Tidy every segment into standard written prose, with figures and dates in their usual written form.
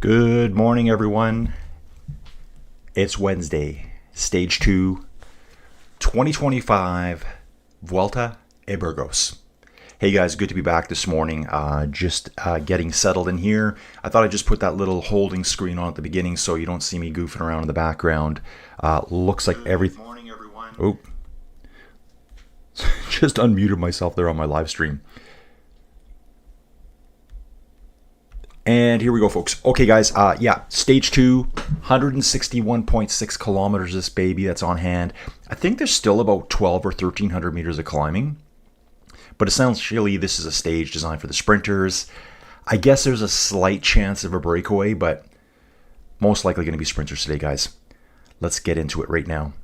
Good morning, everyone. It's Wednesday, Stage 2, 2025, Vuelta a Burgos. Hey guys, good to be back this morning. Just getting settled in here. I thought I'd just put that little holding screen on at the beginning so you don't see me goofing around in the background. Looks like everything... Good morning, everyone. Oh. Just unmuted myself there on my live stream. And here we go, folks. Okay, guys. Stage 2, 161.6 kilometers. This baby that's on hand. I think there's still about 12 or 1,300 meters of climbing. But essentially, this is a stage designed for the sprinters. I guess there's a slight chance of a breakaway, but most likely going to be sprinters today, guys. Let's get into it right now.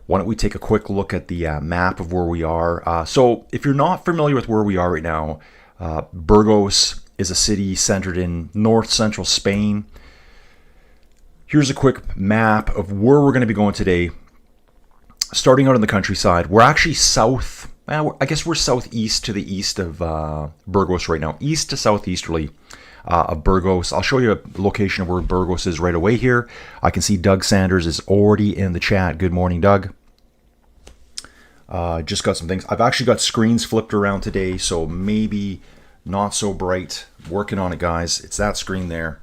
Why don't we take a quick look at the map of where we are. So if you're not familiar with where we are right now, Burgos is a city centered in north-central Spain. Here's a quick map of where we're going to be going today. Starting out in the countryside, we're actually south. I guess we're southeast to the east of Burgos right now. East to southeasterly of Burgos. I'll show you a location of where Burgos is right away here. I can see Doug Sanders is already in the chat. Good morning, Doug. Just got some things. I've actually got screens flipped around today, so maybe not so bright. Working on it, guys. It's that screen there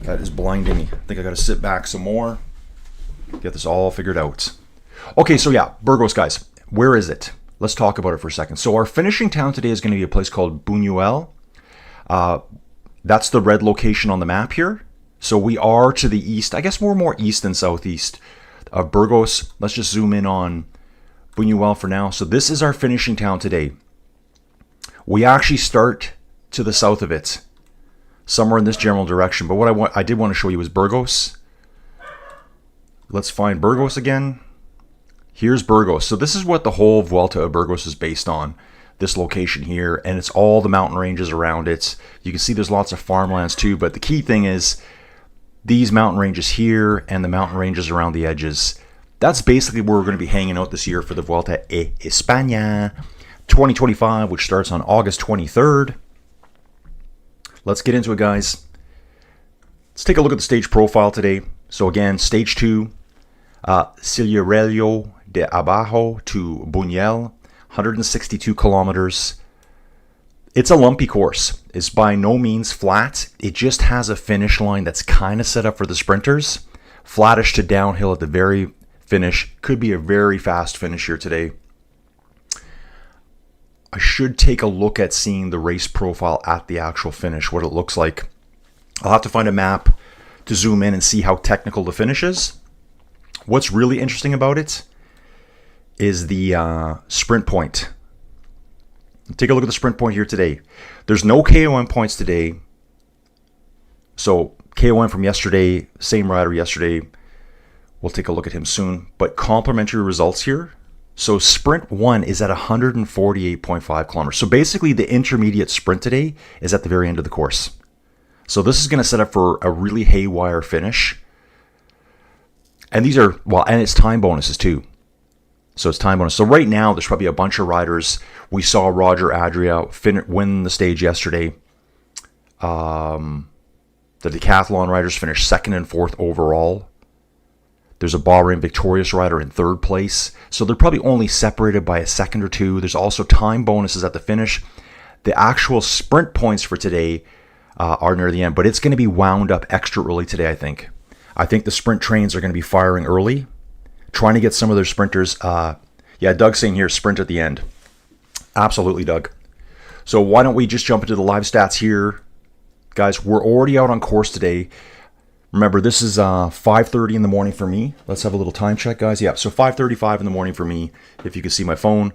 that is blinding me. I think I got to sit back some more, get this all figured out. Okay, so yeah, Burgos, guys. Where is it? Let's talk about it for a second. So our finishing town today is going to be a place called Buniel. That's the red location on the map here. So we are to the east. I guess we're more east than southeast of Burgos. Let's just zoom in on Buniel for now. So this is our finishing town today. We actually start to the south of it, somewhere in this general direction. But what I did want to show you is Burgos. Let's find Burgos again. Here's Burgos. So this is what the whole Vuelta of Burgos is based on, this location here. And it's all the mountain ranges around it. You can see there's lots of farmlands too. But the key thing is these mountain ranges here and the mountain ranges around the edges. That's basically where we're going to be hanging out this year for the Vuelta a España 2025, which starts on August 23rd. Let's get into it, guys. Let's take a look at the stage profile today. So again, stage 2, Cilleruelo de Abajo to Buniel, 162 kilometers. It's a lumpy course. It's by no means flat. It just has a finish line that's kind of set up for the sprinters. Flattish to downhill at the very finish. Could be a very fast finish here today. I should take a look at seeing the race profile at the actual finish, what it looks like. I'll have to find a map to zoom in and see how technical the finish is. What's really interesting about it is the sprint point. Take a look at the sprint point here today. There's no KOM points today. So KOM from yesterday, same rider yesterday. We'll take a look at him soon. But complimentary results here. So sprint 1 is at 148.5 kilometers. So basically the intermediate sprint today is at the very end of the course. So this is going to set up for a really haywire finish. And these are, well, and it's time bonuses too. So it's time bonus. So right now there's probably a bunch of riders. We saw Roger Adria win the stage yesterday. The decathlon riders finished 2nd and 4th overall. There's a Bahrain victorious rider in 3rd place. So they're probably only separated by a second or two. There's also time bonuses at the finish. The actual sprint points for today are near the end. But it's going to be wound up extra early today, I think. I think the sprint trains are going to be firing early. Trying to get some of their sprinters. Yeah, Doug's saying here, sprint at the end. Absolutely, Doug. So why don't we just jump into the live stats here. Guys, we're already out on course today. Remember, this is 5:30 in the morning for me. Let's have a little time check, guys. Yeah, so 5:35 in the morning for me, if you can see my phone.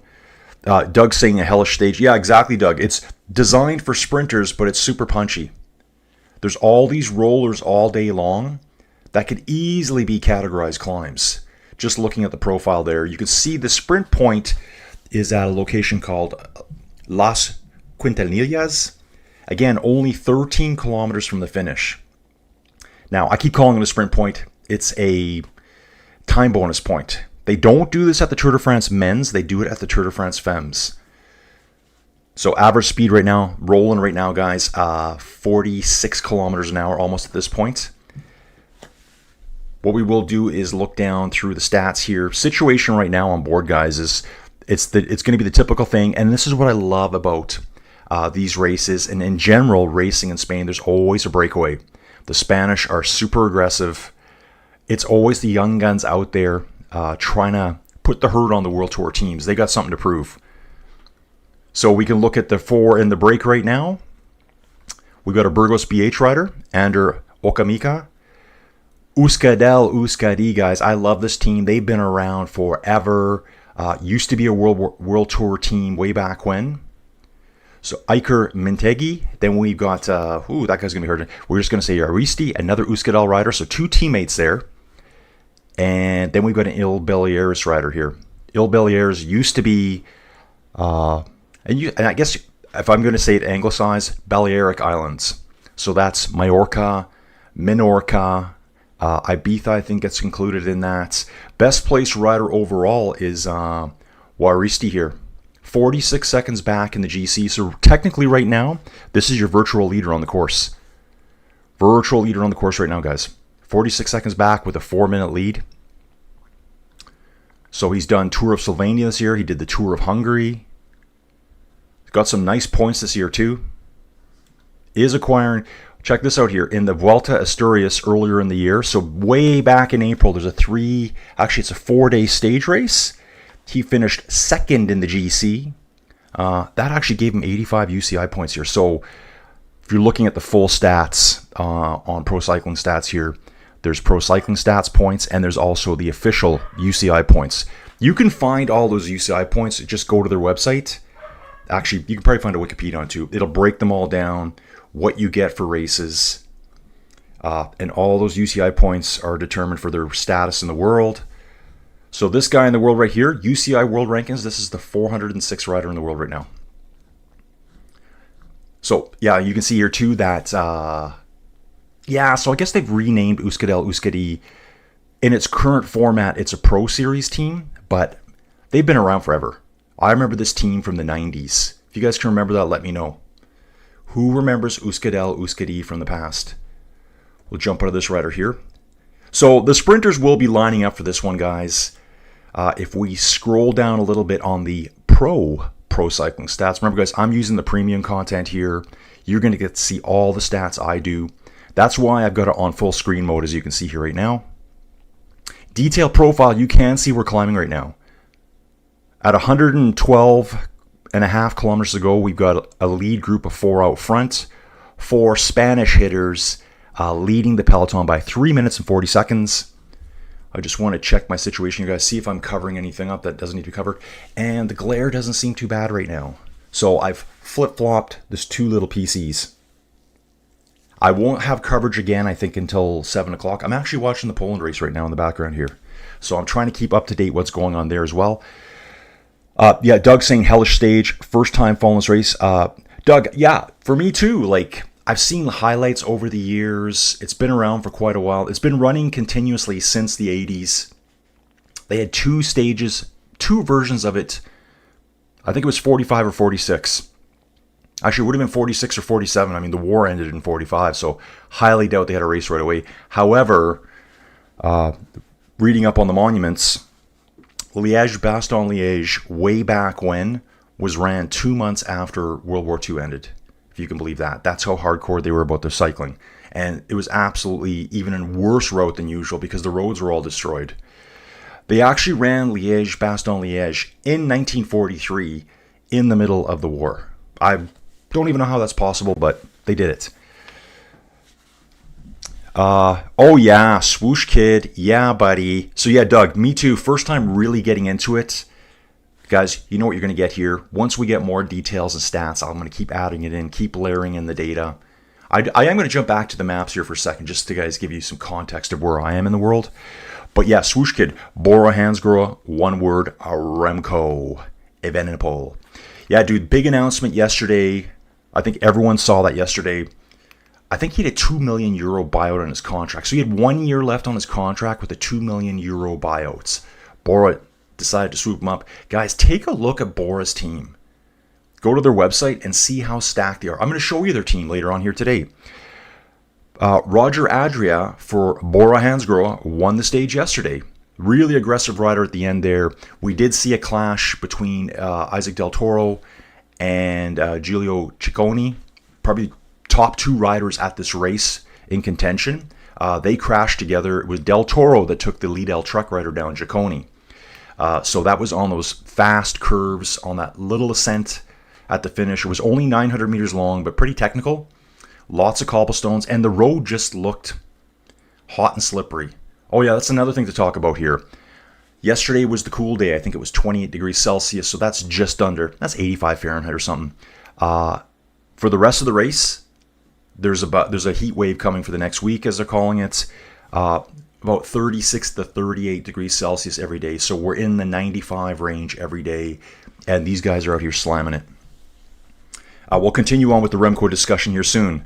Doug's saying a hellish stage. Yeah, exactly, Doug. It's designed for sprinters, but it's super punchy. There's all these rollers all day long that could easily be categorized climbs. Just looking at the profile there, you can see the sprint point is at a location called Las Quintanillas. Again, only 13 kilometers from the finish. Now, I keep calling it a sprint point. It's a time bonus point. They don't do this at the Tour de France men's. They do it at the Tour de France femmes. So average speed right now, rolling right now, guys, 46 kilometers an hour almost at this point. What we will do is look down through the stats here. Situation right now on board, guys, is it's going to be the typical thing, and this is what I love about these races, and in general, racing in Spain, there's always a breakaway. The Spanish are super aggressive. It's always the young guns out there trying to put the hurt on the World Tour teams. They got something to prove. So we can look at the 4 in the break right now. We got a Burgos BH rider, Ander Okamika. Euskadi, guys. I love this team. They've been around forever. Used to be a World Tour team way back when. So Iker Mintegi. Then we've got, that guy's going to be hurt. We're just going to say Aristi, another Euskadel rider. So 2 teammates there. And then we've got an Il Baleares rider here. Il Baleares used to be, and I guess if I'm going to say it anglicized, Balearic Islands. So that's Majorca, Minorca, Ibiza, I think gets included in that. Best place rider overall is Waristi here. 46 seconds back in the GC. So technically right now, this is your virtual leader on the course. Virtual leader on the course right now, guys. 46 seconds back with a 4-minute lead. So he's done Tour of Slovenia this year. He did the Tour of Hungary. He's got some nice points this year too. Is acquiring... Check this out here. In the Vuelta Asturias earlier in the year, so way back in April, there's it's a 4-day stage race. He finished second in the GC. That actually gave him 85 UCI points here. So if you're looking at the full stats on Pro Cycling Stats here, there's Pro Cycling Stats points, and there's also the official UCI points. You can find all those UCI points. Just go to their website. Actually, you can probably find a Wikipedia on too. It'll break them all down, what you get for races, and all those UCI points are determined for their status in the world. So this guy in the world right here, UCI World Rankings, this is the 406th rider in the world right now. So yeah, you can see here too that, so I guess they've renamed Euskadi. In its current format, it's a Pro Series team, but they've been around forever. I remember this team from the 90s. If you guys can remember that, let me know. Who remembers Euskadi from the past? We'll jump out of this rider here. So the sprinters will be lining up for this one, guys. If we scroll down a little bit on the Pro Cycling Stats. Remember, guys, I'm using the premium content here. You're going to get to see all the stats I do. That's why I've got it on full screen mode, as you can see here right now. Detail profile, you can see we're climbing right now. At 112.5 kilometers to go, we've got a lead group of 4 out front. 4 Spanish hitters leading the peloton by 3 minutes and 40 seconds. I just want to check my situation, you guys, see if I'm covering anything up that doesn't need to be covered. And the glare doesn't seem too bad right now. So I've flip-flopped this 2 little PCs. I won't have coverage again, I think, until 7 o'clock. I'm actually watching the Poland race right now in the background here. So I'm trying to keep up to date what's going on there as well. Doug saying hellish stage, first time following this race. Doug, yeah, for me too. Like, I've seen the highlights over the years. It's been around for quite a while. It's been running continuously since the 80s. They had 2 stages, 2 versions of it. I think it was 45 or 46. Actually, it would have been 46 or 47. I mean, the war ended in 45, so highly doubt they had a race right away. However, reading up on the monuments, Liège-Bastogne-Liège, way back when, was ran 2 months after World War II ended, if you can believe that. That's how hardcore they were about their cycling. And it was absolutely even a worse route than usual because the roads were all destroyed. They actually ran Liège-Bastogne-Liège in 1943 in the middle of the war. I don't even know how that's possible, but they did it. Oh yeah, Swoosh Kid. Yeah, buddy. So yeah, Doug, me too. First time really getting into it. Guys, you know what you're going to get here. Once we get more details and stats, I'm going to keep adding it in, keep layering in the data. I am going to jump back to the maps here for a second, just to guys give you some context of where I am in the world. But yeah, Swoosh Kid, Bora Hansgrohe, one word, Remco Evenepoel. Yeah, dude, big announcement yesterday. I think everyone saw that yesterday. I think he had a €2 million buyout on his contract. So he had 1 year left on his contract with a €2 million buyout. Bora decided to swoop him up. Guys, take a look at Bora's team. Go to their website and see how stacked they are. I'm going to show you their team later on here today. Roger Adria for Bora Hansgrohe won the stage yesterday. Really aggressive rider at the end there. We did see a clash between Isaac Del Toro and Giulio Ciccone, probably top two riders at this race in contention. They crashed together. It was Del Toro that took the Lidl truck rider down, Ciccone. So that was on those fast curves on that little ascent at the finish. It was only 900 meters long, but pretty technical. Lots of cobblestones, and the road just looked hot and slippery. Oh yeah, that's another thing to talk about here. Yesterday was the cool day. I think it was 28 degrees Celsius, so that's just under, that's 85 Fahrenheit or something. For the rest of the race, there's a heat wave coming for the next week, as they're calling it. About 36 to 38 degrees Celsius every day. So we're in the 95 range every day, and these guys are out here slamming it. We'll continue on with the Remco discussion here soon.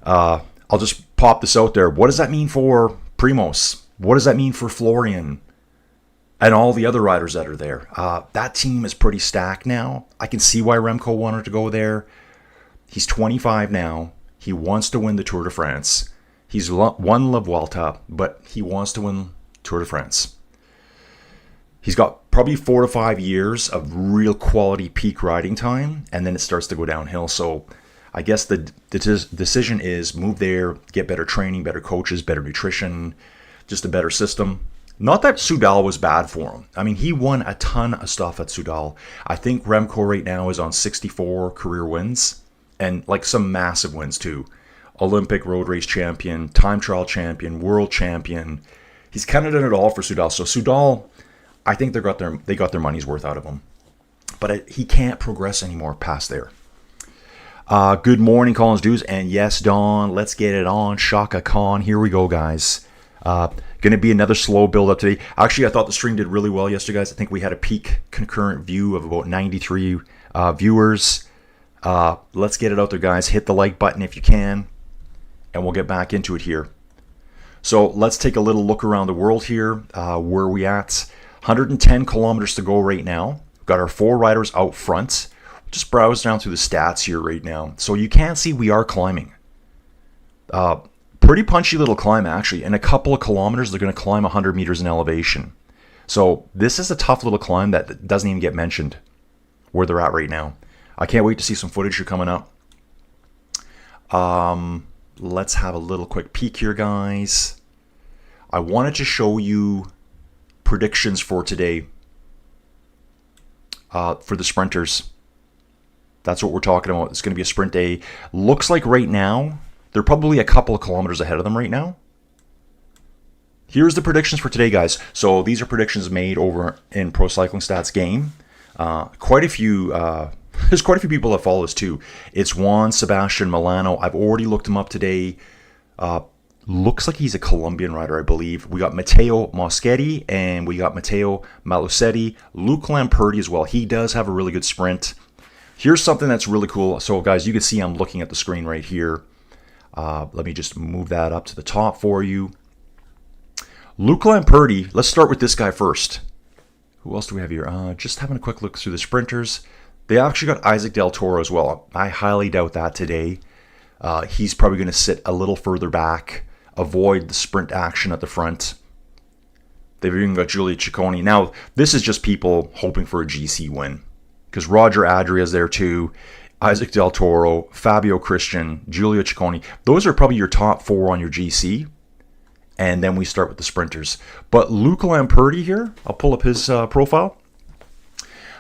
I'll just pop this out there. What does that mean for Primoz? What does that mean for Florian and all the other riders that are there? That team is pretty stacked now. I can see why Remco wanted to go there. He's 25 now. He wants to win the Tour de France. He's won La Vuelta, but he wants to win Tour de France. He's got probably 4 to 5 years of real quality peak riding time, and then it starts to go downhill. So I guess the decision is move there, get better training, better coaches, better nutrition, just a better system. Not that Soudal was bad for him. I mean, he won a ton of stuff at Soudal. I think Remco right now is on 64 career wins, and like some massive wins too. Olympic road race champion, time trial champion, world champion. He's kind of done it all for Soudal. So Soudal, I think they got their money's worth out of him. But he can't progress anymore past there. Good morning, Colin's dudes. And yes, Dawn, let's get it on. Shaka Khan. Here we go, guys. Going to be another slow build up today. Actually, I thought the stream did really well yesterday, guys. I think we had a peak concurrent view of about 93 viewers. Let's get it out there, guys. Hit the like button if you can. And we'll get back into it here. So let's take a little look around the world here. Where are we at? 110 kilometers to go right now. We've got our 4 riders out front. Just browse down through the stats here right now. So you can see we are climbing. Pretty punchy little climb, actually. In a couple of kilometers, they're going to climb 100 meters in elevation. So this is a tough little climb that doesn't even get mentioned where they're at right now. I can't wait to see some footage here coming up. Let's have a little quick peek here, guys. I wanted to show you predictions for today for the sprinters. That's what we're talking about. It's going to be a sprint day. Looks like right now, they're probably a couple of kilometers ahead of them right now. Here's the predictions for today, guys. So these are predictions made over in Pro Cycling Stats game. Quite a few... There's quite a few people that follow this too. It's Juan Sebastian Milano. I've already looked him up today. Looks like he's a Colombian rider, I believe. We got Matteo Moschetti and we got Matteo Malusetti. Luke Lamperti as well. He does have a really good sprint. Here's something that's really cool. So guys, you can see I'm looking at the screen right here. Let me just move that up to the top for you. Luke Lamperti, let's start with this guy first. Who else do we have here? Just having a quick look through the sprinters. They actually got Isaac Del Toro as well. I highly doubt that today. He's probably going to sit a little further back, avoid the sprint action at the front. They've even got Giulio Ciccone. Now, this is just people hoping for a GC win. Because Roger Adria's there too. Isaac Del Toro, Fabio Christian, Giulio Ciccone. Those are probably your top 4 on your GC. And then we start with the sprinters. But Luke Lamperti here, I'll pull up his profile.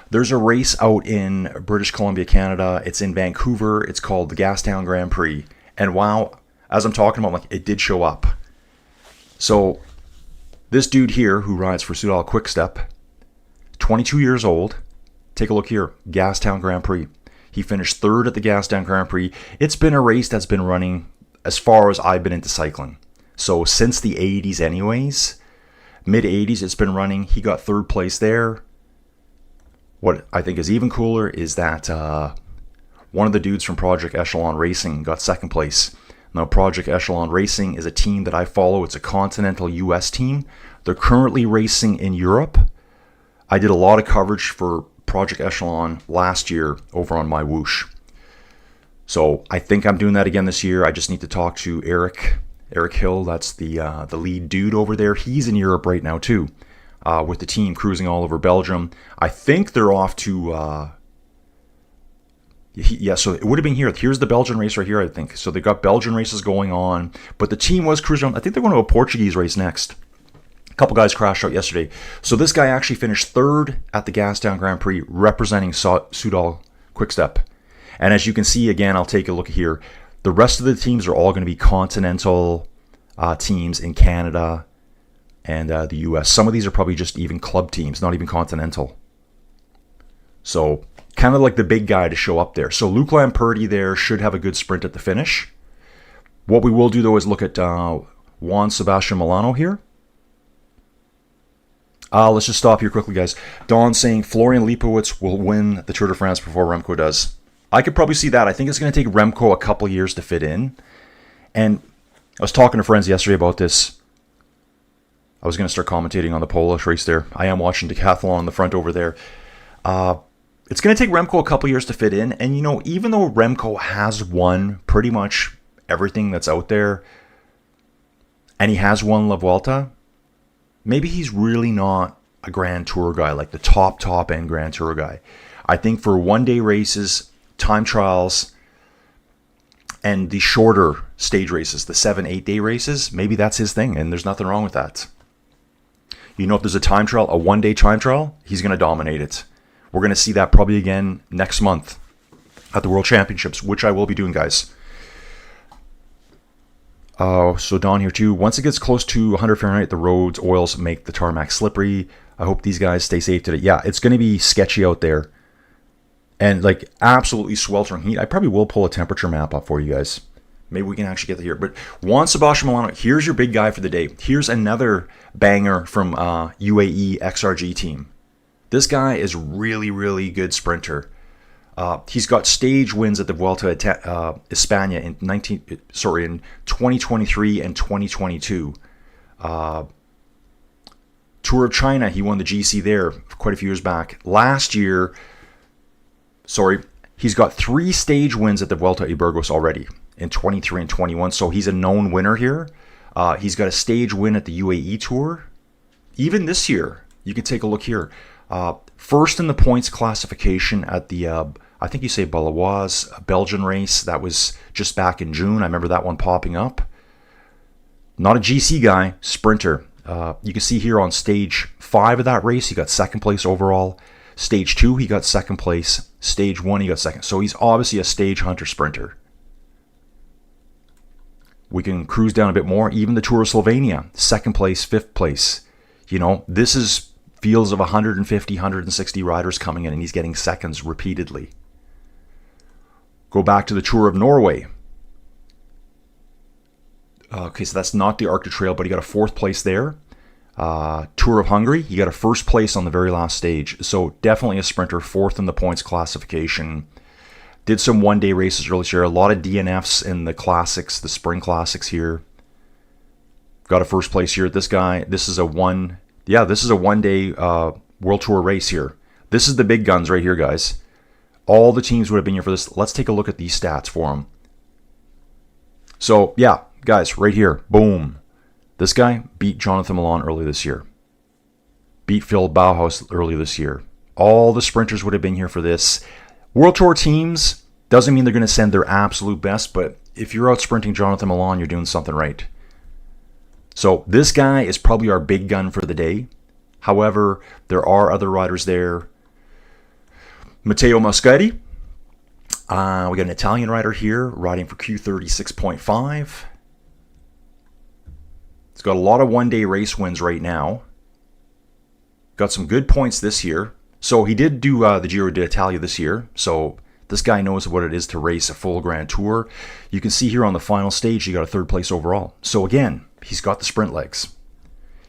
There's a race out in British Columbia, Canada. It's in Vancouver. It's called the Gastown Grand Prix. And wow, as I'm talking about, like, it did show up. So this dude here who rides for Soudal Quickstep, 22 years old. Take a look here, Gastown Grand Prix. He finished 3rd at the Gastown Grand Prix. It's been a race that's been running as far as I've been into cycling. So since the 80s anyways, mid-80s it's been running. He got 3rd place there. What I think is even cooler is that one of the dudes from Project Echelon Racing got 2nd place. Now, Project Echelon Racing is a team that I follow. It's a continental US team. They're currently racing in Europe. I did a lot of coverage for Project Echelon last year over on my Whoosh. So I think I'm doing that again this year. I just need to talk to Eric Hill. That's the lead dude over there. He's in Europe right now too, with the team cruising all over Belgium. I think they're off to... so it would have been here. Here's the Belgian race right here, I think. So they got Belgian races going on, but the team was cruising on. I think they're going to a Portuguese race next. A couple guys crashed out yesterday. So this guy actually finished third at the Gastown Grand Prix, representing Soudal Quickstep. And as you can see, again, I'll take a look here. The rest of the teams are all going to be continental teams in Canada and the US. Some of these are probably just even club teams, not even continental. So kind of like the big guy to show up there. So Luke Lamperti there should have a good sprint at the finish. What we will do, though, is look at Juan Sebastian Milano here. Let's just stop here quickly, guys. Don saying Florian Lipowitz will win the Tour de France before Remco does. I could probably see that. I think it's going to take Remco a couple years to fit in. And I was talking to friends yesterday about this. I was going to start commentating on the Polish race there. I am watching Decathlon on the front over there. It's going to take Remco a couple years to fit in. And, you know, even though Remco has won pretty much everything that's out there, and he has won La Vuelta, maybe he's really not a Grand Tour guy, like the top end Grand Tour guy. I think for one-day races, time trials, and the shorter stage races, the 7-8 day races, maybe that's his thing, and there's nothing wrong with that. You know, if there's a time trial, a one-day time trial, he's going to dominate it. We're going to see that probably again next month at the World Championships, which I will be doing, guys. So Don here too. Once it gets close to 100 Fahrenheit, the roads, oils make the tarmac slippery. I hope these guys stay safe today. Yeah, it's going to be sketchy out there. And like absolutely sweltering heat. I probably will pull a temperature map up for you guys. Maybe we can actually get here. But Juan Sebastian Milano, here's your big guy for the day. Here's another banger from UAE XRG team. This guy is really, really good sprinter. He's got stage wins at the Vuelta at España in 2023 and 2022. Tour of China, he won the GC there quite a few years back. Last year, he's got 3 stage wins at the Vuelta a Burgos already in 23 and 21. So he's a known winner here. He's got a stage win at the UAE Tour. Even this year, you can take a look here. First in the points classification at the, I think you say Balawas Belgian race. That was just back in June. I remember that one popping up. Not a GC guy, sprinter. You can see here on stage 5 of that race, he got second place overall. Stage 2, he got second place. Stage 1, he got second. So he's obviously a stage hunter sprinter. We can cruise down a bit more. Even the Tour of Slovenia, second place, 5th place. You know, this is fields of 150, 160 riders coming in, and he's getting seconds repeatedly. Go back to the Tour of Norway. Okay, so that's not the Arctic Trail, but he got a 4th place there. Tour of Hungary, he got a 1st place on the very last stage. So definitely a sprinter, 4th in the points classification. Did some one-day races earlier this year. A lot of DNFs in the classics, the spring classics here. Got a 1st place here. This guy, this is a one-day World Tour race here. This is the big guns right here, guys. All the teams would have been here for this. Let's take a look at these stats for them. So, yeah, guys, right here. Boom. This guy beat Jonathan Milan early this year. Beat Phil Bauhaus early this year. All the sprinters would have been here for this. World Tour teams, doesn't mean they're going to send their absolute best, but if you're out sprinting Jonathan Milan, you're doing something right. So this guy is probably our big gun for the day. However, there are other riders there. Matteo Moschetti. We got an Italian rider here riding for Q36.5. He's got a lot of one-day race wins right now. Got some good points this year. So he did do the Giro d'Italia this year. So this guy knows what it is to race a full Grand Tour. You can see here on the final stage, he got a 3rd place overall. So again, he's got the sprint legs.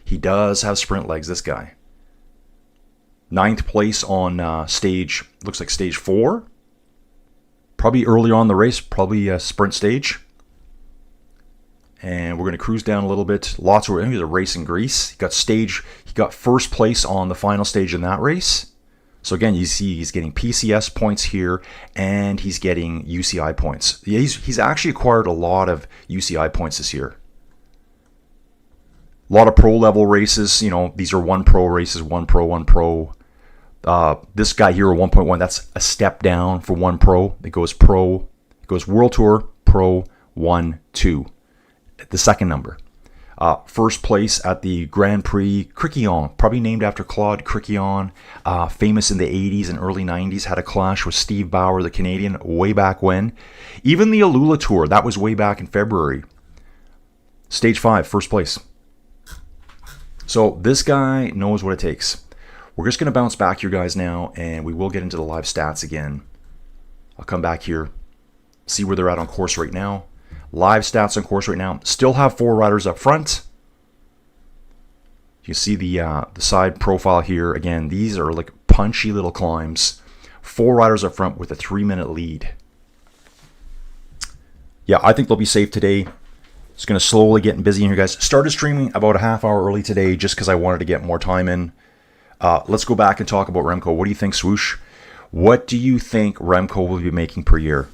He does have sprint legs, this guy. 9th place on stage, looks like stage 4. Probably earlier on in the race, probably a sprint stage. And we're going to cruise down a little bit. Lots of a race in Greece. He got 1st place on the final stage in that race. So again, you see he's getting PCS points here, and he's getting UCI points. He's actually acquired a lot of UCI points this year. A lot of pro level races. You know, these are 1 pro races, 1 pro, 1 pro. This guy here, 1.1, that's a step down for 1 pro. It goes pro, it goes World Tour, pro, 1, 2. The second number. First place at the Grand Prix Cricquillon, probably named after Claude Cricquillon, famous in the 80s and early 90s, had a clash with Steve Bauer, the Canadian, way back when. Even the Alula Tour, that was way back in February. Stage 5, first place. So this guy knows what it takes. We're just going to bounce back here, guys, now, and we will get into the live stats again. I'll come back here, see where they're at on course right now. Live stats on course right now. Still have 4 riders up front. You see the side profile here. Again, these are like punchy little climbs. 4 riders up front with a 3-minute lead. Yeah, I think they'll be safe today. It's going to slowly getting busy in here, guys. Started streaming about a half hour early today just because I wanted to get more time in. Let's go back and talk about Remco. What do you think, Swoosh? What do you think Remco will be making per year?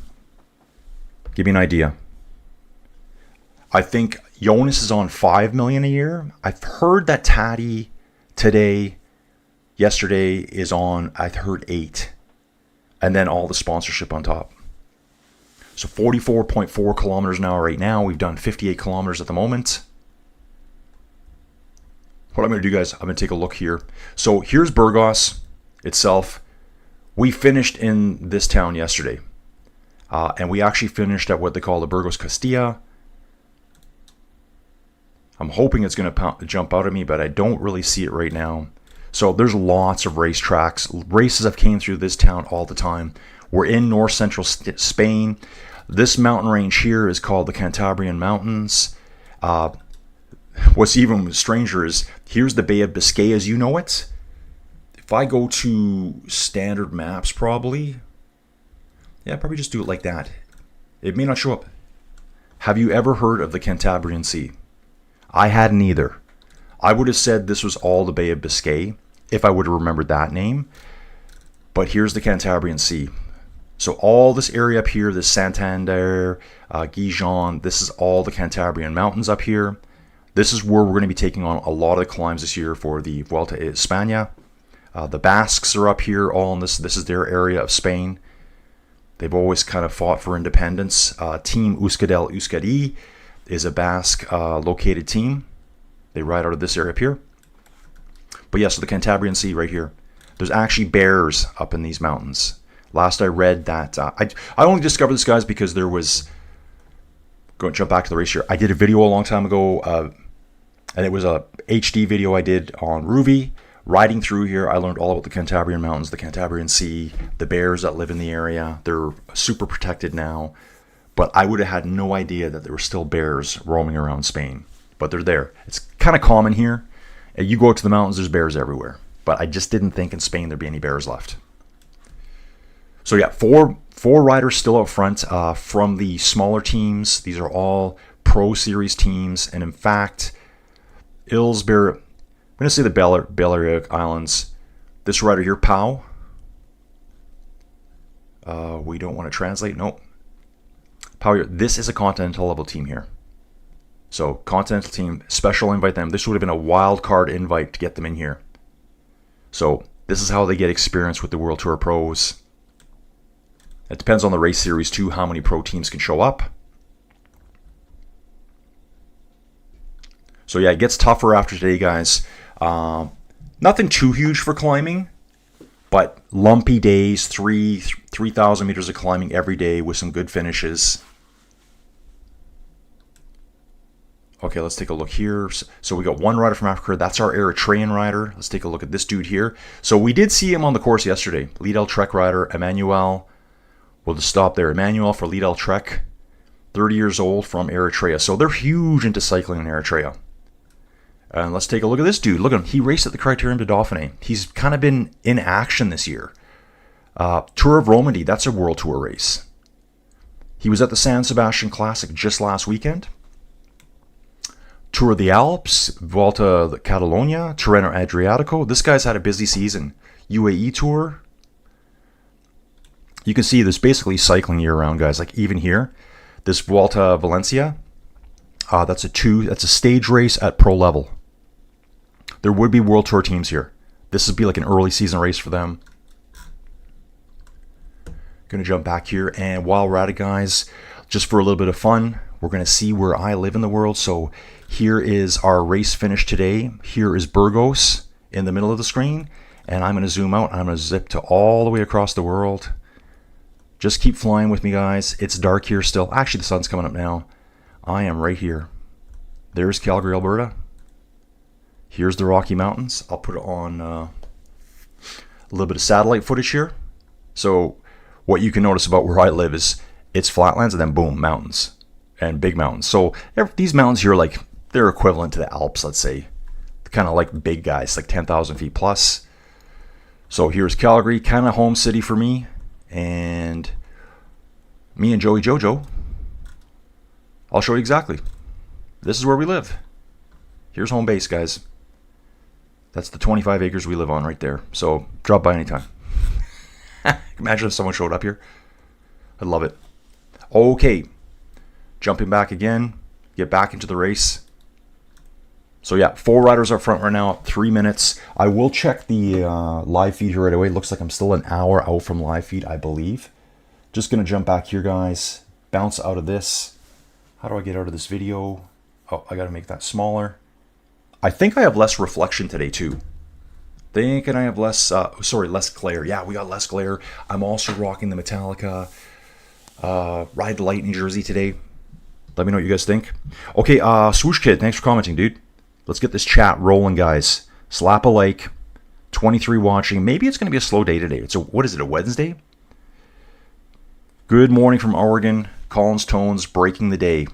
Give me an idea. I think Jonas is on $5 million a year. I've heard that Taddy yesterday is on, I've heard 8. And then all the sponsorship on top. So 44.4 kilometers an hour right now. We've done 58 kilometers at the moment. What I'm going to do, guys, I'm going to take a look here. So here's Burgos itself. We finished in this town yesterday. And we actually finished at what they call the Burgos Castilla. I'm hoping it's going to jump out at me, but I don't really see it right now. So there's lots of race tracks. Races have came through this town all the time. We're in north central Spain. This mountain range here is called the Cantabrian Mountains. What's even stranger is here's the Bay of Biscay as you know it. If I go to standard maps, probably just do it like that. It may not show up. Have you ever heard of the Cantabrian Sea? I hadn't either. I would have said this was all the Bay of Biscay if I would have remembered that name. But here's the Cantabrian Sea. So all this area up here, this Santander, Gijon, this is all the Cantabrian Mountains up here. This is where we're going to be taking on a lot of the climbs this year for the Vuelta a España. The Basques are up here, all in this. This is their area of Spain. They've always kind of fought for independence. Team Euskadel Euskadi is a Basque located team. They ride out of this area up here. But yeah, so the Cantabrian Sea right here. There's actually bears up in these mountains. Last I read that, I only discovered this, guys, because there was, go and jump back to the race here. I did a video a long time ago, and it was a HD video I did on Ruby. Riding through here, I learned all about the Cantabrian Mountains, the Cantabrian Sea, the bears that live in the area. They're super protected now. But I would have had no idea that there were still bears roaming around Spain. But they're there. It's kind of common here. You go to the mountains, there's bears everywhere. But I just didn't think in Spain there'd be any bears left. So yeah, four riders still out front from the smaller teams. These are all Pro Series teams. And in fact, Ilsberg, I'm going to say the Balearic Islands. This rider here, Pau. We don't want to translate. Nope. Pau here. This is a continental level team here. So continental team, special invite them. This would have been a wild card invite to get them in here. So this is how they get experience with the World Tour Pros. It depends on the race series too, how many pro teams can show up. So yeah, it gets tougher after today, guys. Nothing too huge for climbing, but lumpy days, 3,000 meters of climbing every day with some good finishes. Okay, let's take a look here. So we got one rider from Africa. That's our Eritrean rider. Let's take a look at this dude here. So we did see him on the course yesterday. Lidl Trek rider, Emmanuel. We'll just stop there. Emmanuel for Lidl Trek, 30 years old from Eritrea. So they're huge into cycling in Eritrea. And let's take a look at this dude. Look at him. He raced at the Criterium de Dauphiné. He's kind of been in action this year. Tour of Romandy, that's a World Tour race. He was at the San Sebastian Classic just last weekend. Tour of the Alps, Vuelta Catalonia, Tirreno Adriatico. This guy's had a busy season. UAE Tour, You can see there's basically cycling year round, guys. Like even here, this Vuelta Valencia, that's a stage race at pro level. There would be World Tour teams here. This would be like an early season race for them. Going to jump back here, and while we're at it, guys, just for a little bit of fun, we're going to see where I live in the world. So here is our race finish today. Here is Burgos in the middle of the screen, and I'm going to zoom out. I'm going to zip to all the way across the world. Just keep flying with me, guys. It's dark here still. Actually, the sun's coming up now. I am right here. There's Calgary, Alberta. Here's the Rocky Mountains. I'll put it on a little bit of satellite footage here. So what you can notice about where I live is it's flatlands and then boom, mountains and big mountains. So these mountains here, like they're equivalent to the Alps, let's say. Kind of like big guys, like 10,000 feet plus. So here's Calgary, kind of home city for me. And me and Joey Jojo, I'll show you exactly. This is where we live. Here's home base, guys. That's the 25 acres we live on right there. So drop by anytime. Imagine if someone showed up here. I'd love it. Okay. Jumping back again. Get back into the race. So yeah, 4 riders up front right now. 3 minutes. I will check the live feed here right away. It looks like I'm still an hour out from live feed, I believe. Just going to jump back here, guys. Bounce out of this. How do I get out of this video? Oh, I got to make that smaller. I think I have less reflection today too. Thinking I have less glare. Yeah, we got less glare. I'm also rocking the Metallica Ride the Lightning jersey today. Let me know what you guys think. Okay, Swoosh Kid, thanks for commenting, dude. Let's get this chat rolling, guys. Slap a like. 23 watching. Maybe it's going to be a slow day today. What is it, a Wednesday? Good morning from Oregon. Colin's Tones, breaking the day.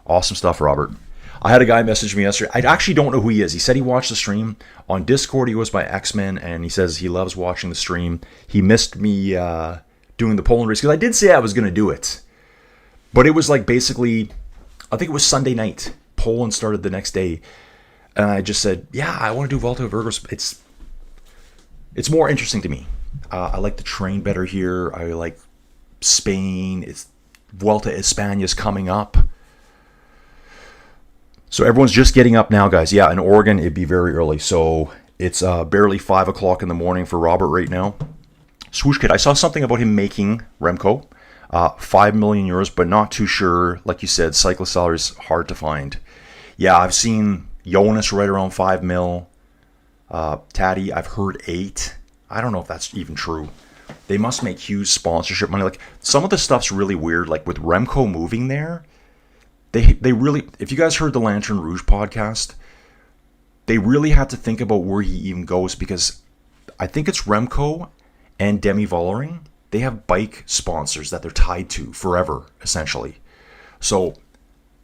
Awesome stuff, Robert. I had a guy message me yesterday. I actually don't know who he is. He said he watched the stream. On Discord, he goes by X-Men, and he says he loves watching the stream. He missed me doing the Poland race, because I did say I was going to do it. But it was like basically, I think it was Sunday night. Poland started the next day. And I just said, yeah, I want to do Vuelta Burgos. It's more interesting to me. I like the train better here. I like Spain. It's Vuelta España is coming up. So everyone's just getting up now, guys. Yeah, in Oregon, it'd be very early. So it's barely 5 o'clock in the morning for Robert right now. Swoosh Kid, I saw something about him making Remco. 5 million euros, but not too sure. Like you said, cyclist salary is hard to find. Yeah, I've seen Jonas right around 5 mil. Taddy, I've heard 8. I don't know if that's even true. They must make huge sponsorship money. Like some of the stuff's really weird. Like with Remco moving there, they really, if you guys heard the Lantern Rouge podcast, they really had to think about where he even goes, because I think it's Remco and Demi Vollering. They have bike sponsors that they're tied to forever, essentially. So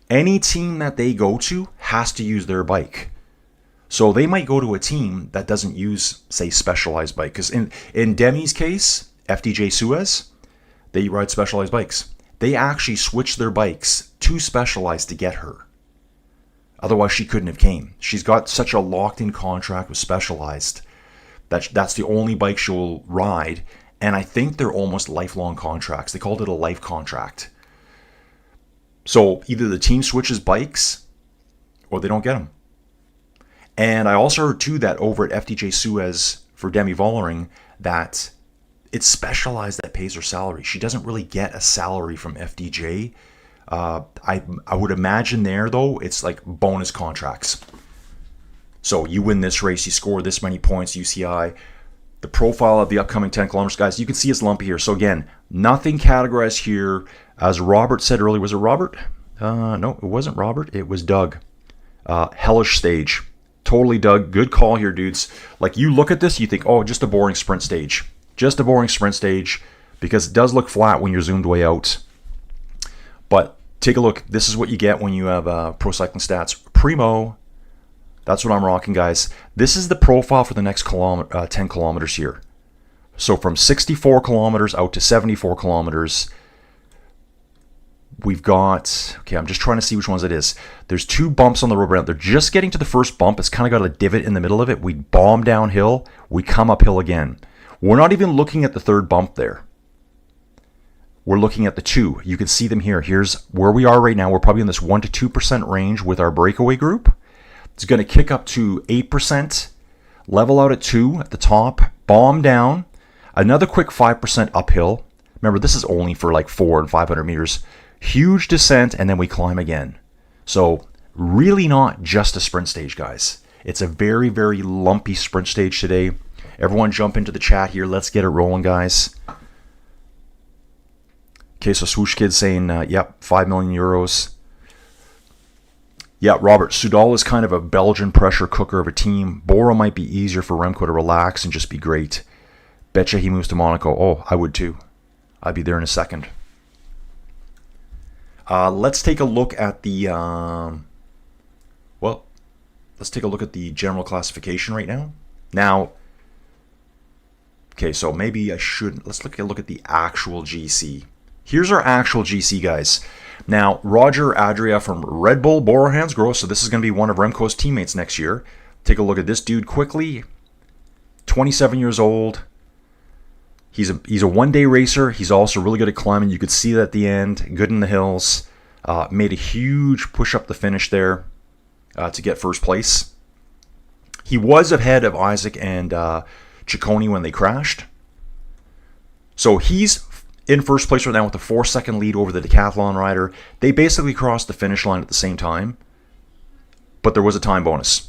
any team that they go to has to use their bike. So they might go to a team that doesn't use, say, Specialized bike. Because in Demi's case, FDJ Suez, they ride Specialized bikes. They actually switched their bikes to Specialized to get her. Otherwise, she couldn't have came. She's got such a locked-in contract with Specialized that that's the only bike she'll ride. And I think they're almost lifelong contracts. They called it a life contract. So either the team switches bikes or they don't get them. And I also heard too that over at FDJ Suez for Demi Vollering that it's Specialized that pays her salary. She doesn't really get a salary from FDJ. I would imagine there though it's like bonus contracts. So you win this race, you score this many points, UCI. The profile of the upcoming 10 kilometers, guys, you can see it's lumpy here. So again, nothing categorized here. As Robert said earlier, was it Robert? No, it wasn't Robert. It was Doug. Hellish stage. Totally Doug. Good call here, dudes. Like you look at this, you think, oh, just a boring sprint stage. Just a boring sprint stage, because it does look flat when you're zoomed way out. But take a look. This is what you get when you have Pro Cycling Stats. Primo. That's what I'm rocking, guys. This is the profile for the next 10 kilometers here. So from 64 kilometers out to 74 kilometers, we've got, okay, I'm just trying to see which ones it is. There's 2 bumps on the road right now. They're just getting to the first bump. It's kind of got a divot in the middle of it. We bomb downhill. We come uphill again. We're not even looking at the 3rd bump there. we're looking at the 2. You can see them here. Here's where we are right now. We're probably in this 1 to 2% range with our breakaway group. It's going to kick up to 8%, level out at 2 at the top, bomb down, another quick 5% uphill. Remember, this is only for like 400 and 500 meters. Huge descent, and then we climb again. So really not just a sprint stage, guys. It's a very, very lumpy sprint stage today. Everyone jump into the chat here. Let's get it rolling, guys. Okay, so Swoosh Kid saying, yep, 5 million euros. Yeah, Robert, Soudal is kind of a Belgian pressure cooker of a team. Bora might be easier for Remco to relax and just be great. Betcha he moves to Monaco. Oh, I would too. I'd be there in a second. Let's take a look at the, let's take a look at the general classification right now. Now, okay, so maybe I should, let's look at the actual GC. Here's our actual GC, guys. Now, Roger Adria from Red Bull, Bora Hansgrohe, so this is going to be one of Remco's teammates next year. Take a look at this dude quickly. 27 years old. He's a one-day racer. He's also really good at climbing. You could see that at the end. Good in the hills. Made a huge push up the finish there to get first place. He was ahead of Isaac and Ciccone when they crashed. So he's in first place right now with a 4-second lead over the decathlon rider. They basically crossed the finish line at the same time, but there was a time bonus.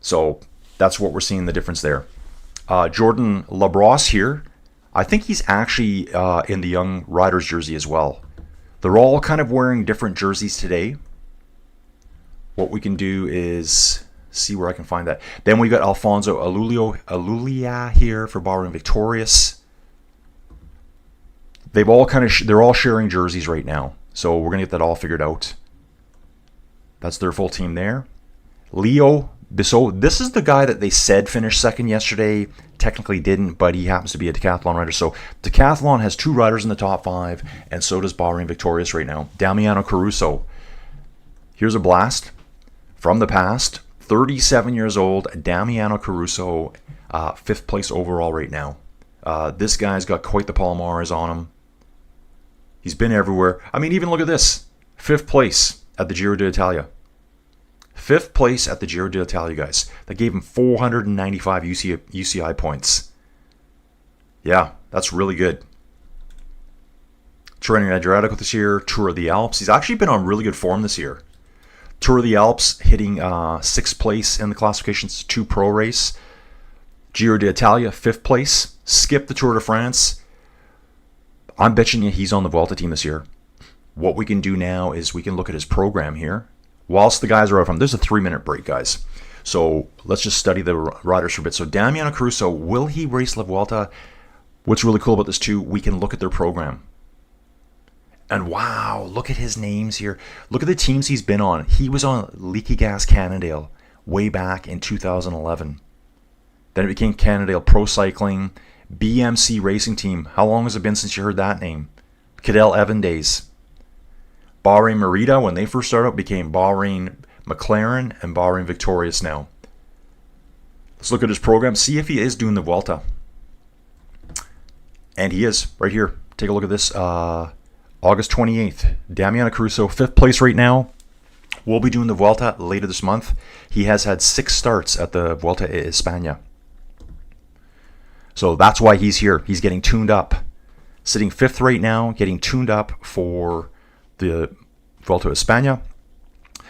So that's what we're seeing the difference there. Jordan Labrosse here. I think he's actually in the young riders jersey as well. They're all kind of wearing different jerseys today. What we can do is see where I can find that. Then we got Alfonso Alulia here for Bahrain Victorious. They've all they're all sharing jerseys right now. So we're going to get that all figured out. That's their full team there. Leo Bissot, this is the guy that they said finished second yesterday. Technically didn't, but he happens to be a decathlon rider. So decathlon has 2 riders in the top 5, and so does Bahrain Victorious right now. Damiano Caruso. Here's a blast from the past. 37 years old, Damiano Caruso, 5th place overall right now. This guy's got quite the Palmares on him. He's been everywhere. I mean, even look at this. 5th place at the Giro d'Italia. 5th place at the Giro d'Italia, guys. That gave him 495 UCI points. Yeah, that's really good. Training Adriatico this year. Tour of the Alps. He's actually been on really good form this year. Tour of the Alps hitting 6th place in the classifications 2 pro race. Giro d'Italia, 5th place. Skipped the Tour de France. I'm betting you he's on the Vuelta team this year. What we can do now is we can look at his program here. Whilst the guys are out from, there's a 3-minute break, guys. So let's just study the riders for a bit. So Damiano Caruso, will he race La Vuelta? What's really cool about this too, we can look at their program. And wow, look at his names here. Look at the teams he's been on. He was on Leaky Gas Cannondale way back in 2011. Then it became Cannondale Pro Cycling, BMC Racing Team. How long has it been since you heard that name? Cadel Evan days. Bahrain Merida, when they first started out, became Bahrain McLaren and Bahrain Victorious now. Let's look at his program, see if he is doing the Vuelta. And he is, right here. Take a look at this. August 28th. Damiano Caruso, 5th place right now. We'll be doing the Vuelta later this month. He has had 6 starts at the Vuelta a España. So that's why he's here. He's getting tuned up. Sitting 5th right now, getting tuned up for the Vuelta a España.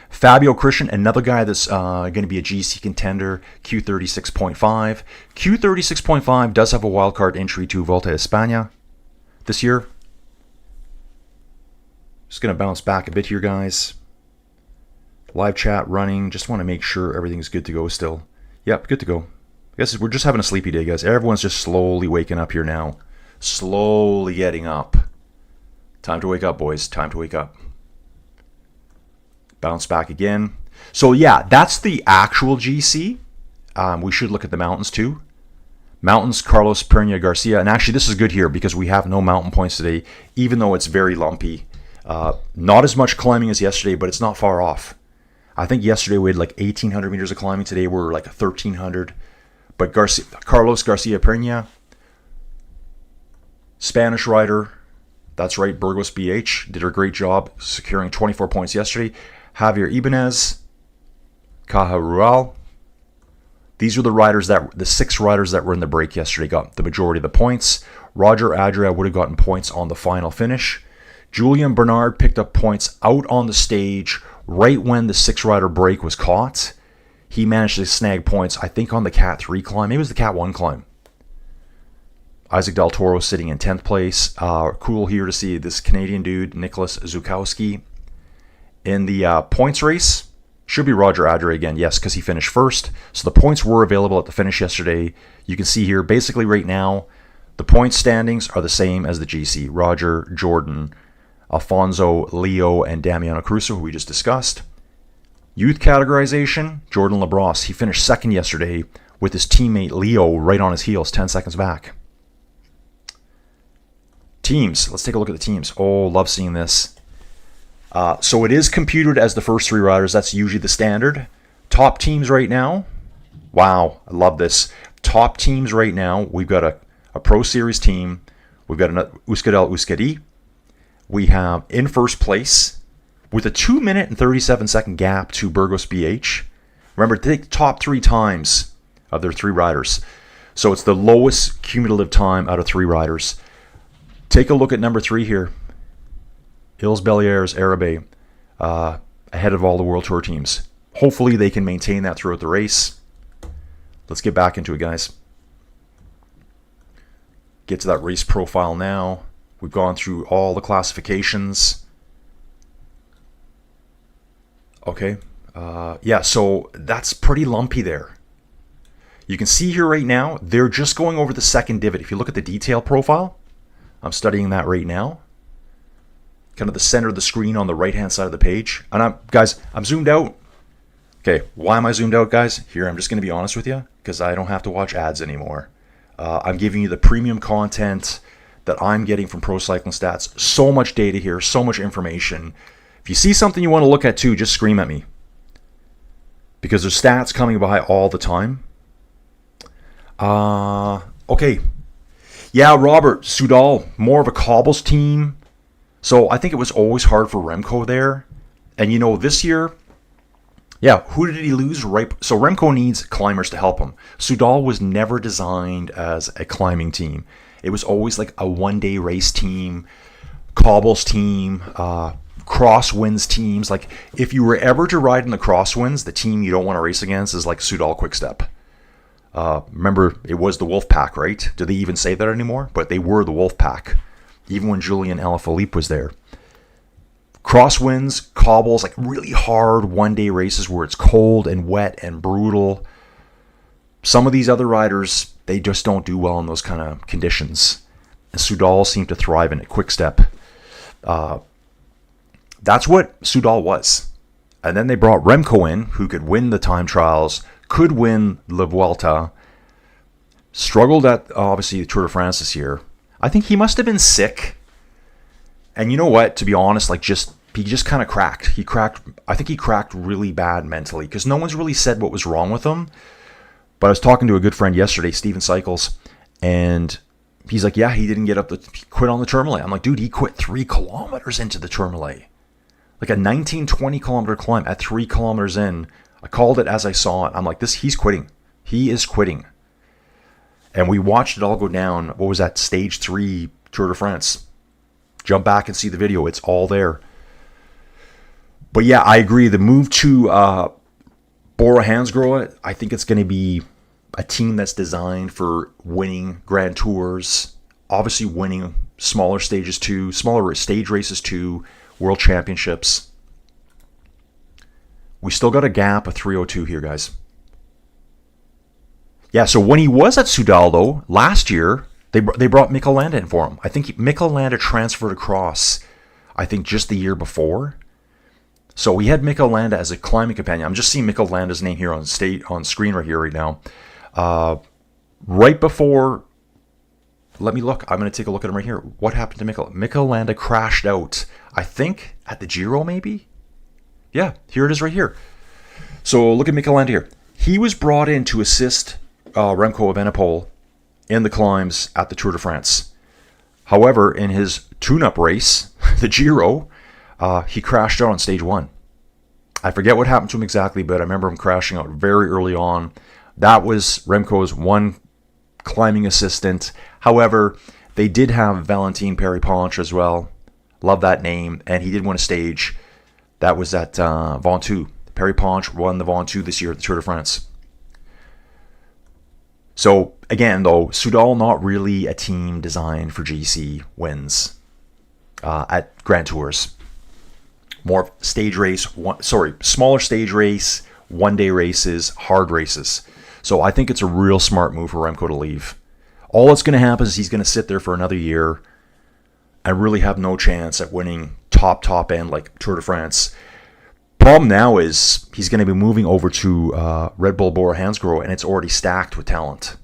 Fabio Christian, another guy that's going to be a GC contender, Q36.5. Q36.5 does have a wildcard entry to Vuelta a España this year. Just going to bounce back a bit here, guys. Live chat running. Just want to make sure everything's good to go still. Yep, good to go. I guess we're just having a sleepy day, guys. Everyone's just slowly waking up here now. Slowly getting up. Time to wake up, boys. Time to wake up. Bounce back again. So yeah, that's the actual GC. We should look at the mountains too. Mountains, Carlos Pernia Garcia. And actually, this is good here because we have no mountain points today, even though it's very lumpy. Not as much climbing as yesterday, but it's not far off. I think yesterday we had like 1,800 meters of climbing. Today we're like 1,300. But Carlos Garcia Pernia, Spanish rider, That's right, Burgos BH did a great job securing 24 points yesterday. Javier Ibanez, Caja. These were the 6 riders that were in the break yesterday got the majority of the points. Roger Adria would have gotten points on the final finish. Julian Bernard picked up points out on the stage right when the 6-rider break was caught. He managed to snag points, I think, on the Cat 3 climb. Maybe it was the Cat 1 climb. Isaac Del Toro sitting in 10th place. Cool here to see this Canadian dude, Nicholas Zukowski. In the points race, should be Roger Adria again, yes, because he finished first. So the points were available at the finish yesterday. You can see here, basically right now, the point standings are the same as the GC. Roger, Jordan, Alfonso, Leo, and Damiano Crusoe, who we just discussed. Youth categorization, Jordan Labrosse. He finished second yesterday with his teammate Leo right on his heels, 10 seconds back. Teams, let's take a look at the teams. Oh, love seeing this. So it is computed as the first 3 riders. That's usually the standard. Top teams right now. Wow, I love this. Top teams right now. We've got a Pro Series team. We've got an Euskaltel Euskadi. We have in first place with a 2 minute and 37 second gap to Burgos BH. Remember, they take top 3 times of their 3 riders. So it's the lowest cumulative time out of 3 riders. Take a look at number 3 here. Illes Beliers Arabe, ahead of all the World Tour teams. Hopefully they can maintain that throughout the race. Let's get back into it, guys. Get to that race profile now. We've gone through all the classifications. Okay. Yeah, so that's pretty lumpy there. You can see here right now, they're just going over the second divot. If you look at the detail profile, I'm studying that right now. Kind of the center of the screen on the right-hand side of the page. And I'm zoomed out. Okay, why am I zoomed out, guys? Here, I'm just going to be honest with you, because I don't have to watch ads anymore. I'm giving you the premium content that I'm getting from Pro Cycling Stats. So much data here, so much information. If you see something you want to look at too, just scream at me. Because there's stats coming by all the time. Okay. Yeah, Robert, Soudal, more of a cobbles team. So I think it was always hard for Remco there. And you know, this year, yeah, who did he lose? Right. So Remco needs climbers to help him. Soudal was never designed as a climbing team. It was always like a one-day race team, cobbles team, crosswinds teams. Like if you were ever to ride in the crosswinds, the team you don't want to race against is like Soudal Quickstep. Remember, it was the Wolf Pack, right? Do they even say that anymore? But they were the Wolf Pack, even when Julian Alaphilippe was there. Crosswinds, cobbles, like really hard one-day races where it's cold and wet and brutal. Some of these other riders, they just don't do well in those kind of conditions. And Soudal seemed to thrive in it. Quickstep. That's what Soudal was. And then they brought Remco in, who could win the time trials, could win La Vuelta, struggled at, obviously, the Tour de France this year. I think he must have been sick. And you know what? To be honest, he just kind of cracked. I think he cracked really bad mentally because no one's really said what was wrong with him. But I was talking to a good friend yesterday, Steven Cycles, and he's like, yeah, he didn't he quit on the Tourmalet. I'm like, dude, he quit 3 kilometers into the Tourmalet. Like a 19, 20 kilometer climb at 3 kilometers in. I called it as I saw it. I'm like, he's quitting. He is quitting. And we watched it all go down. What was that? Stage 3 Tour de France. Jump back and see the video. It's all there. But yeah, I agree. The move to Bora Hansgrohe, I think it's going to be a team that's designed for winning Grand Tours. Obviously winning smaller stages too. Smaller stage races too. World Championships. We still got a gap of 3:02 here, guys. Yeah, so when he was at Soudal, though, last year, they brought Mikel Landa in for him. I think Mikel Landa transferred across, I think, just the year before. So we had Mikel Landa as a climbing companion. I'm just seeing Mikel Landa's name here on screen right now. Right before, let me look. I'm going to take a look at him right here. What happened to Mikel? Mikel Landa crashed out, I think, at the Giro, maybe? Yeah, here it is right here. So look at Mikel Landa here. He was brought in to assist Remco Evenepoel in the climbs at the Tour de France. However, in his tune-up race, the Giro, he crashed out on stage 1. I forget what happened to him exactly, but I remember him crashing out very early on. That was Remco's one climbing assistant. However, they did have Valentin Perry-Ponch as well. Love that name. And he did win a stage. That was at Ventoux. Perry-Ponch won the Ventoux this year at the Tour de France. So, again, though, Soudal not really a team designed for GC wins at Grand Tours. More stage race, smaller stage race, one-day races, hard races. So I think it's a real smart move for Remco to leave. All that's going to happen is he's going to sit there for another year and really have no chance at winning top end like Tour de France. Problem now is he's going to be moving over to Red Bull Bora Hansgrohe, and it's already stacked with talent.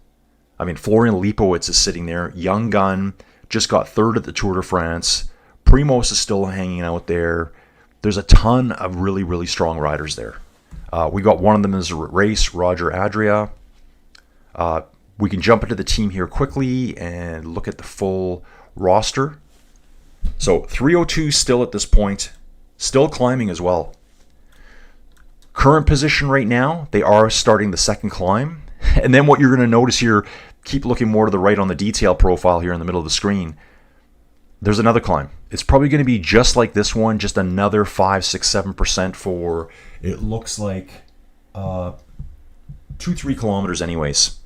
I mean, Florian Lipowitz is sitting there, young gun, just got third at the Tour de France. Primoz is still hanging out there. There's a ton of really, really strong riders there. We got one of them in this race, Roger Adria. We can jump into the team here quickly and look at the full roster. So 302 still at this point, still climbing as well. Current position right now, they are starting the second climb. And then what you're going to notice here, keep looking more to the right on the detail profile here in the middle of the screen. There's another climb. It's probably going to be just like this one, just another 5, 6, 7% for, it looks like 2-3 kilometers anyways.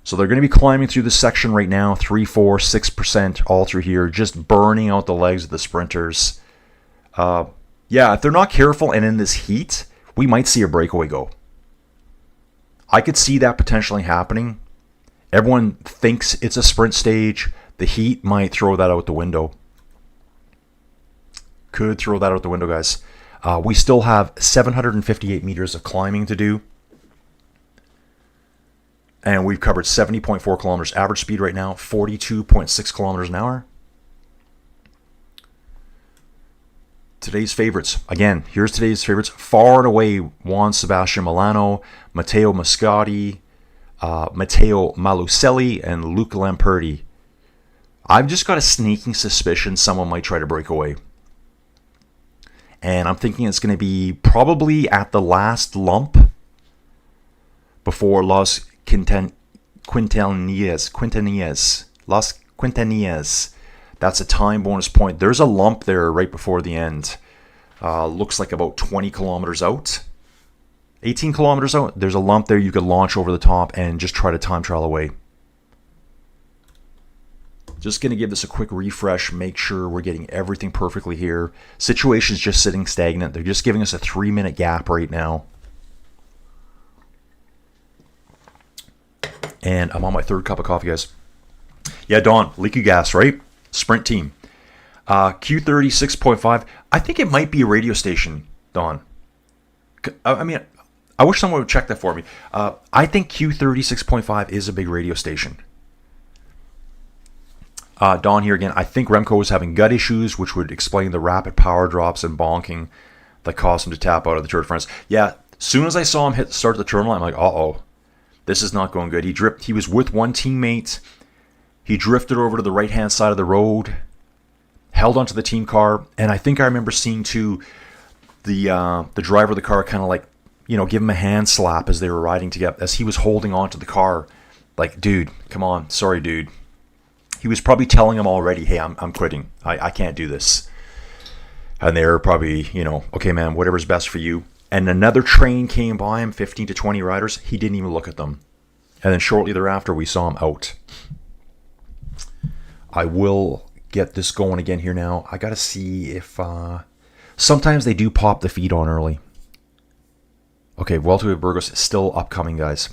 So they're going to be climbing through this section right now, 3, 4, 6% all through here, just burning out the legs of the sprinters. Yeah, if they're not careful and in this heat, we might see a breakaway go. I could see that potentially happening. Everyone thinks it's a sprint stage. The heat might throw that out the window. Could throw that out the window, guys. We still have 758 meters of climbing to do. And we've covered 70.4 kilometers average speed right now, 42.6 kilometers an hour. Today's favorites. Again, here's today's favorites. Far and away, Juan Sebastian Milano, Matteo Moscati, Matteo Malucelli, and Luca Lamperti. I've just got a sneaking suspicion someone might try to break away. And I'm thinking it's going to be probably at the last lump before Las Quintanillas. That's a time bonus point. There's a lump there right before the end. Looks like about 20 kilometers out. 18 kilometers out. There's a lump there you could launch over the top and just try to time trial away. Just going to give this a quick refresh, make sure we're getting everything perfectly here. Situation's just sitting stagnant. They're just giving us a 3-minute gap right now. And I'm on my third cup of coffee, guys. Yeah, Don, leaky gas, right? Sprint team. Q30 6.5. I think it might be a radio station, Don. I mean, I wish someone would check that for me. I think Q30 6.5 is a big radio station. Don here again. I think Remco was having gut issues, which would explain the rapid power drops and bonking that caused him to tap out of the Tour de France. Yeah, as soon as I saw him start the terminal, I'm like, uh-oh, this is not going good. He was with one teammate. He drifted over to the right-hand side of the road, held onto the team car, and I think I remember seeing too the driver of the car kind of like, give him a hand slap as they were riding together, as he was holding onto the car. Like, dude, come on, sorry, dude. He was probably telling him already, hey, I'm quitting. I can't do this. And they're probably, okay, man, whatever's best for you. And another train came by him, 15 to 20 riders. He didn't even look at them. And then shortly thereafter, we saw him out. I will get this going again here now. I got to see if... sometimes they do pop the feed on early. Okay, Vuelta de Burgos is still upcoming, guys.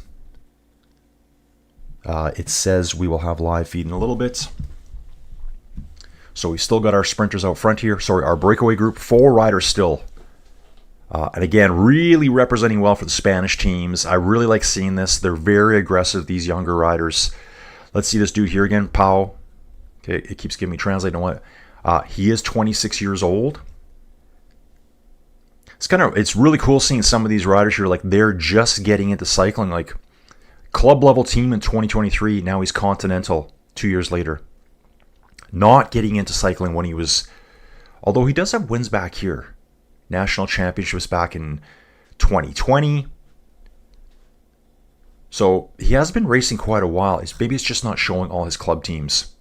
It says we will have live feed in a little bit. So we still got our sprinters out front here. Sorry, our breakaway group. 4 riders still. And again, really representing well for the Spanish teams. I really like seeing this. They're very aggressive, these younger riders. Let's see this dude here again, Pau. Okay, it keeps giving me translate. You know what? He is 26 years old. It's really cool seeing some of these riders here. Like, they're just getting into cycling. Like, club level team in 2023. Now he's Continental 2 years later. not getting into cycling when he was, although he does have wins back here. National championships back in 2020. So he has been racing quite a while. Maybe it's just not showing all his club teams.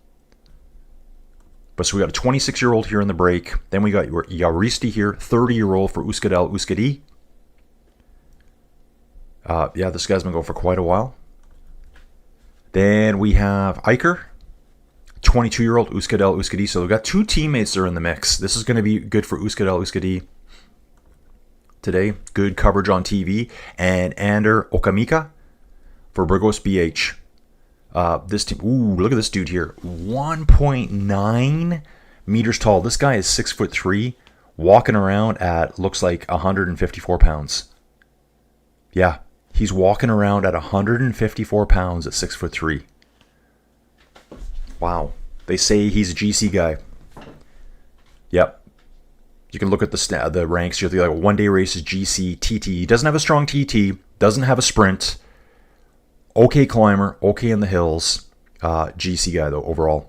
But so we got a 26-year-old here in the break. Then we got Yaristi here, 30-year-old for Soudal Euskadi. Yeah, this guy's been going for quite a while. Then we have Eicher, 22-year-old Soudal Euskadi. So we've got two teammates there in the mix. This is going to be good for Soudal Euskadi today. Good coverage on TV. And Ander Okamika for Burgos BH. This team, look at this dude here. 1.9 meters tall. This guy is 6'3", walking around at, looks like 154 pounds. Yeah, he's walking around at 154 pounds at 6'3". Wow. They say he's a GC guy. Yep. You can look at the ranks. You have like one-day races, GC, TT. He doesn't have a strong TT. Doesn't have a sprint. Okay climber. Okay in the hills. GC guy, though, overall.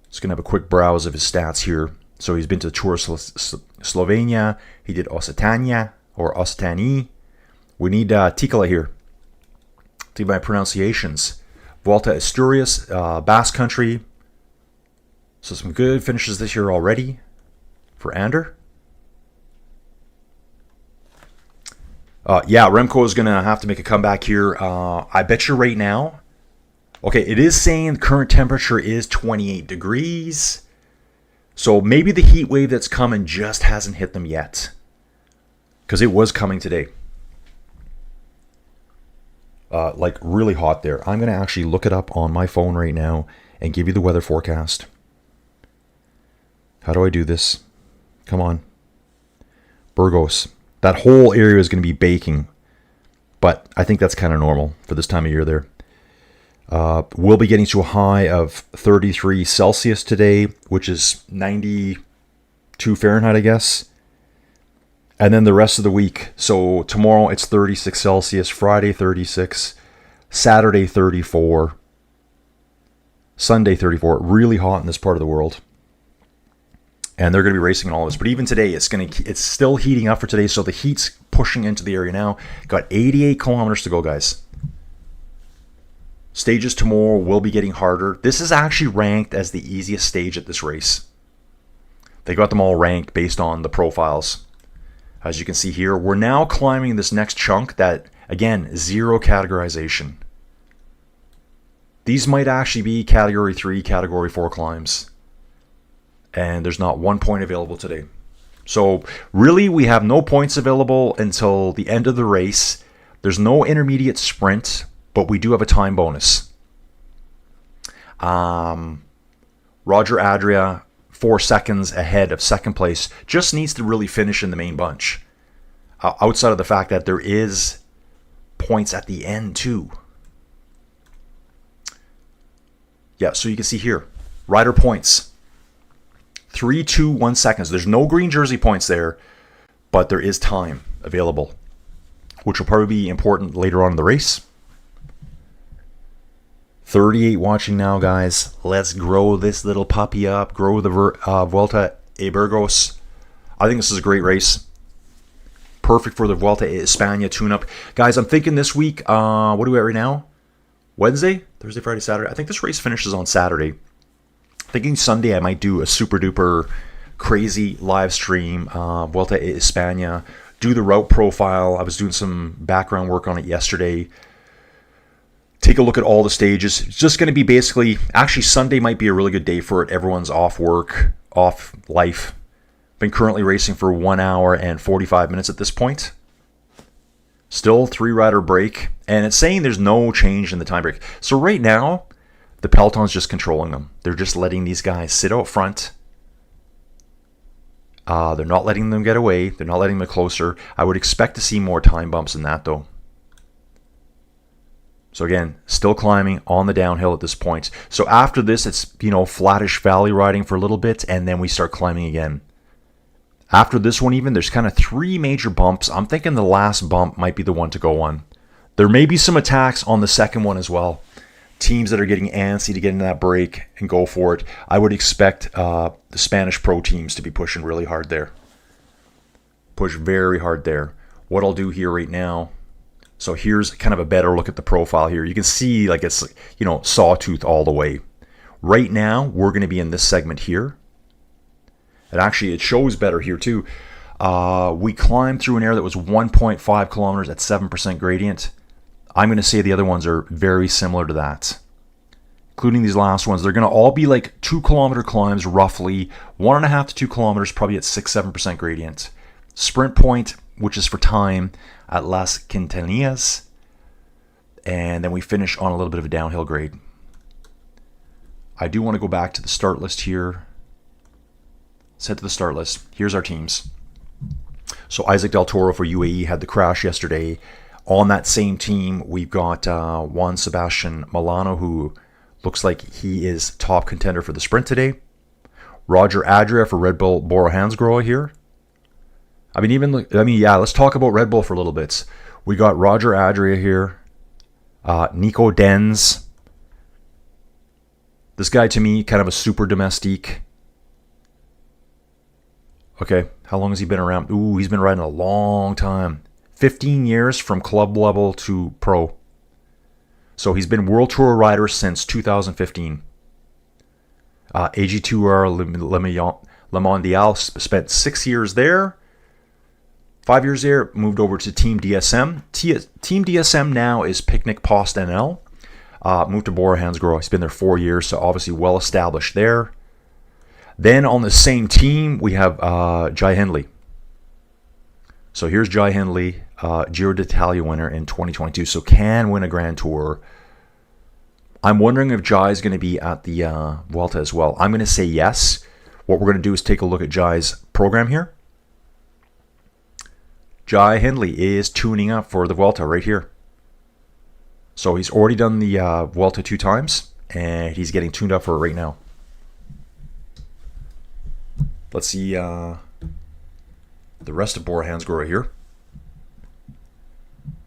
Just going to have a quick browse of his stats here. So he's been to the Tour of Slovenia. He did Occitania or Occitanie. We need Tikala here. See my pronunciations. Vuelta Asturias, Basque Country. So some good finishes this year already for Ander. Yeah, Remco is going to have to make a comeback here. I bet you right now. Okay, it is saying the current temperature is 28 degrees. So maybe the heat wave that's coming just hasn't hit them yet. Because it was coming today. Like really hot there. I'm going to actually look it up on my phone right now and give you the weather forecast. How do I do this? Come on. Burgos. That whole area is going to be baking. But I think that's kind of normal for this time of year there. We'll be getting to a high of 33 Celsius today, which is 92 Fahrenheit, I guess. And then the rest of the week. So tomorrow it's 36 Celsius, Friday 36, Saturday 34, Sunday 34. Really hot in this part of the world. And they're going to be racing in all of this. But even today, it's still heating up for today. So the heat's pushing into the area now. Got 88 kilometers to go, guys. Stages tomorrow will be getting harder. This is actually ranked as the easiest stage at this race. They got them all ranked based on the profiles. As you can see here, we're now climbing this next chunk that, again, zero categorization. These might actually be Category 3, Category 4 climbs. And there's not 1 point available today. So really, we have no points available until the end of the race. There's no intermediate sprint, but we do have a time bonus. Roger Adria, 4 seconds ahead of second place, just needs to really finish in the main bunch. Outside of the fact that there is points at the end too. Yeah, so you can see here, rider points. 3, 2, 1 seconds. There's no green jersey points there, but there is time available, which will probably be important later on in the race. 38 watching now, guys. Let's grow this little puppy up. Grow the Vuelta a Burgos. I think this is a great race. Perfect for the Vuelta a España tune-up. Guys, I'm thinking this week, what are we at right now? Wednesday? Thursday, Friday, Saturday? I think this race finishes on Saturday. Thinking Sunday I might do a super duper crazy live stream, Vuelta a España, do the route profile. I was doing some background work on it yesterday. Take a look at all the stages. It's just going to be basically, actually Sunday might be a really good day for it. Everyone's off work, off life. Been currently racing for 1 hour and 45 minutes at this point. Still 3-rider break, and it's saying there's no change in the time break. So right now, the peloton's just controlling them. They're just letting these guys sit out front. They're not letting them get away. They're not letting them get closer. I would expect to see more time bumps than that, though. So again, still climbing on the downhill at this point. So after this, it's, flattish valley riding for a little bit, and then we start climbing again. After this one even, there's kind of 3 major bumps. I'm thinking the last bump might be the one to go on. There may be some attacks on the second one as well. teams that are getting antsy to get into that break and go for it. I would expect the Spanish pro teams to be pushing really hard there. Push very hard there. What I'll do here right now, so here's kind of a better look at the profile here. You can see like it's, you know, sawtooth all the way. Right now, we're going to be in this segment here. And actually, it shows better here too. We climbed through an area that was 1.5 kilometers at 7% gradient. I'm going to say the other ones are very similar to that, including these last ones. They're going to all be like 2 kilometer climbs, roughly 1.5 to 2 kilometers, probably at 6-7% gradient. Sprint point, which is for time, at Las Quintanillas, and then we finish on a little bit of a downhill grade. I do want to go back to the start list here. Let's head to the start list. Here's our teams. So Isaac Del Toro for UAE had the crash yesterday. On that same team, we've got Juan Sebastian Milano, who looks like he is top contender for the sprint today. Roger Adria for Red Bull Bora Hansgrohe here. Let's talk about Red Bull for a little bit. We got Roger Adria here. Nico Denz. This guy, to me, kind of a super domestique. Okay, how long has he been around? Ooh, he's been riding a long time. 15 years from club level to pro. So he's been World Tour rider since 2015. AG2R Le Mondial spent 6 years there. 5 years there, moved over to Team DSM. Team DSM now is Picnic Post NL. Moved to Bora Hansgrohe. He's been there 4 years, so obviously well established there. Then on the same team, we have Jai Hindley. So here's Jai Hindley, Giro d'Italia winner in 2022, so can win a Grand Tour. I'm wondering if Jai's going to be at the Vuelta as well. I'm going to say yes. What we're going to do is take a look at Jai's program here. Jai Hindley is tuning up for the Vuelta right here. So he's already done the Vuelta 2 times, and he's getting tuned up for it right now. Let's see the rest of Bora Hansgrohe here.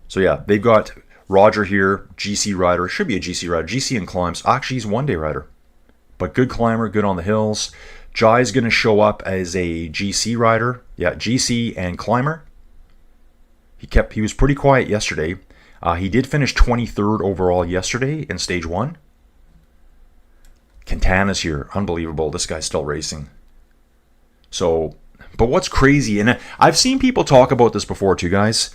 So yeah, they've got Roger here, GC rider. Should be a GC rider. GC and climbs. Actually, he's one-day rider. But good climber, good on the hills. Jai's going to show up as a GC rider. Yeah, GC and climber. He was pretty quiet yesterday. He did finish 23rd overall yesterday in stage 1. Quintana's here. Unbelievable. This guy's still racing. So, but what's crazy, and I've seen people talk about this before too, guys.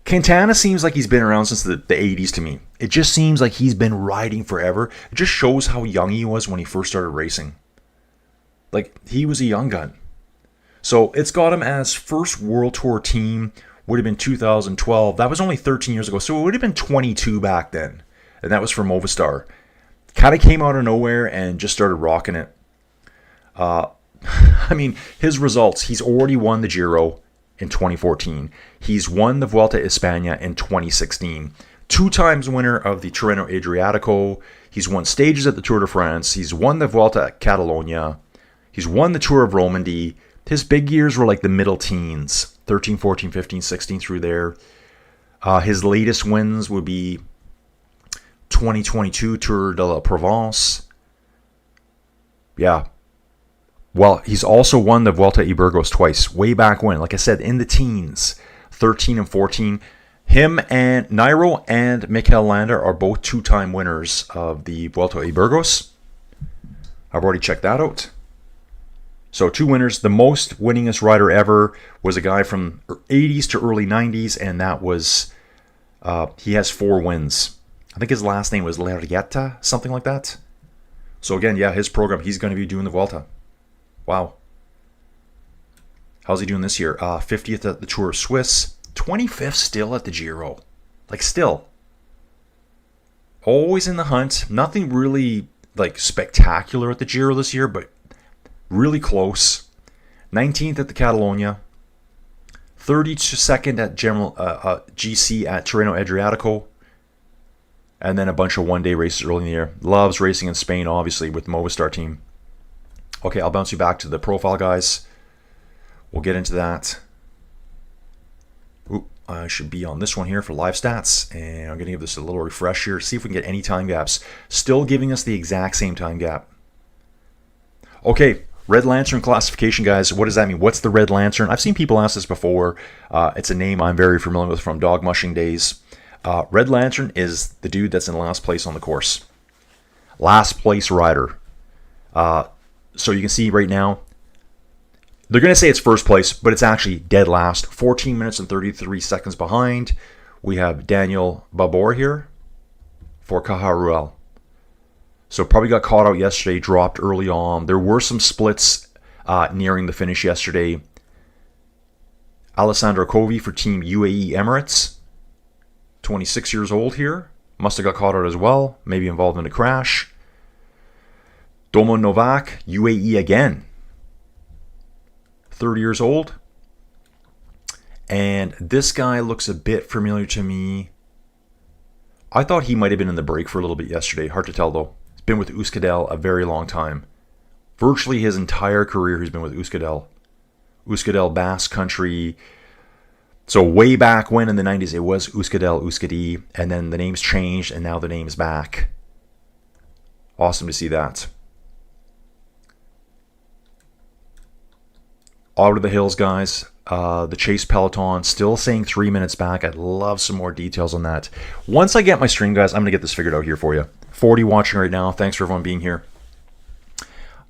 Quintana seems like he's been around since the 80s to me. It just seems like he's been riding forever. It just shows how young he was when he first started racing. Like, he was a young gun. So it's got him as first World Tour team, would have been 2012. That was only 13 years ago, so it would have been 22 back then. And that was for Movistar. Kind of came out of nowhere and just started rocking it. I mean, his results, he's already won the Giro in 2014. He's won the Vuelta a España in 2016. 2 times winner of the Tirreno Adriatico. He's won stages at the Tour de France. He's won the Vuelta a Catalonia. He's won the Tour of Romandy. His big years were like the middle teens. 13, 14, 15, 16 through there. His latest wins would be 2022 Tour de la Provence. Yeah. Well, he's also won the Vuelta a Burgos twice, way back when. Like I said, in the teens, 13 and 14. Him and Nairo and Mikel Landa are both 2-time winners of the Vuelta a Burgos. I've already checked that out. So 2 winners. The most winningest rider ever was a guy from 80s to early 90s, and that was, he has 4 wins. I think his last name was Larrieta, something like that. So again, yeah, his program, he's going to be doing the Vuelta. Wow. How's he doing this year? 50th at the Tour of Swiss. 25th still at the Giro. Like, still. Always in the hunt. Nothing really, like, spectacular at the Giro this year, but really close. 19th at the Catalonia. 32nd at General GC at Tirreno Adriatico. And then a bunch of one-day races early in the year. Loves racing in Spain, obviously, with the Movistar team. Okay, I'll bounce you back to the profile, guys. We'll get into that. Ooh, I should be on this one here for live stats, and I'm going to give this a little refresh here, see if we can get any time gaps. Still giving us the exact same time gap. Okay, Red Lantern classification, guys. What does that mean? What's the Red Lantern? I've seen people ask this before. It's a name I'm very familiar with from dog mushing days. Red Lantern is the dude that's in last place on the course. Last place rider. So you can see right now, they're going to say it's first place, but it's actually dead last. 14 minutes and 33 seconds behind. We have Daniel Babor here for Cilleruelo. So probably got caught out yesterday, dropped early on. There were some splits nearing the finish yesterday. Alessandro Covi for Team UAE Emirates. 26 years old here. Must have got caught out as well. Maybe involved in a crash. Domo Novak, UAE again. 30 years old. And this guy looks a bit familiar to me. I thought he might have been in the break for a little bit yesterday. Hard to tell though. He's been with Euskadel a very long time. Virtually his entire career he's been with Euskadel. Euskadel Basque Country. So way back when in the 90s it was Euskadel, Euskadi. And then the name's changed and now the name's back. Awesome to see that. Out of the hills, guys. The chase peloton still saying 3 minutes back. I'd love some more details on that. Once I get my stream, guys, I'm going to get this figured out here for you. 40 watching right now. Thanks for everyone being here.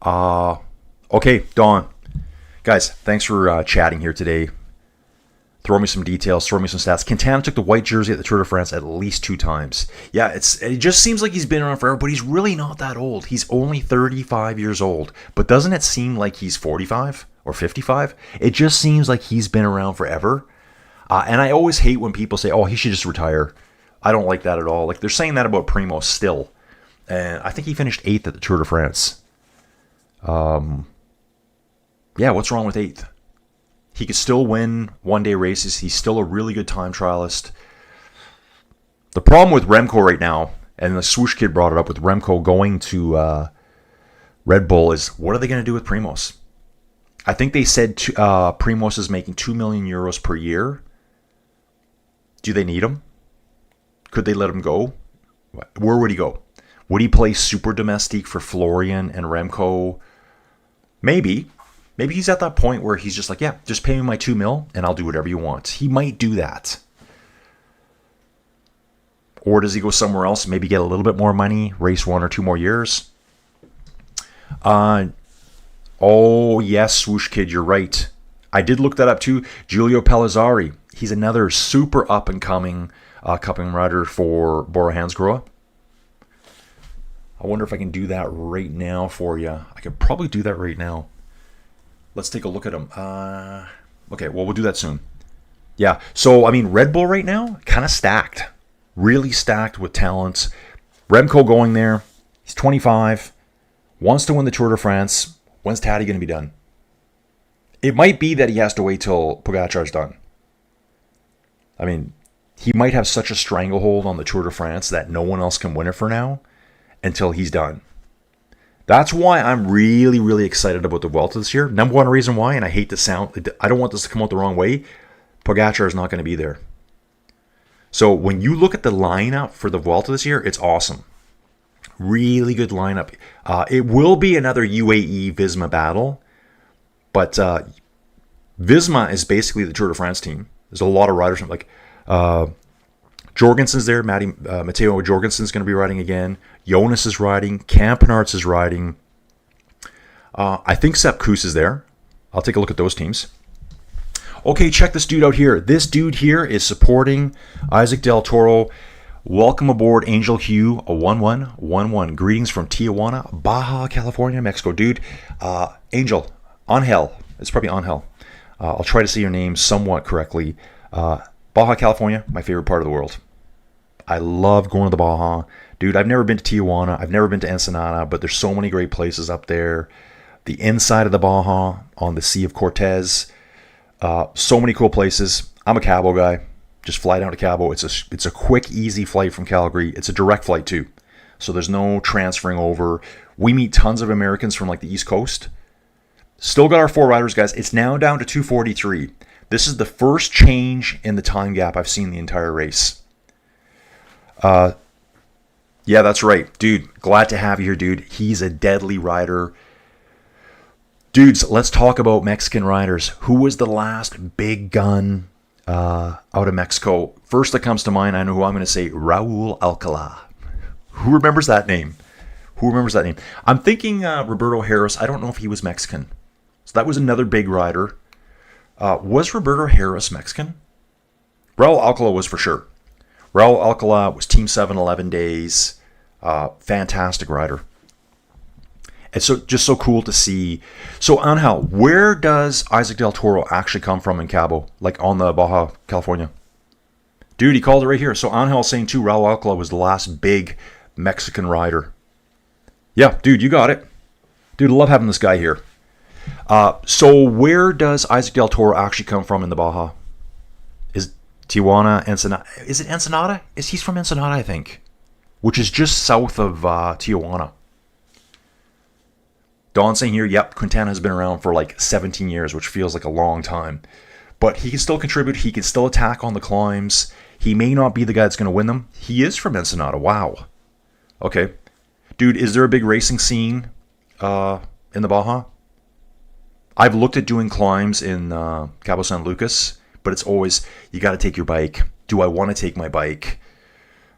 Okay, Dawn. Guys, thanks for chatting here today. Throw me some details. Throw me some stats. Quintana took the white jersey at the Tour de France at least 2 times. Yeah, it just seems like he's been around forever, but he's really not that old. He's only 35 years old. But doesn't it seem like he's 45? Or 55. It just seems like he's been around forever. And I always hate when people say, oh, he should just retire. I don't like that at all. Like they're saying that about Primo still. And I think he finished 8th at the Tour de France. Yeah, what's wrong with 8th? He could still win one-day races. He's still a really good time trialist. The problem with Remco right now, and the swoosh kid brought it up with Remco going to Red Bull, is what are they going to do with Primoz? I think they said Primoz is making 2 million euros per year. Do they need him? Could they let him go? Where would he go? Would he play Super Domestique for Florian and Remco? Maybe. Maybe he's at that point where he's just like, yeah, just pay me my 2 mil and I'll do whatever you want. He might do that. Or does he go somewhere else, maybe get a little bit more money, race 1 or 2 more years? Oh, yes, Swoosh Kid, you're right. I did look that up too. Giulio Pellizzari. He's another super up-and-coming cupping rider for Bora Hansgrohe. I wonder if I can do that right now for you. I could probably do that right now. Let's take a look at him. Okay, well, we'll do that soon. Yeah, so, I mean, Red Bull right now, kind of stacked. Really stacked with talent. Remco going there. He's 25. Wants to win the Tour de France. When's Taddy going to be done? It might be that he has to wait till Pogacar's done. I mean, he might have such a stranglehold on the Tour de France that no one else can win it for now until he's done. That's why I'm really, really excited about the Vuelta this year. Number one reason why, and I hate to sound, I don't want this to come out the wrong way, Pogacar is not going to be there. So when you look at the lineup for the Vuelta this year, it's awesome. Really good lineup. It will be another UAE Visma battle, but Visma is basically the Tour de France team. There's a lot of riders like Jorgensen's there. Matteo Jorgensen's going to be riding again. Jonas is riding. Campenarts is riding. I think Sepp Kuss is there. I'll take a look at those teams. Okay, check this dude out here. This dude here is supporting Isaac Del Toro. Welcome aboard, Angel Hugh, a 1111. Greetings from Tijuana, Baja California, Mexico. Dude, Angel, Angel. It's probably Angel. I'll try to say your name somewhat correctly. Baja California, my favorite part of the world. I love going to the Baja. Dude, I've never been to Tijuana. I've never been to Ensenada, but there's so many great places up there. The inside of the Baja on the Sea of Cortez. So many cool places. I'm a Cabo guy. Just fly down to Cabo. It's a quick, easy flight from Calgary. It's a direct flight too. So there's no transferring over. We meet tons of Americans from like the East Coast. Still got our 4 riders, guys. It's now down to 243. This is the first change in the time gap I've seen the entire race. Yeah, that's right. Dude, glad to have you here, dude. He's a deadly rider. Dudes, let's talk about Mexican riders. Who was the last big gun out of Mexico? First that comes to mind, I know who I'm going to say, Raul Alcala. Who remembers that name? Who remembers that name? I'm thinking Roberto Harris. I don't know if he was Mexican. So that was another big rider. Was Roberto Harris Mexican? Raul Alcala was for sure. Raul Alcala was Team 7 11 days. Fantastic rider. It's just so cool to see. So, Angel, where does Isaac Del Toro actually come from in Cabo? Like on the Baja California? Dude, he called it right here. So, Angel saying too, Raul Alcala was the last big Mexican rider. Yeah, dude, you got it. Dude, I love having this guy here. So, where does Isaac Del Toro actually come from in the Baja? Is Tijuana, Ensenada? Is it Ensenada? He's from Ensenada, I think, which is just south of Tijuana. Don saying here, yep, Quintana has been around for like 17 years, which feels like a long time. But he can still contribute. He can still attack on the climbs. He may not be the guy that's going to win them. He is from Ensenada. Wow. Okay. Dude, is there a big racing scene in the Baja? I've looked at doing climbs in Cabo San Lucas, but it's always, you got to take your bike. Do I want to take my bike?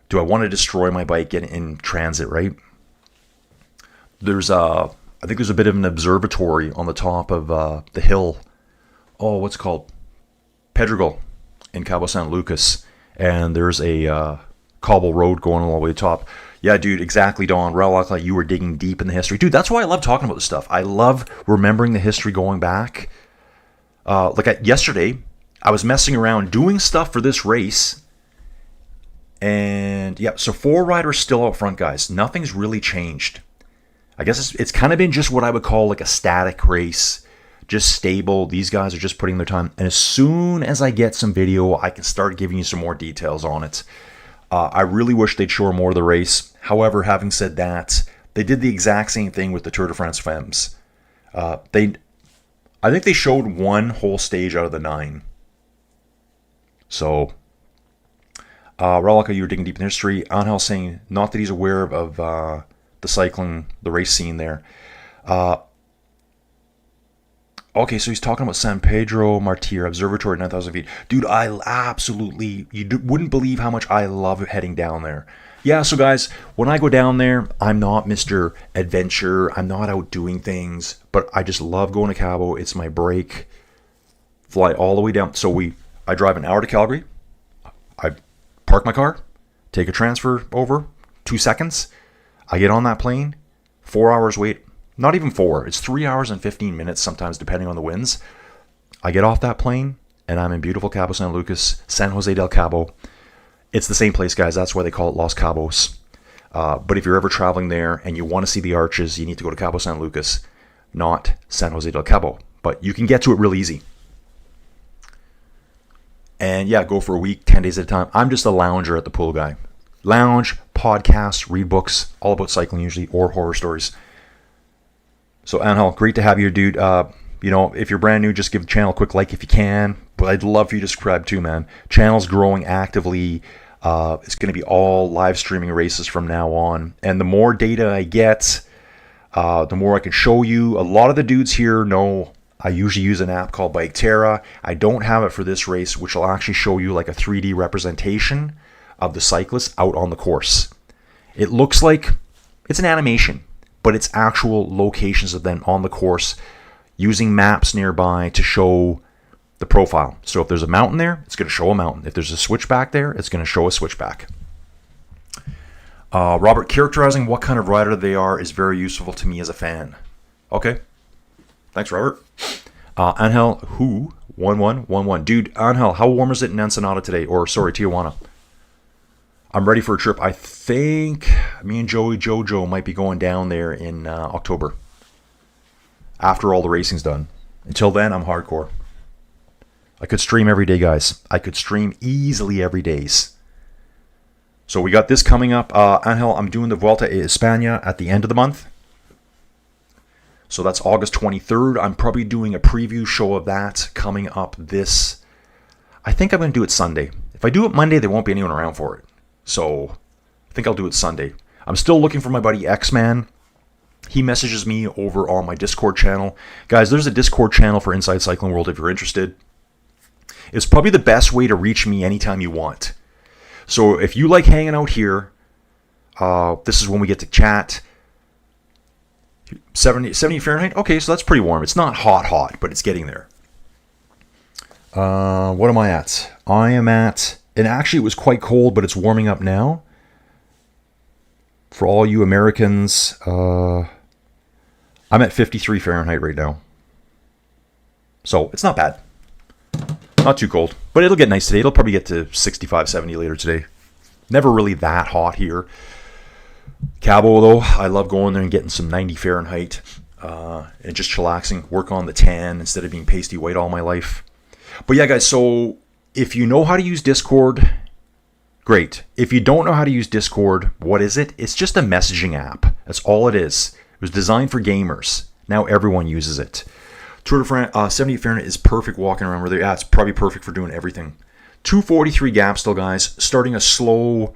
Do I want to destroy my bike in transit, right? I think there's a bit of an observatory on the top of the hill. Oh, what's it called? Pedregal in Cabo San Lucas. And there's a cobble road going all the way to the top. Yeah, dude, exactly, Don. Raul, like you were digging deep in the history. Dude, that's why I love talking about this stuff. I love remembering the history going back. Yesterday, I was messing around doing stuff for this race. And yeah, so 4 riders still out front, guys. Nothing's really changed. I guess it's kind of been just what I would call like a static race, just stable. These guys are just putting their time. And as soon as I get some video, I can start giving you some more details on it. I really wish they'd show more of the race. However, having said that, they did the exact same thing with the Tour de France Femmes. I think they showed one whole stage out of the 9. So, Rolaka, you were digging deep in history. Angel saying, not that he's aware of the race scene there. Okay, so he's talking about San Pedro Martir Observatory, 9,000 feet. Dude, I absolutely, wouldn't believe how much I love heading down there. Yeah, so guys, when I go down there, I'm not Mr. Adventure. I'm not out doing things, but I just love going to Cabo. It's my break. Fly all the way down. So I drive an hour to Calgary. I park my car, take a transfer over, 2 seconds. I get on that plane, 4 hours wait. Not even 4. It's 3 hours and 15 minutes sometimes, depending on the winds. I get off that plane, and I'm in beautiful Cabo San Lucas, San Jose del Cabo. It's the same place, guys. That's why they call it Los Cabos. But if you're ever traveling there and you want to see the arches, you need to go to Cabo San Lucas, not San Jose del Cabo. But you can get to it real easy. And yeah, go for a week, 10 days at a time. I'm just a lounger at the pool guy. Lounge, podcasts, read books, all about cycling usually, or horror stories. So, Angel, great to have you, dude. If you're brand new, just give the channel a quick like if you can. But I'd love for you to subscribe too, man. Channel's growing actively. It's going to be all live streaming races from now on. And the more data I get, the more I can show you. A lot of the dudes here know I usually use an app called Biketerra. I don't have it for this race, which will actually show you like a 3D representation of the cyclists out on the course. It looks like it's an animation, but it's actual locations of them on the course using maps nearby to show the profile. So if there's a mountain there, it's going to show a mountain. If there's a switchback there, it's going to show a switchback. Robert, characterizing what kind of rider they are is very useful to me as a fan. Okay. Thanks, Robert. Angel, who? 1111. Dude, Angel, how warm is it in Ensenada today? Or, sorry, Tijuana. I'm ready for a trip. I think me and Joey Jojo might be going down there in October. After all the racing's done. Until then, I'm hardcore. I could stream every day, guys. I could stream easily every day. So we got this coming up. Angel, I'm doing the Vuelta a España at the end of the month. So that's August 23rd. I'm probably doing a preview show of that coming up this. I think I'm going to do it Sunday. If I do it Monday, there won't be anyone around for it. So I think I'll do it Sunday. I'm still looking for my buddy X-Man. He messages me over on my Discord channel. Guys, there's a Discord channel for Inside Cycling World if you're interested. It's probably the best way to reach me anytime you want. So if you like hanging out here, this is when we get to chat. 70 Fahrenheit? Okay, so that's pretty warm. It's not hot, but it's getting there. What am I at? I am at, and actually it was quite cold, but it's warming up now. For all you Americans, I'm at 53 Fahrenheit right now. So it's not bad. Not too cold, but it'll get nice today. It'll probably get to 65, 70 later today. Never really that hot here. Cabo, though, I love going there and getting some 90 Fahrenheit and just chillaxing, work on the tan instead of being pasty white all my life. But yeah, guys, so if you know how to use Discord, great. If you don't know how to use Discord, what is it? It's just a messaging app. That's all it is. It was designed for gamers. Now everyone uses it. Tour de France, 70 Fahrenheit is perfect walking around. Yeah, it's probably perfect for doing everything. 243 gap still, guys. Starting a slow,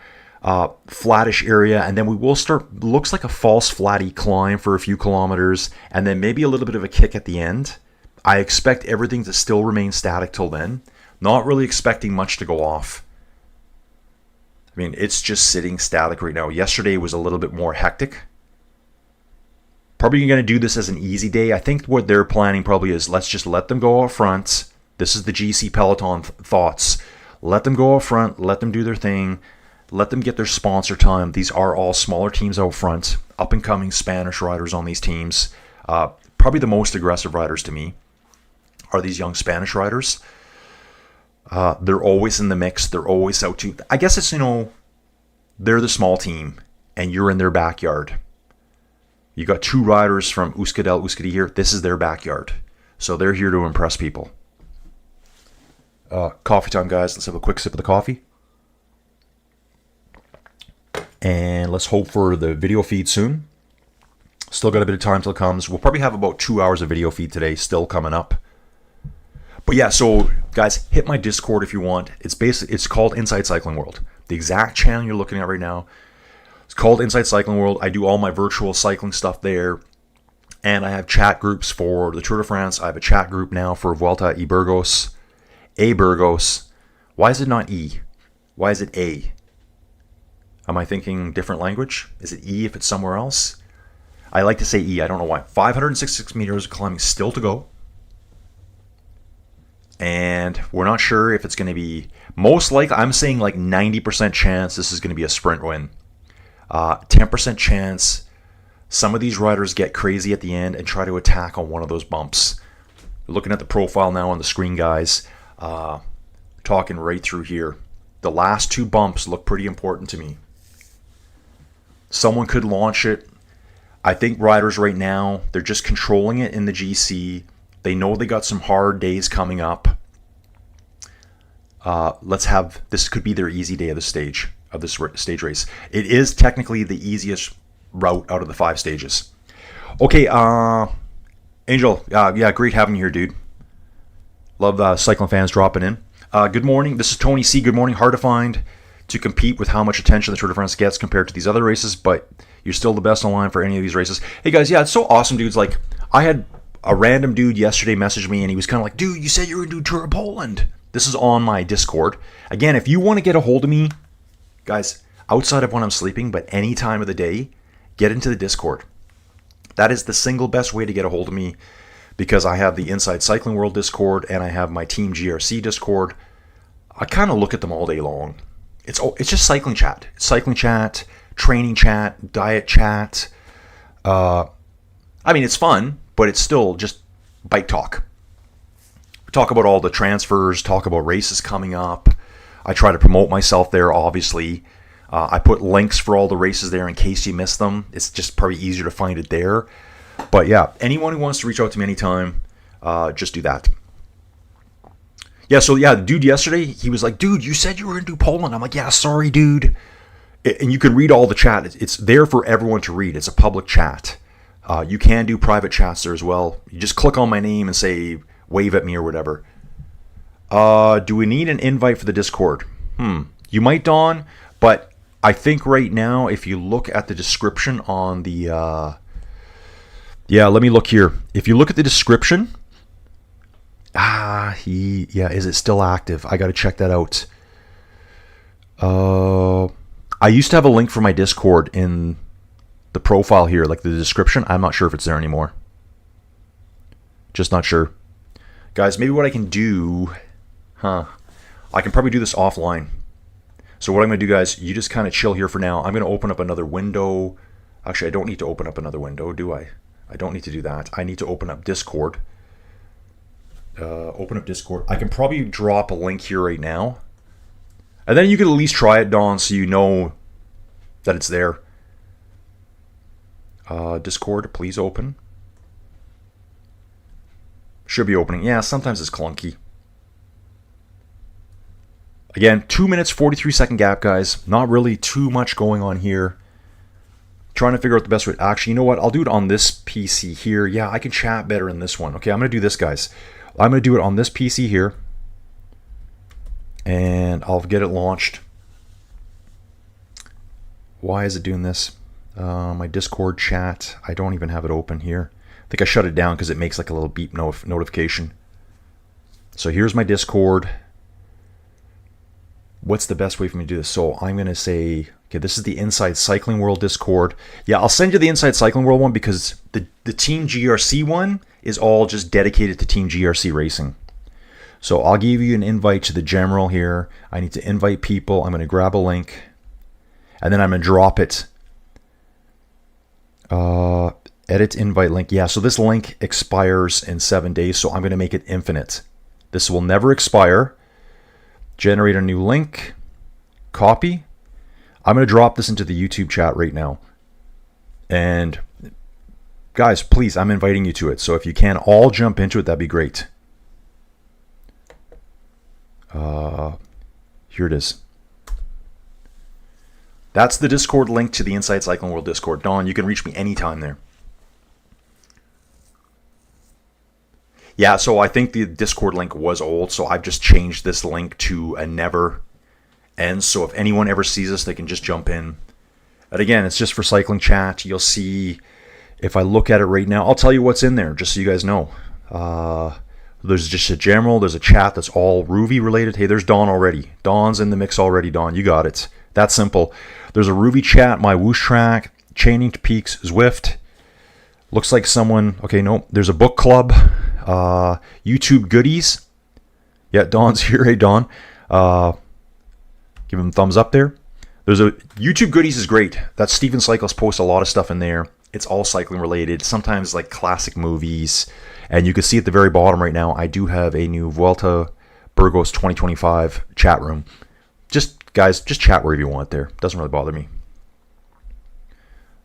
flattish area, and then we will start, looks like a false flatty climb for a few kilometers, and then maybe a little bit of a kick at the end. I expect everything to still remain static till then. Not really expecting much to go off. I mean, it's just sitting static right now. Yesterday was a little bit more hectic. Probably going to do this as an easy day. I think what they're planning probably is let's just let them go up front. This is the GC Peloton thoughts. Let them go up front. Let them do their thing. Let them get their sponsor time. These are all smaller teams out front. Up-and-coming Spanish riders on these teams. Probably the most aggressive riders to me are these young Spanish riders. They're always in the mix. They're always out to... I guess it's, they're the small team, and you're in their backyard. You got two riders from Euskadi here. This is their backyard. So they're here to impress people. Coffee time, guys. Let's have a quick sip of the coffee. And let's hope for the video feed soon. Still got a bit of time till it comes. We'll probably have about 2 hours of video feed today still coming up. But yeah, so guys, hit my Discord if you want. It's called Inside Cycling World. The exact channel you're looking at right now. It's called Inside Cycling World. I do all my virtual cycling stuff there. And I have chat groups for the Tour de France. I have a chat group now for Vuelta y Burgos. A Burgos. Why is it not E? Why is it A? Am I thinking different language? Is it E if it's somewhere else? I like to say E. I don't know why. 566 meters of climbing still to go. And we're not sure if it's going to be... Most likely, I'm saying like 90% chance this is going to be a sprint win. 10% chance some of these riders get crazy at the end and try to attack on one of those bumps. Looking at the profile now on the screen, guys. Talking right through here. The last two bumps look pretty important to me. Someone could launch it. I think riders right now, they're just controlling it in the GC. They know they got some hard days coming up. This could be their easy day of the stage race. It is technically the easiest route out of the 5 stages. Okay, Angel, yeah, great having you here, dude. Love cycling fans dropping in. Good morning. This is Tony C. Good morning. Hard to find to compete with how much attention the Tour de France gets compared to these other races, but you're still the best online for any of these races. Hey guys, yeah, it's so awesome, dudes. Like, I had a random dude yesterday message me, and he was kind of like, dude, you said you were going to do Tour of Poland. This is on my Discord. Again, if you want to get a hold of me, guys, outside of when I'm sleeping, but any time of the day, get into the Discord. That is the single best way to get a hold of me, because I have the Inside Cycling World Discord, and I have my Team GRC Discord. I kind of look at them all day long. It's just cycling chat, training chat, diet chat. I mean, it's fun, but it's still just bike talk. We talk about all the transfers, talk about races coming up. I try to promote myself there, obviously. I put links for all the races there in case you miss them. It's just probably easier to find it there. But yeah, anyone who wants to reach out to me anytime, just do that. Yeah, so yeah, the dude yesterday, he was like, dude, you said you were going to do Poland. I'm like, yeah, sorry, dude. And you can read all the chat. It's there for everyone to read. It's a public chat. You can do private chats there as well. You just click on my name and say, wave at me or whatever. Do we need an invite for the Discord? You might, Dawn, but I think right now, if you look at the description on the... yeah, let me look here. If you look at the description... is it still active? I got to check that out. I used to have a link for my Discord in the profile here, like the description. I'm not sure if it's there anymore. Just not sure. Guys, maybe what I can do... I can probably do this offline. So what I'm going to do, guys, you just kind of chill here for now. I'm going to open up another window. Actually, I don't need to open up another window, do I? I don't need to do that. I need to open up Discord. Open up Discord. I can probably drop a link here right now. And then you can at least try it, Dawn, so you know that it's there. Discord, please open. Should be opening. Yeah, sometimes it's clunky. Again, 2 minutes, 43-second gap, guys. Not really too much going on here. Trying to figure out the best way. Actually, you know what? I'll do it on this PC here. Yeah, I can chat better in this one. Okay, I'm going to do this, guys. I'm going to do it on this PC here. And I'll get it launched. Why is it doing this? My Discord chat. I don't even have it open here. I think I shut it down because it makes like a little beep notification. So here's my Discord. What's the best way for me to do this? So I'm going to say, okay, this is the Inside Cycling World Discord. Yeah, I'll send you the Inside Cycling World one because the Team GRC one is all just dedicated to Team GRC racing. So I'll give you an invite to the general here. I need to invite people. I'm going to grab a link. And then I'm going to drop it. Edit invite link. Yeah, so this link expires in 7 days. So I'm going to make it infinite. This will never expire. Generate a new link. Copy. I'm going to drop this into the YouTube chat right now. And guys, please, I'm inviting you to it. So if you can all jump into it, that'd be great. Here it is. That's the Discord link to the Inside Cycling World Discord. Dawn, you can reach me anytime there. Yeah, so I think the Discord link was old, so I've just changed this link to a never end. So if anyone ever sees this, they can just jump in. And again, it's just for cycling chat. You'll see, if I look at it right now, I'll tell you what's in there, just so you guys know. There's just a general, there's a chat that's all Ruby related. Hey, there's Dawn already. Dawn's in the mix already, Dawn. You got it. That's simple. There's a Ruby chat, my whoosh track, chaining to peaks, Zwift. Looks like someone, okay, no, there's a book club. YouTube goodies. Yeah, Dawn's here. Hey, Dawn. Give him a thumbs up there. There's a YouTube goodies is great. That Steven Cyclist posts a lot of stuff in there. It's all cycling related. Sometimes like classic movies. And you can see at the very bottom right now, I do have a new Vuelta Burgos 2025 chat room. Just, guys, just chat wherever you want there. Doesn't really bother me.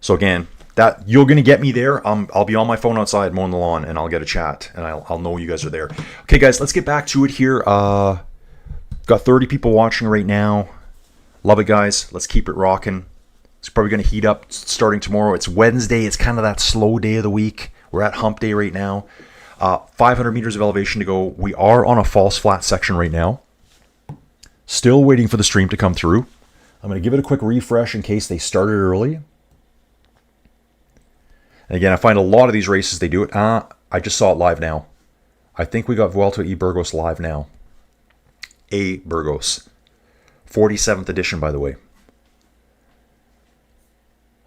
So again, that you're going to get me there. I'll be on my phone outside mowing the lawn, and I'll get a chat, and I'll know you guys are there. Okay, guys, let's get back to it here. Got 30 people watching right now. Love it, guys. Let's keep it rocking. It's probably going to heat up starting tomorrow. It's Wednesday. It's kind of that slow day of the week. We're at hump day right now. 500 meters of elevation to go. We are on a false flat section right now. Still waiting for the stream to come through. I'm going to give it a quick refresh in case they started early. And again, I find a lot of these races, they do it. I just saw it live now. I think we got Vuelta e Burgos live now. A Burgos. 47th edition, by the way.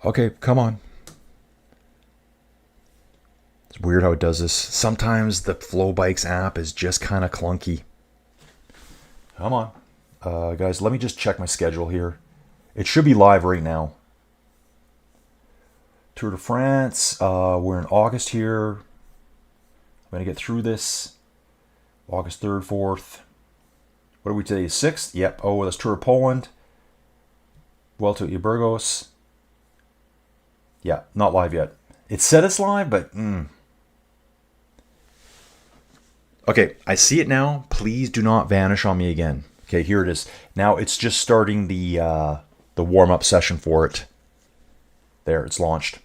Okay, come on. It's weird how it does this. Sometimes the Flow Bikes app is just kind of clunky. Come on. Guys, let me just check my schedule here. It should be live right now. Tour de France. We're in August here. I'm going to get through this. August 3rd, 4th. What are we today? 6th? Yep. Oh, that's Tour of Poland. Vuelta e Burgos. Yeah, not live yet. It said it's live, but... Okay, I see it now. Please do not vanish on me again. Okay, here it is. Now it's just starting the warm-up session for it. There, it's launched.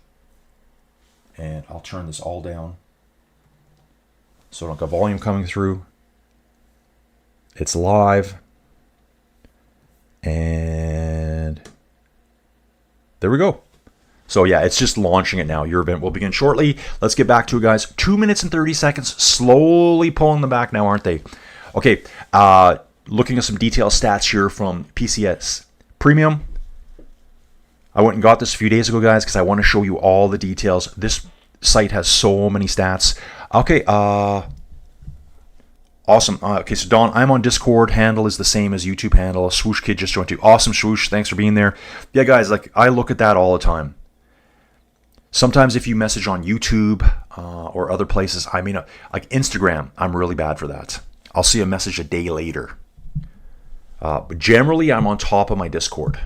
And I'll turn this all down so I don't got volume coming through. It's live. And there we go. So yeah, it's just launching it now. Your event will begin shortly. Let's get back to it, guys. 2 minutes and 30 seconds. Slowly pulling them back now, aren't they? Okay, looking at some detailed stats here from PCS Premium. I went and got this a few days ago, guys, because I want to show you all the details. This site has so many stats. Okay, awesome. Okay, so Don, I'm on Discord. Handle is the same as YouTube handle. Swoosh Kid just joined too. Awesome, Swoosh. Thanks for being there. Yeah, guys, like I look at that all the time. Sometimes if you message on YouTube or other places, I mean, like Instagram, I'm really bad for that. I'll see a message a day later. But generally, I'm on top of my Discord.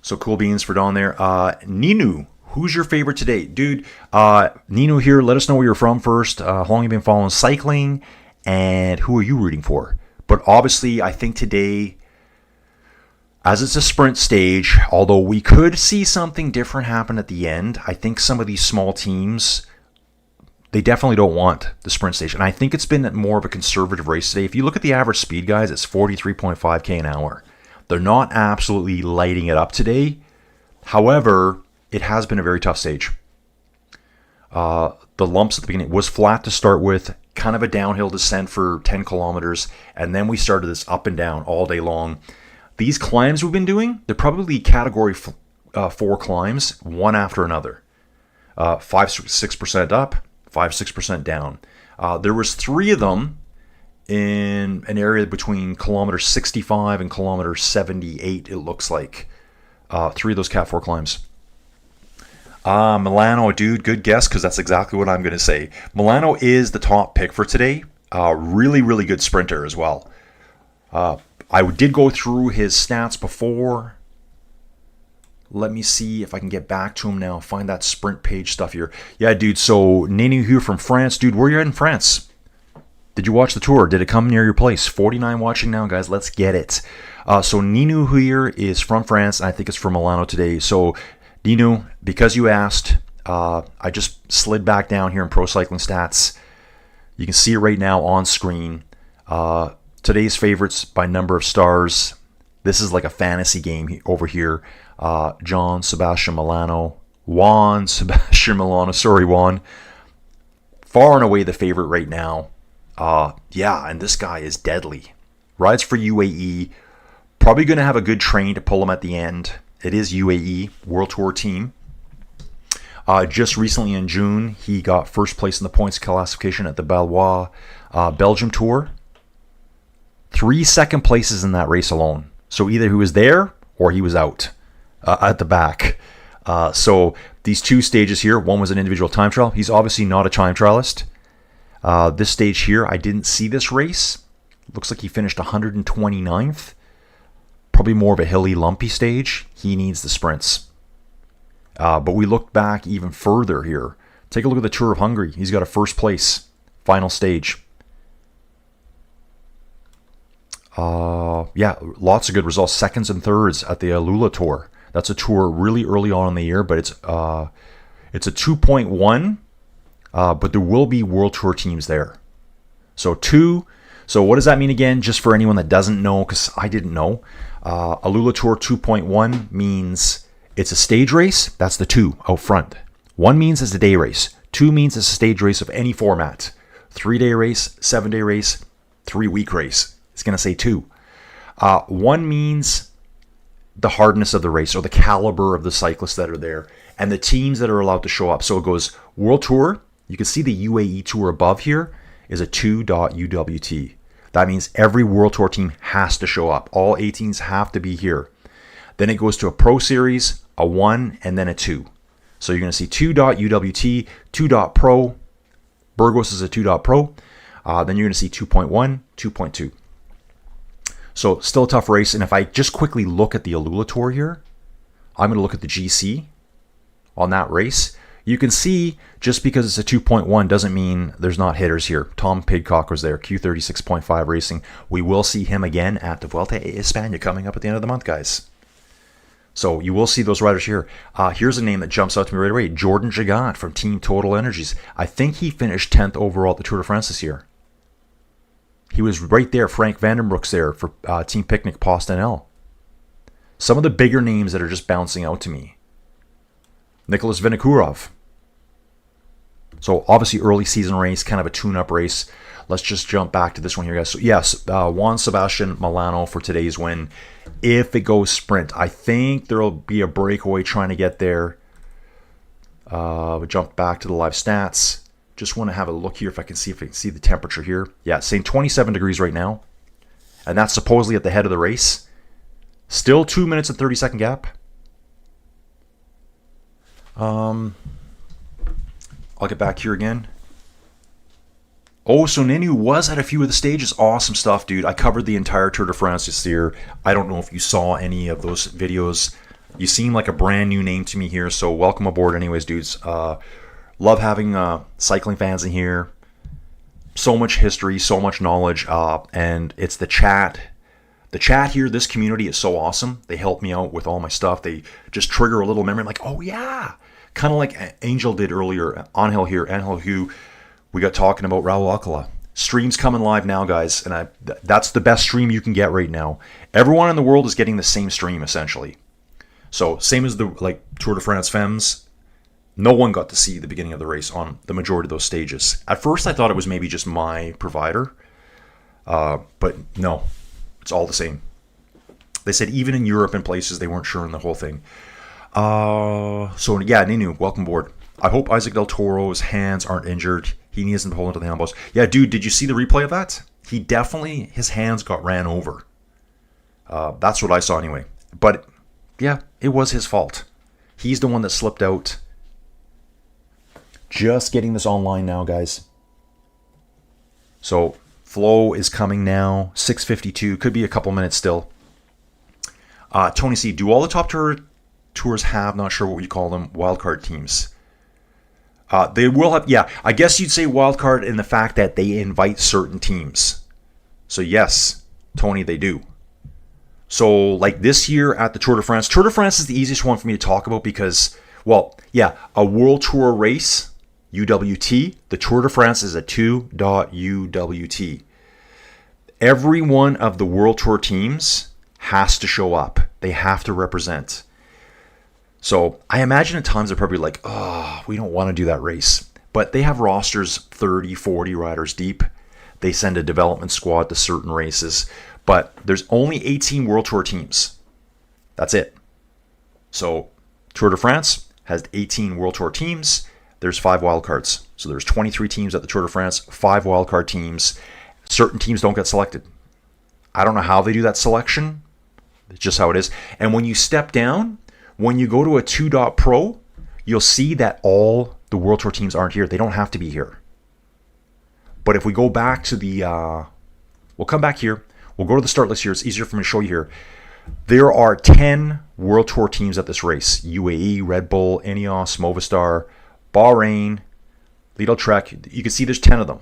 So cool beans for Don there. Ninu, who's your favorite today? Dude, Ninu here, let us know where you're from first. How long have you been following cycling? And who are you rooting for? But obviously, I think today, as it's a sprint stage, although we could see something different happen at the end, I think some of these small teams, they definitely don't want the sprint stage. And I think it's been more of a conservative race today. If you look at the average speed, guys, it's 43.5k an hour. They're not absolutely lighting it up today. However, it has been a very tough stage. The lumps at the beginning was flat to start with, kind of a downhill descent for 10 kilometers. And then we started this up and down all day long. These climbs we've been doing, they're probably category 4 climbs, one after another. 5-6% up, 5-6% down. There was 3 of them in an area between kilometer 65 and kilometer 78, it looks like. 3 of those Cat 4 climbs. Milano, dude, good guess, because that's exactly what I'm going to say. Milano is the top pick for today. Really, really good sprinter as well. I did go through his stats before. Let me see if I can get back to him now. Find that sprint page stuff here. Yeah, dude, so Nenu here from France. Dude, where are you at in France? Did you watch the tour? Did it come near your place? 49 watching now, guys. Let's get it. So Ninu here is from France, and I think it's from Milano today. So Ninu, because you asked, I just slid back down here in Pro Cycling Stats. You can see it right now on screen. Today's favorites by number of stars. This is like a fantasy game over here. John Sebastian Milano. Juan Sebastian Milano. Sorry, Juan. Far and away the favorite right now. Yeah, and this guy is deadly. Rides for UAE. Probably going to have a good train to pull him at the end. It is UAE, World Tour team. Just recently in June, he got first place in the points classification at the Balois Belgium Tour. 3 second places in that race alone. So either he was there or he was out at the back. So these 2 stages here, one was an individual time trial. He's obviously not a time trialist. This stage here, I didn't see this race. Looks like he finished 129th. Probably more of a hilly, lumpy stage. He needs the sprints. But we looked back even further here. Take a look at the Tour of Hungary. He's got a first place, final stage. Yeah, lots of good results. Seconds and thirds at the Alula Tour. That's a tour really early on in the year, but it's a 2.1. But there will be World Tour teams there. So 2. So what does that mean again? Just for anyone that doesn't know, because I didn't know. Alula Tour 2.1 means it's a stage race. That's the 2 out front. 1 means it's a day race. 2 means it's a stage race of any format. 3-day race, 7-day race, 3-week race. It's going to say 2. 1 means the hardness of the race or the caliber of the cyclists that are there and the teams that are allowed to show up. So it goes World Tour. You can see the UAE Tour above here is a 2.UWT. That means every World Tour team has to show up. All 18s have to be here. Then it goes to a Pro Series, a 1, and then a 2. So you're going to see 2.UWT, 2.Pro. Burgos is a 2.Pro. Then you're going to see 2.1, 2.2. So still a tough race. And if I just quickly look at the Alula Tour here, I'm going to look at the GC on that race. You can see just because it's a 2.1 doesn't mean there's not hitters here. Tom Pidcock was there, Q36.5 Racing. We will see him again at the Vuelta a España coming up at the end of the month, guys. So you will see those riders here. Here's a name that jumps out to me right away. Jordan Jagat from Team Total Energies. I think he finished 10th overall at the Tour de France this year. He was right there. Frank Vandenbroek's there for Team Picnic Post-NL. Some of the bigger names that are just bouncing out to me. Nicholas Vinokurov. So obviously early season race, kind of a tune-up race. Let's just jump back to this one here, guys. So yes, Juan Sebastian Milano for today's win. If it goes sprint, I think there will be a breakaway trying to get there. We jump back to the live stats. Just want to have a look here if I can see the temperature here. Yeah, saying 27 degrees right now. And that's supposedly at the head of the race. Still 2 minutes and 30-second gap. I'll get back here again. Oh, so Ninu was at a few of the stages. Awesome stuff, dude. I covered the entire Tour de France this year. I don't know if you saw any of those videos. You seem like a brand new name to me here, so welcome aboard anyways, dudes. Love having cycling fans in here. So much history, so much knowledge, and it's the chat. The chat here, this community is so awesome. They help me out with all my stuff. They just trigger a little memory. I'm like, oh yeah. Kind of like Angel did earlier. Angel Hugh. We got talking about Raul Alcala. Stream's coming live now, guys, and that's the best stream you can get right now. Everyone in the world is getting the same stream, essentially. So, same as the Tour de France Femmes, no one got to see the beginning of the race on the majority of those stages. At first, I thought it was maybe just my provider, but no, it's all the same. They said even in Europe and places, they weren't sure on the whole thing. So, yeah, Ninu, welcome aboard. I hope Isaac Del Toro's hands aren't injured. He needs to hold into the handlebars. Yeah, dude, did you see the replay of that? His hands got ran over. That's what I saw anyway. But, yeah, it was his fault. He's the one that slipped out. Just getting this online now, guys. So, flow is coming now. 6:52. Could be a couple minutes still. Tony C., do all the top tours have, not sure what you call them, wildcard teams? They will have, yeah, I guess you'd say wildcard in the fact that they invite certain teams. So yes, Tony, they do. So like this year at the Tour de France is the easiest one for me to talk about because, well, yeah, a World Tour race, UWT, the Tour de France is a 2.UWT. Every one of the World Tour teams has to show up. They have to represent. So I imagine at times they're probably like, oh, we don't want to do that race. But they have rosters 30, 40 riders deep. They send a development squad to certain races. But there's only 18 World Tour teams. That's it. So Tour de France has 18 World Tour teams. There's 5 wildcards. So there's 23 teams at the Tour de France, 5 wildcard teams. Certain teams don't get selected. I don't know how they do that selection. It's just how it is. And when you step down, when you go to a 2.pro, you'll see that all the World Tour teams aren't here. They don't have to be here. But if we go back to the... we'll come back here. We'll go to the start list here. It's easier for me to show you here. There are 10 World Tour teams at this race. UAE, Red Bull, Ineos, Movistar, Bahrain, Lidl Trek. You can see there's 10 of them.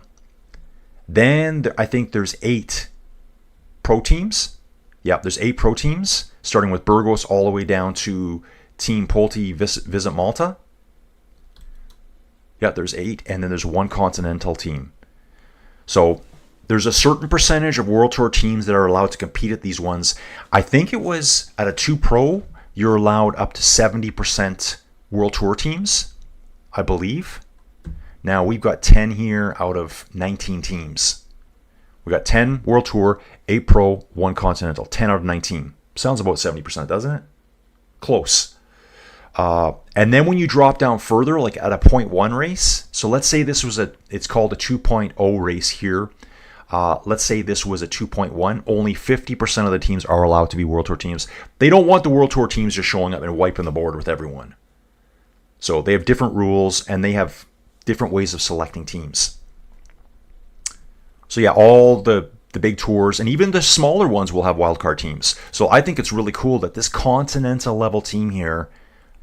Then I think there's 8 pro teams. Yeah, there's 8 pro teams, starting with Burgos all the way down to Team Polti Visit Malta. Yeah, there's 8, and then there's 1 continental team. So there's a certain percentage of World Tour teams that are allowed to compete at these ones. I think it was at a 2 pro, you're allowed up to 70% World Tour teams, I believe. Now we've got 10 here out of 19 teams. We got 10 World Tour, 8 Pro, 1 Continental. 10 out of 19. Sounds about 70%, doesn't it? Close. And then when you drop down further, like at a 0.1 race, so let's say this was it's called a 2.0 race here. Let's say this was a 2.1. Only 50% of the teams are allowed to be World Tour teams. They don't want the World Tour teams just showing up and wiping the board with everyone. So they have different rules, and they have different ways of selecting teams. So yeah, all the big tours and even the smaller ones will have wildcard teams. So I think it's really cool that this continental level team here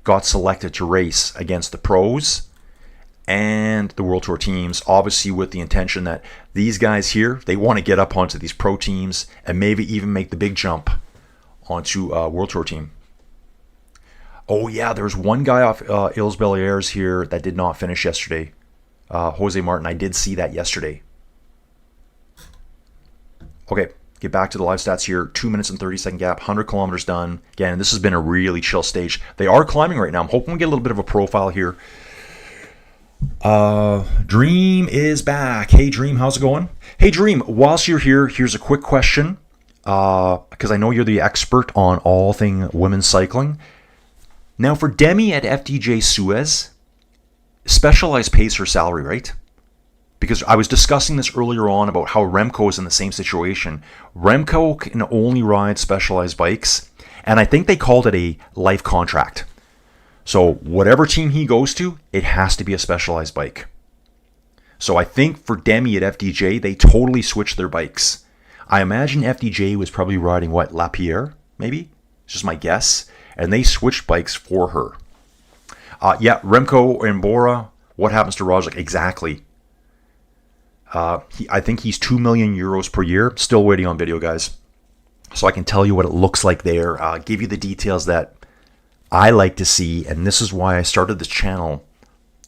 got selected to race against the pros and the World Tour teams, obviously with the intention that these guys here, they want to get up onto these pro teams and maybe even make the big jump onto a World Tour team. Oh yeah, there's one guy off Illes Beliers here that did not finish yesterday. Jose Martin, I did see that yesterday. Okay, get back to the live stats here. 2 minutes and 30-second gap, 100 kilometers done. Again, this has been a really chill stage. They are climbing right now. I'm hoping we get a little bit of a profile here. Dream is back. Hey Dream, how's it going? Hey Dream, whilst you're here, here's a quick question. Because I know you're the expert on all thing women's cycling. Now for Demi at FDJ Suez, Specialized pays her salary, right? Because I was discussing this earlier on about how Remco is in the same situation. Remco can only ride Specialized bikes, and I think they called it a life contract. So whatever team he goes to, it has to be a Specialized bike. So I think for Demi at FDJ, they totally switched their bikes. I imagine FDJ was probably riding, what, Lapierre, maybe? It's just my guess. And they switched bikes for her. Yeah, Remco and Bora, what happens to Roglic? Exactly. I think he's 2 million euros per year. Still waiting on video, guys. So I can tell you what it looks like there. Give you the details that I like to see. And this is why I started this channel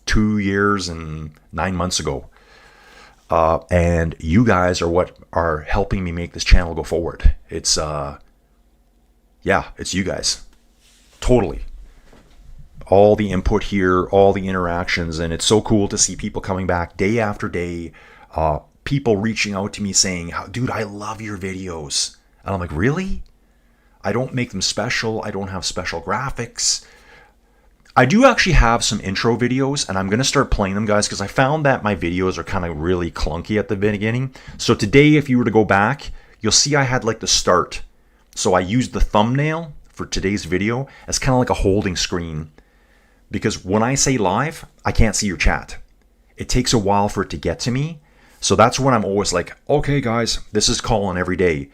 2 years and 9 months ago. And you guys are what are helping me make this channel go forward. It's you guys. Totally. All the input here, all the interactions, and it's so cool to see people coming back day after day. People reaching out to me saying, dude, I love your videos. And I'm like, really? I don't make them special. I don't have special graphics. I do actually have some intro videos, and I'm going to start playing them, guys, because I found that my videos are kind of really clunky at the beginning. So today, if you were to go back, you'll see I had like the start. So I used the thumbnail for today's video as kind of like a holding screen. Because when I say live, I can't see your chat. It takes a while for it to get to me. So that's when I'm always like, okay, guys, this is Colin every day.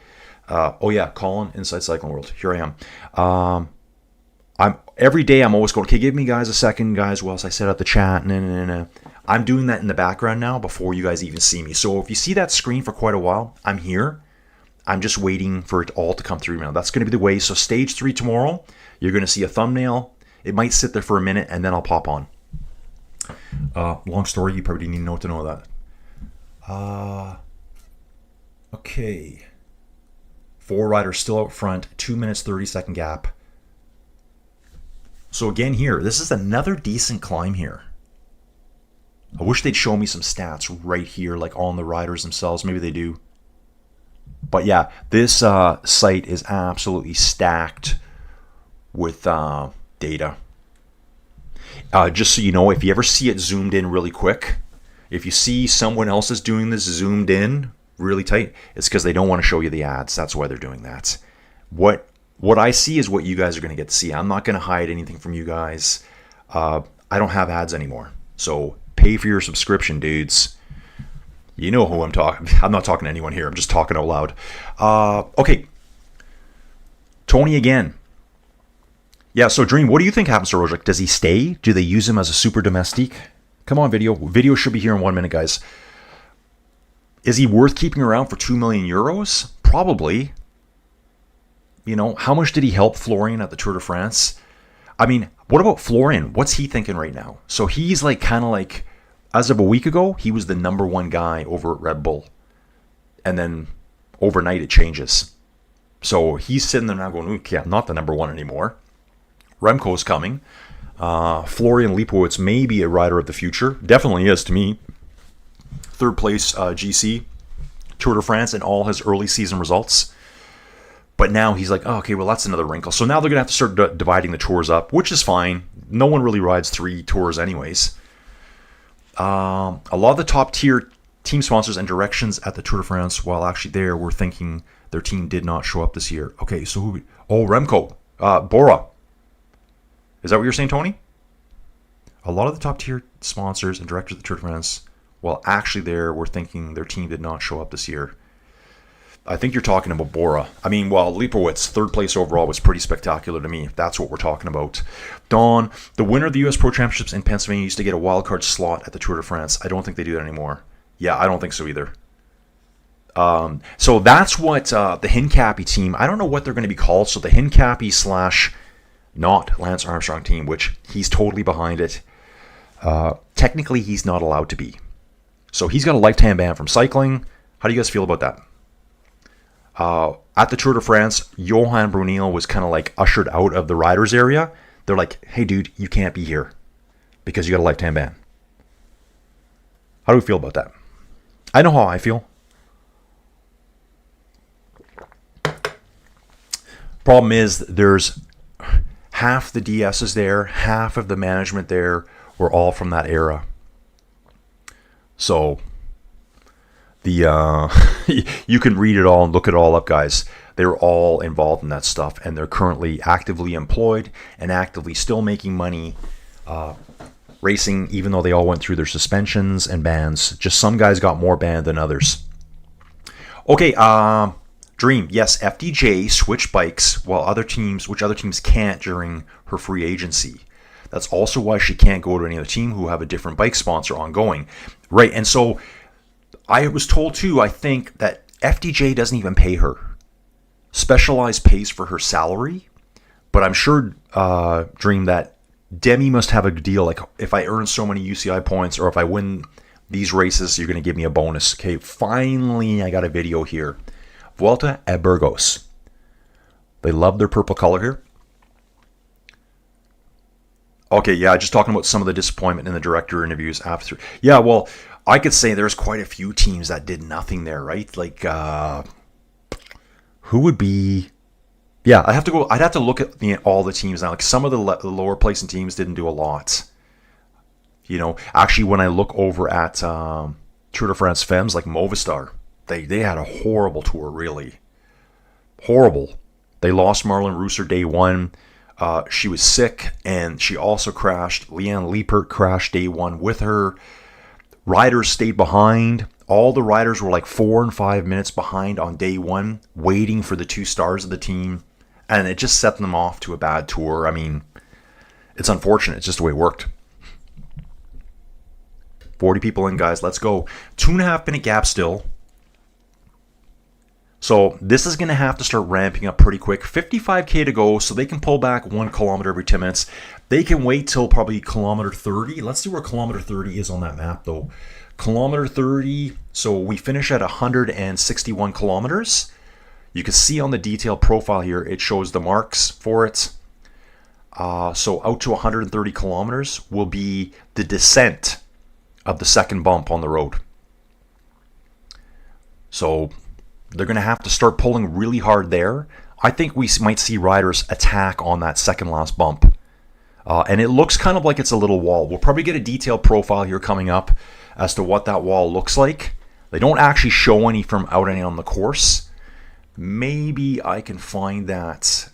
Oh yeah, Colin, Inside Cycling World. Here I am. Every day I'm always going, okay, give me guys a second, guys, whilst I set up the chat. I'm doing that in the background now before you guys even see me. So if you see that screen for quite a while, I'm here. I'm just waiting for it all to come through now. That's going to be the way. So stage 3 tomorrow, you're going to see a thumbnail. It might sit there for a minute, and then I'll pop on. Long story, you probably didn't even know to know that. Okay. 4 riders still out front. 2 minutes, 30-second gap. So again here, this is another decent climb here. I wish they'd show me some stats right here, like on the riders themselves. Maybe they do. But yeah, this site is absolutely stacked with data. Just so you know, if you ever see it zoomed in really quick, if you see someone else is doing this zoomed in really tight, it's because they don't want to show you the ads. That's why they're doing that. What I see is what you guys are going to get to see. I'm not going to hide anything from you guys. I don't have ads anymore. So pay for your subscription, dudes. You know who I'm talking. I'm not talking to anyone here. I'm just talking out loud. Okay. Tony again. Yeah, so Dream, what do you think happens to Roglic? Does he stay? Do they use him as a super domestique? Come on, video. Video should be here in 1 minute, guys. Is he worth keeping around for 2 million euros? Probably. You know, how much did he help Florian at the Tour de France? I mean, what about Florian? What's he thinking right now? So he's like kind of like, as of a week ago, he was the number 1 guy over at Red Bull. And then overnight it changes. So he's sitting there now going, okay, I'm not the number 1 anymore. Remco's coming. Florian Leipowitz may be a rider of the future. Definitely is to me. 3rd place GC, Tour de France, and all his early season results. But now he's like, oh, okay, well, that's another wrinkle. So now they're going to have to start dividing the tours up, which is fine. No one really rides 3 tours anyways. A lot of the top tier team sponsors and directions at the Tour de France, while actually there, were thinking their team did not show up this year. Okay, so who? Oh, Remco. Bora. Is that what you're saying, Tony? A lot of the top tier sponsors and directors of the Tour de France, while actually there, were thinking their team did not show up this year. I think you're talking about Bora. I mean, while Leipowitz, 3rd place overall, was pretty spectacular to me, if that's what we're talking about. Don, the winner of the U.S. Pro Championships in Pennsylvania used to get a wildcard slot at the Tour de France. I don't think they do that anymore. Yeah, I don't think so either. So that's what the Hincapie team, I don't know what they're going to be called. So the Hincapie / not Lance Armstrong team, which he's totally behind it. Technically, he's not allowed to be. So he's got a lifetime ban from cycling. How do you guys feel about that? At the Tour de France, Johan Buniel was kind of like ushered out of the riders area. They're like, hey, dude, you can't be here because you got a lifetime ban. How do we feel about that? I know how I feel. Problem is, there's half the DSs there, half of the management there were all from that era. So you can read it all and look it all up, guys. They're all involved in that stuff, and they're currently actively employed and actively still making money racing, even though they all went through their suspensions and bans. Just some guys got more banned than others. Okay, Dream, yes, FDJ switched bikes which other teams can't during her free agency. That's also why she can't go to any other team who have a different bike sponsor ongoing. Right, and so I was told too, I think, that FDJ doesn't even pay her. Specialized pays for her salary, but I'm sure, Dream, that Demi must have a deal, like if I earn so many UCI points or if I win these races, you're going to give me a bonus. Okay, finally I got a video here. Vuelta at Burgos. They love their purple color here. Okay, yeah, just talking about some of the disappointment in the director interviews after. Yeah, well, I could say there's quite a few teams that did nothing there, right? Like, who would be? Yeah, I'd have to look at all the teams now. Like some of the lower placing teams didn't do a lot. You know, actually, when I look over at Tour de France Femmes, like Movistar, they had a horrible tour, really. Horrible. They lost Marlon Reusser day one. She was sick, and she also crashed. Leanne Liepert crashed day one with her. Riders stayed behind. All the riders were like 4 and 5 minutes behind on day one, waiting for the 2 stars of the team. And it just set them off to a bad tour. I mean, it's unfortunate. It's just the way it worked. 40 people in, guys. Let's go. 2.5 minute gap still. So this is going to have to start ramping up pretty quick. 55K to go, so they can pull back 1 kilometer every 10 minutes. They can wait till probably kilometer 30. Let's see where kilometer 30 is on that map, though. Kilometer 30, so we finish at 161 kilometers. You can see on the detailed profile here, it shows the marks for it. So out to 130 kilometers will be the descent of the second bump on the road. So they're going to have to start pulling really hard there. I think we might see riders attack on that second last bump. And it looks kind of like it's a little wall. We'll probably get a detailed profile here coming up as to what that wall looks like. They don't actually show any from out any on the course. Maybe I can find that.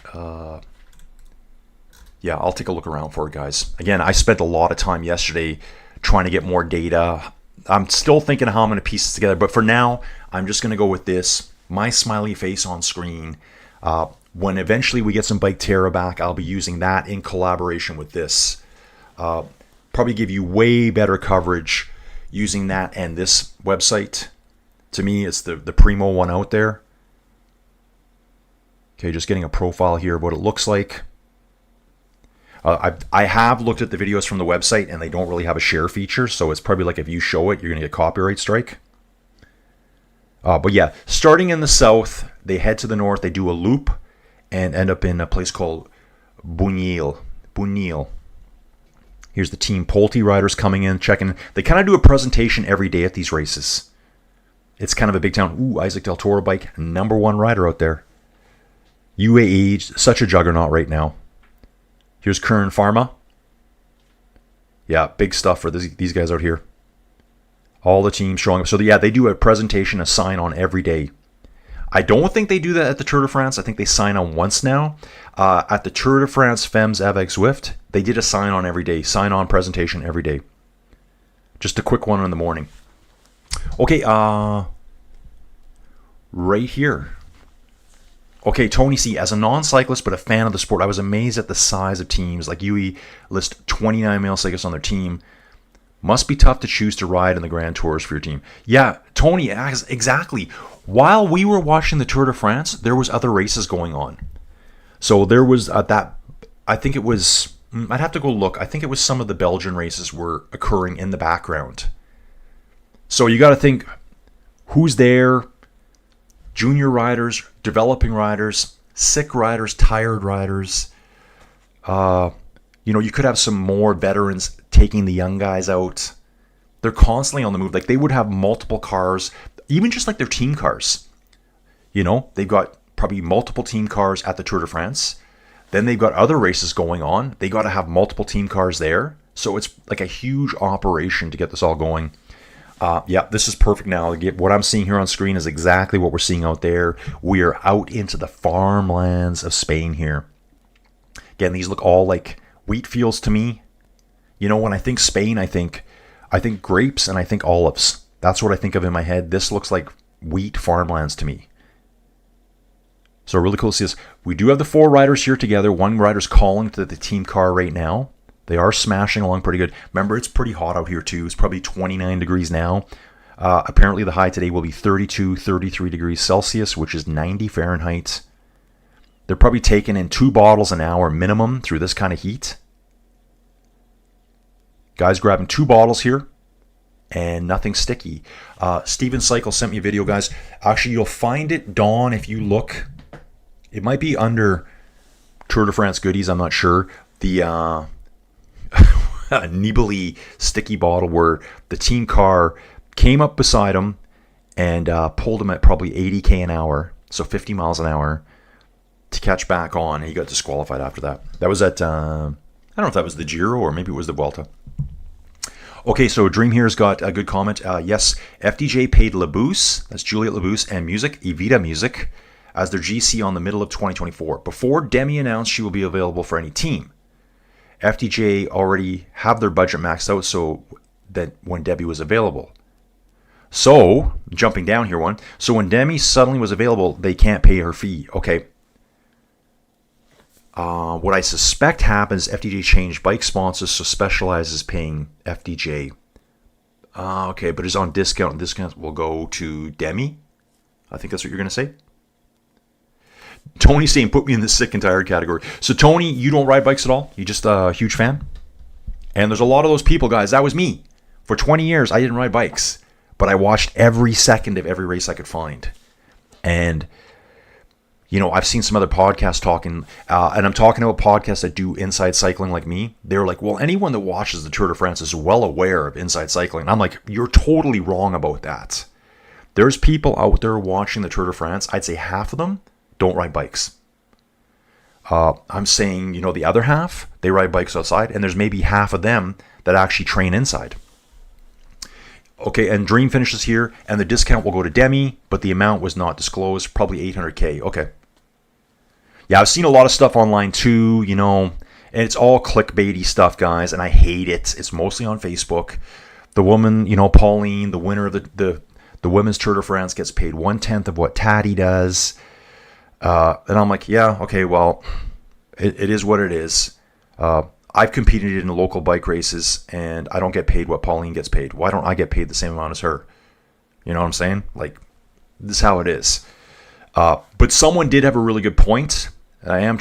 Yeah, I'll take a look around for it, guys. Again, I spent a lot of time yesterday trying to get more data. I'm still thinking how I'm going to piece this together, but for now, I'm just going to go with this. My smiley face on screen. When eventually we get some Bike Terra back, I'll be using that in collaboration with this. Probably give you way better coverage using that and this website. To me, it's the primo one out there. Okay, just getting a profile here of what it looks like. I have looked at the videos from the website, and they don't really have a share feature, so it's probably like if you show it, you're going to get copyright strike. But yeah, starting in the south, they head to the north, they do a loop, and end up in a place called Buniel. Here's the Team Pulte riders coming in, checking. They kind of do a presentation every day at these races. It's kind of a big town. Ooh, Isaac Del Toro bike, #1 rider out there. UAE, such a juggernaut right now. Here's Kern Pharma. Yeah, big stuff for these guys out here. All the teams showing up. So yeah, they do a presentation, a sign on every day. I don't think they do that at the Tour de France. I think they sign on once now. At the Tour de France Femmes avec Zwift, they did a sign on every day. Sign on presentation every day. Just a quick one in the morning. Okay, right here. Okay, Tony C. As a non-cyclist but a fan of the sport, I was amazed at the size of teams. Like UE list 29 male cyclists on their team. Must be tough to choose to ride in the Grand Tours for your team. Yeah, Tony, exactly. While we were watching the Tour de France, there was other races going on. So there was that. I think it was, I'd have to go look. I think it was some of the Belgian races were occurring in the background. So you got to think, who's there? Junior riders, developing riders, sick riders, tired riders. You could have some more veterans taking the young guys out. They're constantly on the move. Like, they would have multiple cars, even just like their team cars. They've got probably multiple team cars at the Tour de France. Then they've got other races going on. They got to have multiple team cars there. So it's like a huge operation to get this all going. This is perfect now. What I'm seeing here on screen is exactly what we're seeing out there. We are out into the farmlands of Spain here. Again, these look all like wheat fields to me. When I think Spain, I think grapes and I think olives. That's what I think of in my head. This looks like wheat farmlands to me. So really cool to see this. We do have the 4 riders here together. One rider's calling to the team car right now. They are smashing along pretty good. Remember, it's pretty hot out here too. It's probably 29 degrees now. Apparently the high today will be 32, 33 degrees Celsius, which is 90 Fahrenheit. They're probably taking in 2 bottles an hour minimum through this kind of heat. Guys grabbing 2 bottles here and nothing sticky. Steven Cycle sent me a video, guys. Actually, you'll find it, Dawn, if you look. It might be under Tour de France goodies, I'm not sure. The Nibali sticky bottle where the team car came up beside him and pulled him at probably 80k an hour, so 50 miles an hour, to catch back on. He got disqualified after that. That was at, I don't know if that was the Giro or maybe it was the Vuelta. Okay, so Dream here's got a good comment. Yes, FDJ paid Labousse, that's Juliette Labousse, and Evita Music, as their GC on the middle of 2024. Before Demi announced she will be available for any team. FDJ already have their budget maxed out so that when Debbie was available. So, jumping down here one. So when Demi suddenly was available, they can't pay her fee. Okay. What I suspect happens, FDJ changed bike sponsors, so Specialized is paying FDJ. Okay, but it's on discount, and discount will go to Demi. I think that's what you're going to say. Tony's saying, put me in the sick and tired category. So, Tony, you don't ride bikes at all? You just a huge fan? And there's a lot of those people, guys. That was me. For 20 years, I didn't ride bikes. But I watched every second of every race I could find. And, I've seen some other podcasts talking, and I'm talking about podcasts that do inside cycling like me. They're like, well, anyone that watches the Tour de France is well aware of inside cycling. I'm like, you're totally wrong about that. There's people out there watching the Tour de France. I'd say half of them don't ride bikes. I'm saying, the other half, they ride bikes outside, and there's maybe half of them that actually train inside. Okay, and Dream finishes here, and the discount will go to Demi, but the amount was not disclosed, probably 800K. Okay. Yeah, I've seen a lot of stuff online too, and it's all clickbaity stuff, guys, and I hate it. It's mostly on Facebook. The woman, Pauline, the winner of the Women's Tour de France, gets paid 1/10 of what Taddy does. And I'm like, yeah, okay, well, it is what it is. I've competed in local bike races, and I don't get paid what Pauline gets paid. Why don't I get paid the same amount as her? You know what I'm saying? Like, this is how it is. But someone did have a really good point. I am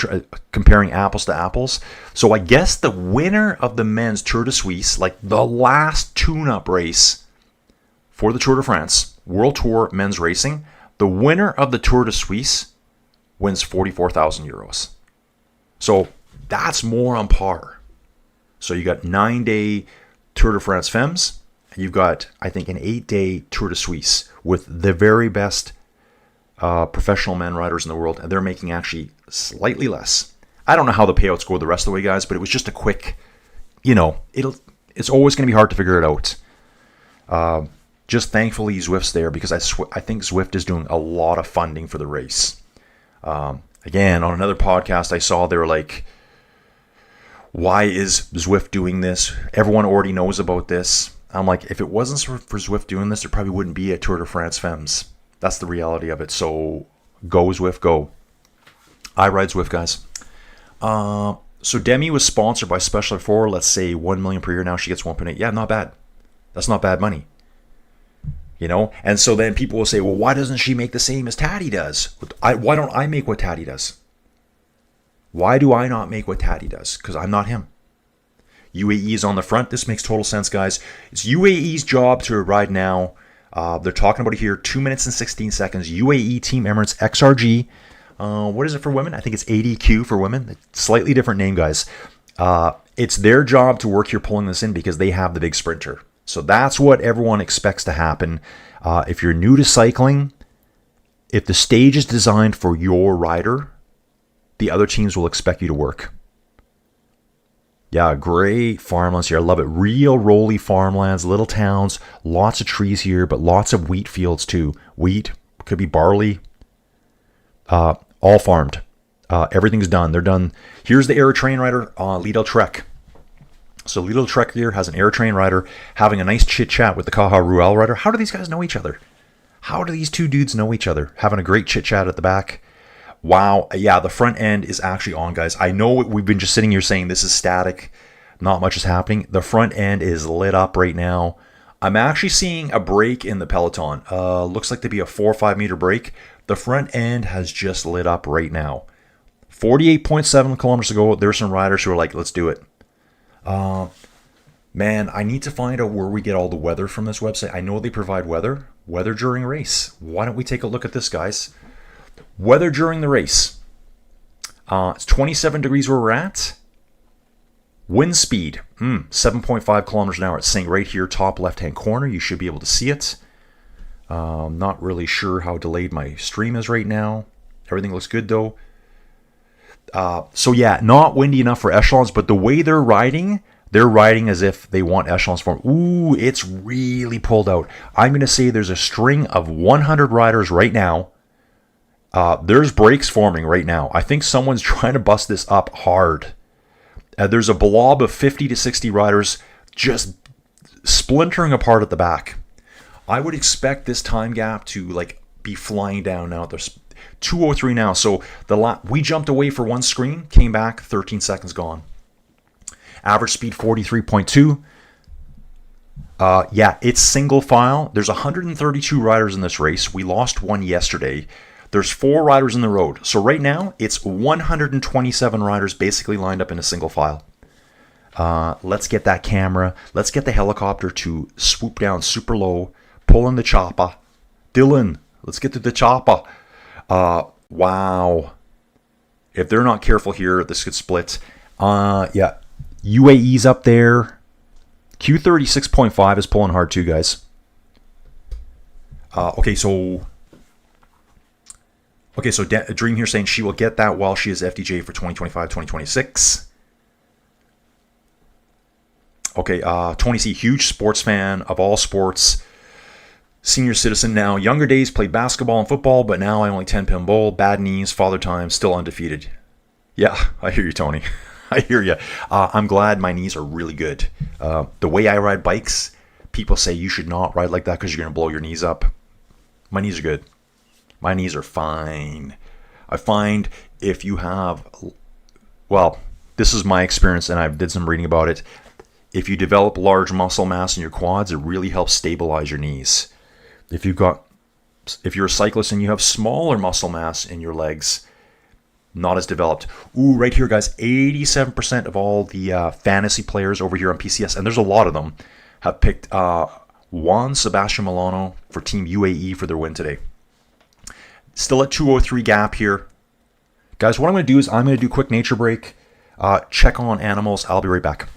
comparing apples to apples. So I guess the winner of the men's Tour de Suisse, like the last tune-up race for the Tour de France, World Tour men's racing, the winner of the Tour de Suisse wins 44,000 euros. So that's more on par. So you got 9-day Tour de France Femmes, and you've got, I think, an 8-day Tour de Suisse with the very best professional men riders in the world, and they're making actually slightly less. I don't know how the payouts go the rest of the way, guys, but it was just a quick, it's always going to be hard to figure it out. Just thankfully Zwift's there, because I think Zwift is doing a lot of funding for the race. Again, on another podcast I saw, they were like, why is Zwift doing this? Everyone already knows about this. I'm like, if it wasn't for Zwift doing this, there probably wouldn't be a Tour de France Femmes. That's the reality of it. So go Zwift, go. I ride Zwift, guys. So Demi was sponsored by Special for, let's say, 1 million per year. Now she gets 1.8. Yeah, not bad. That's not bad money. And so then people will say, well, why doesn't she make the same as Taddy does? Why don't I make what Taddy does? Why do I not make what Taddy does? Because I'm not him. UAE is on the front. This makes total sense, guys. It's UAE's job to ride now. They're talking about it here. 2 minutes and 16 seconds. UAE Team Emirates XRG. What is it for women? I think it's ADQ for women. Slightly different name, guys. It's their job to work here pulling this in because they have the big sprinter. So that's what everyone expects to happen. If you're new to cycling, if the stage is designed for your rider, the other teams will expect you to work. Yeah, great farmlands here. I love it. Real rolly farmlands, little towns, lots of trees here, but lots of wheat fields too. Wheat, could be barley, all farmed. Everything's done. They're done. Here's the air train rider, Lidl Trek. So Lidl Trek here has an air train rider having a nice chit chat with the Caja Rural rider. How do these guys know each other? How do these two dudes know each other? Having a great chit chat at the back. Wow, yeah, the front end is actually on, guys. I know we've been just sitting here saying this is static. Not much is happening. The front end is lit up right now. I'm actually seeing a break in the peloton. Looks like to be a 4 or 5 meter break. The front end has just lit up right now. 48.7 kilometers ago, there's some riders who are like, let's do it. Man, I need to find out where we get all the weather from this website. I know they provide weather during race. Why don't we take a look at this, guys? Weather during the race. It's 27 degrees where we're at. Wind speed, 7.5 kilometers an hour. It's saying right here, top left-hand corner. You should be able to see it. Not really sure how delayed my stream is right now. Everything looks good, though. So yeah, not windy enough for echelons, but the way they're riding as if they want echelons form. Ooh, it's really pulled out. I'm going to say there's a string of 100 riders right now. There's breaks forming right now. I think someone's trying to bust this up hard. There's a blob of 50 to 60 riders just splintering apart at the back. I would expect this time gap to like be flying down now. There's 2:03 now. So we jumped away for one screen, came back, 13 seconds gone. Average speed 43.2. Yeah, it's single file. There's 132 riders in this race. We lost one yesterday. There's 4 riders in the road. So right now, it's 127 riders basically lined up in a single file. Let's get that camera. Let's get the helicopter to swoop down super low, pull in the chopper. Dylan, let's get to the chopper. Wow. If they're not careful here, this could split. Yeah. UAE's up there. Q36.5 is pulling hard too, guys. Okay, so Dream here saying she will get that while she is FDJ for 2025-2026. Okay, Tony C, huge sports fan of all sports. Senior citizen now. Younger days played basketball and football, but now I only 10-pin bowl. Bad knees, father time, still undefeated. Yeah, I hear you, Tony. I hear you. I'm glad my knees are really good. The way I ride bikes, people say you should not ride like that because you're going to blow your knees up. My knees are good. My knees are fine. I find if you have, well, this is my experience and I did some reading about it. If you develop large muscle mass in your quads, it really helps stabilize your knees. If you're a cyclist and you have smaller muscle mass in your legs, not as developed. Ooh, right here, guys, 87% of all the fantasy players over here on PCS, and there's a lot of them, have picked Juan Sebastian Milano for Team UAE for their win today. Still at 2:03 gap here. Guys, what I'm going to do is I'm going to do a quick nature break, check on animals. I'll be right back.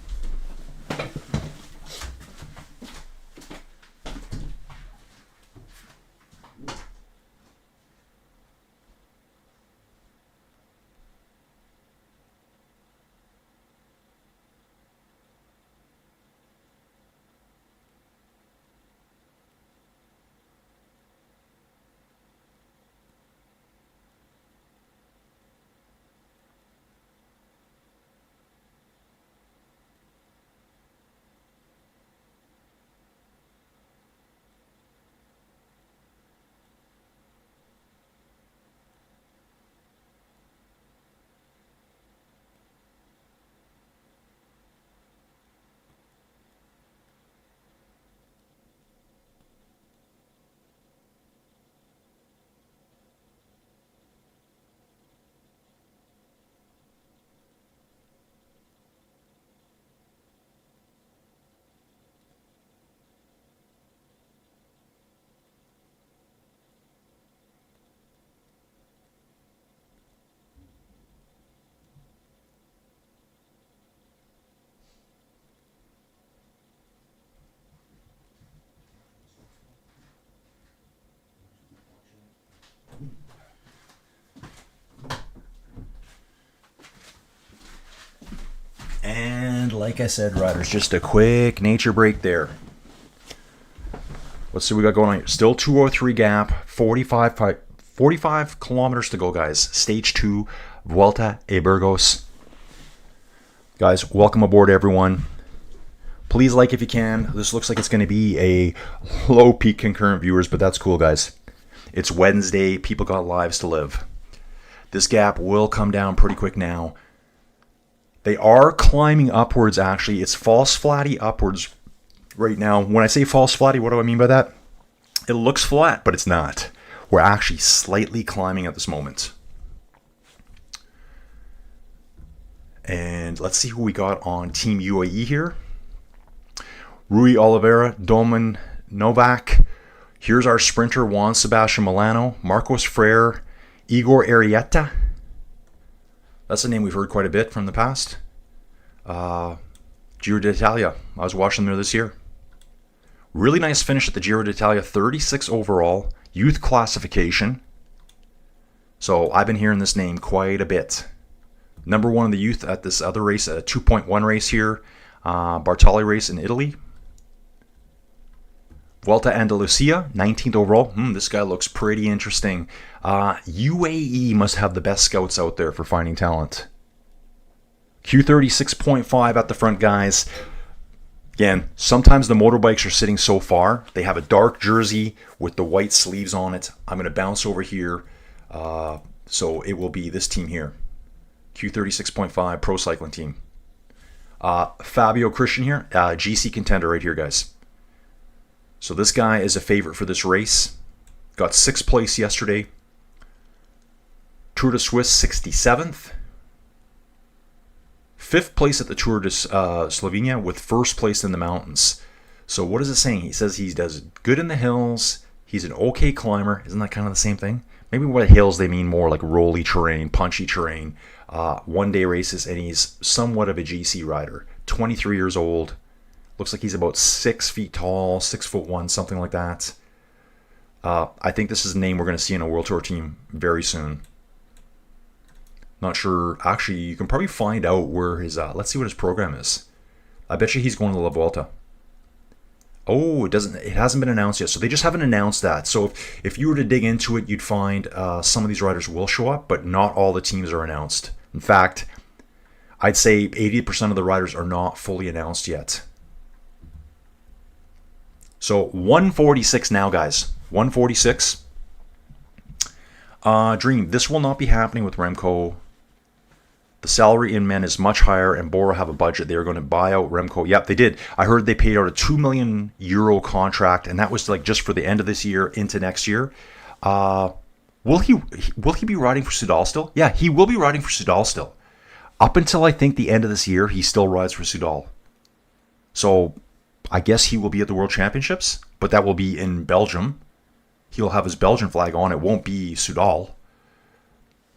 like I said, riders, just a quick nature break there. Let's see what we got going on here. Still 203 gap, 45 kilometers to go, guys. Stage 2, Vuelta a Burgos. Guys, welcome aboard, everyone. Please like if you can. This looks like it's going to be a low peak concurrent viewers, but that's cool, guys. It's Wednesday. People got lives to live. This gap will come down pretty quick now. They are climbing upwards, actually. It's false flatty upwards right now. When I say false flatty, what do I mean by that? It looks flat, but it's not. We're actually slightly climbing at this moment. And let's see who we got on Team UAE here. Rui Oliveira, Domen Novak. Here's our sprinter, Juan Sebastian Milano, Marcos Freire, Igor Arieta. That's a name we've heard quite a bit from the past. Giro d'Italia. I was watching them there this year. Really nice finish at the Giro d'Italia, 36 overall, youth classification. So I've been hearing this name quite a bit. Number 1 in the youth at this other race, a 2.1 race here, Bartali race in Italy. Vuelta Andalusia, 19th overall. This guy looks pretty interesting. UAE must have the best scouts out there for finding talent. Q36.5 at the front, guys. Again, sometimes the motorbikes are sitting so far. They have a dark jersey with the white sleeves on it. I'm going to bounce over here. So it will be this team here. Q36.5 Pro Cycling Team. Fabio Christian here. GC contender right here, guys. So this guy is a favorite for this race. Got 6th place yesterday. Tour de Suisse, 67th. 5th place at the Tour de Slovenia with 1st place in the mountains. So what is it saying? He says he does good in the hills. He's an okay climber. Isn't that kind of the same thing? Maybe by hills they mean more like rolly terrain, punchy terrain, one-day races, and he's somewhat of a GC rider. 23 years old. Looks like he's about 6 feet tall, 6'1", something like that. I think this is a name we're going to see in a World Tour team very soon. Not sure. Actually, you can probably find out where his... let's see what his program is. I bet you he's going to La Vuelta. Oh, it hasn't been announced yet. So they just haven't announced that. So if you were to dig into it, you'd find some of these riders will show up, but not all the teams are announced. In fact, I'd say 80% of the riders are not fully announced yet. So 146 now, guys. 146. Dream, this will not be happening with Remco. The salary in men is much higher, and Bora have a budget. They are going to buy out Remco. Yep, they did. I heard they paid out a €2 million contract, and that was like just for the end of this year into next year. Will he be riding for Soudal still? Yeah, he will be riding for Soudal still. Up until I think the end of this year, he still rides for Soudal. So I guess he will be at the World Championships, but that will be in Belgium. He'll have his Belgian flag on. It won't be Soudal.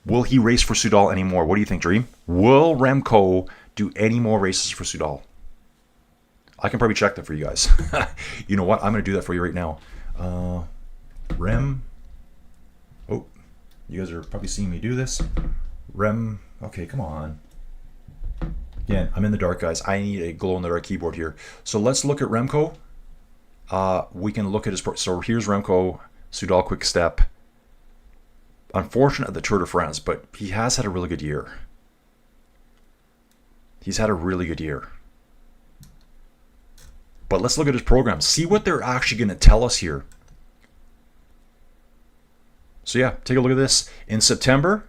Will he race for Soudal anymore? What do you think, Dream? Will Remco do any more races for Soudal? I can probably check that for you guys. You know what? I'm going to do that for you right now. Rem. Oh, you guys are probably seeing me do this. Rem. Okay, come on. Again, I'm in the dark, guys. I need a glow-in-the-dark keyboard here. So let's look at Remco. We can look at his... So here's Remco, Soudal Quick Step. Unfortunate at the Tour de France, but he has had a really good year. He's had a really good year. But let's look at his program. See what they're actually going to tell us here. So yeah, take a look at this. In September...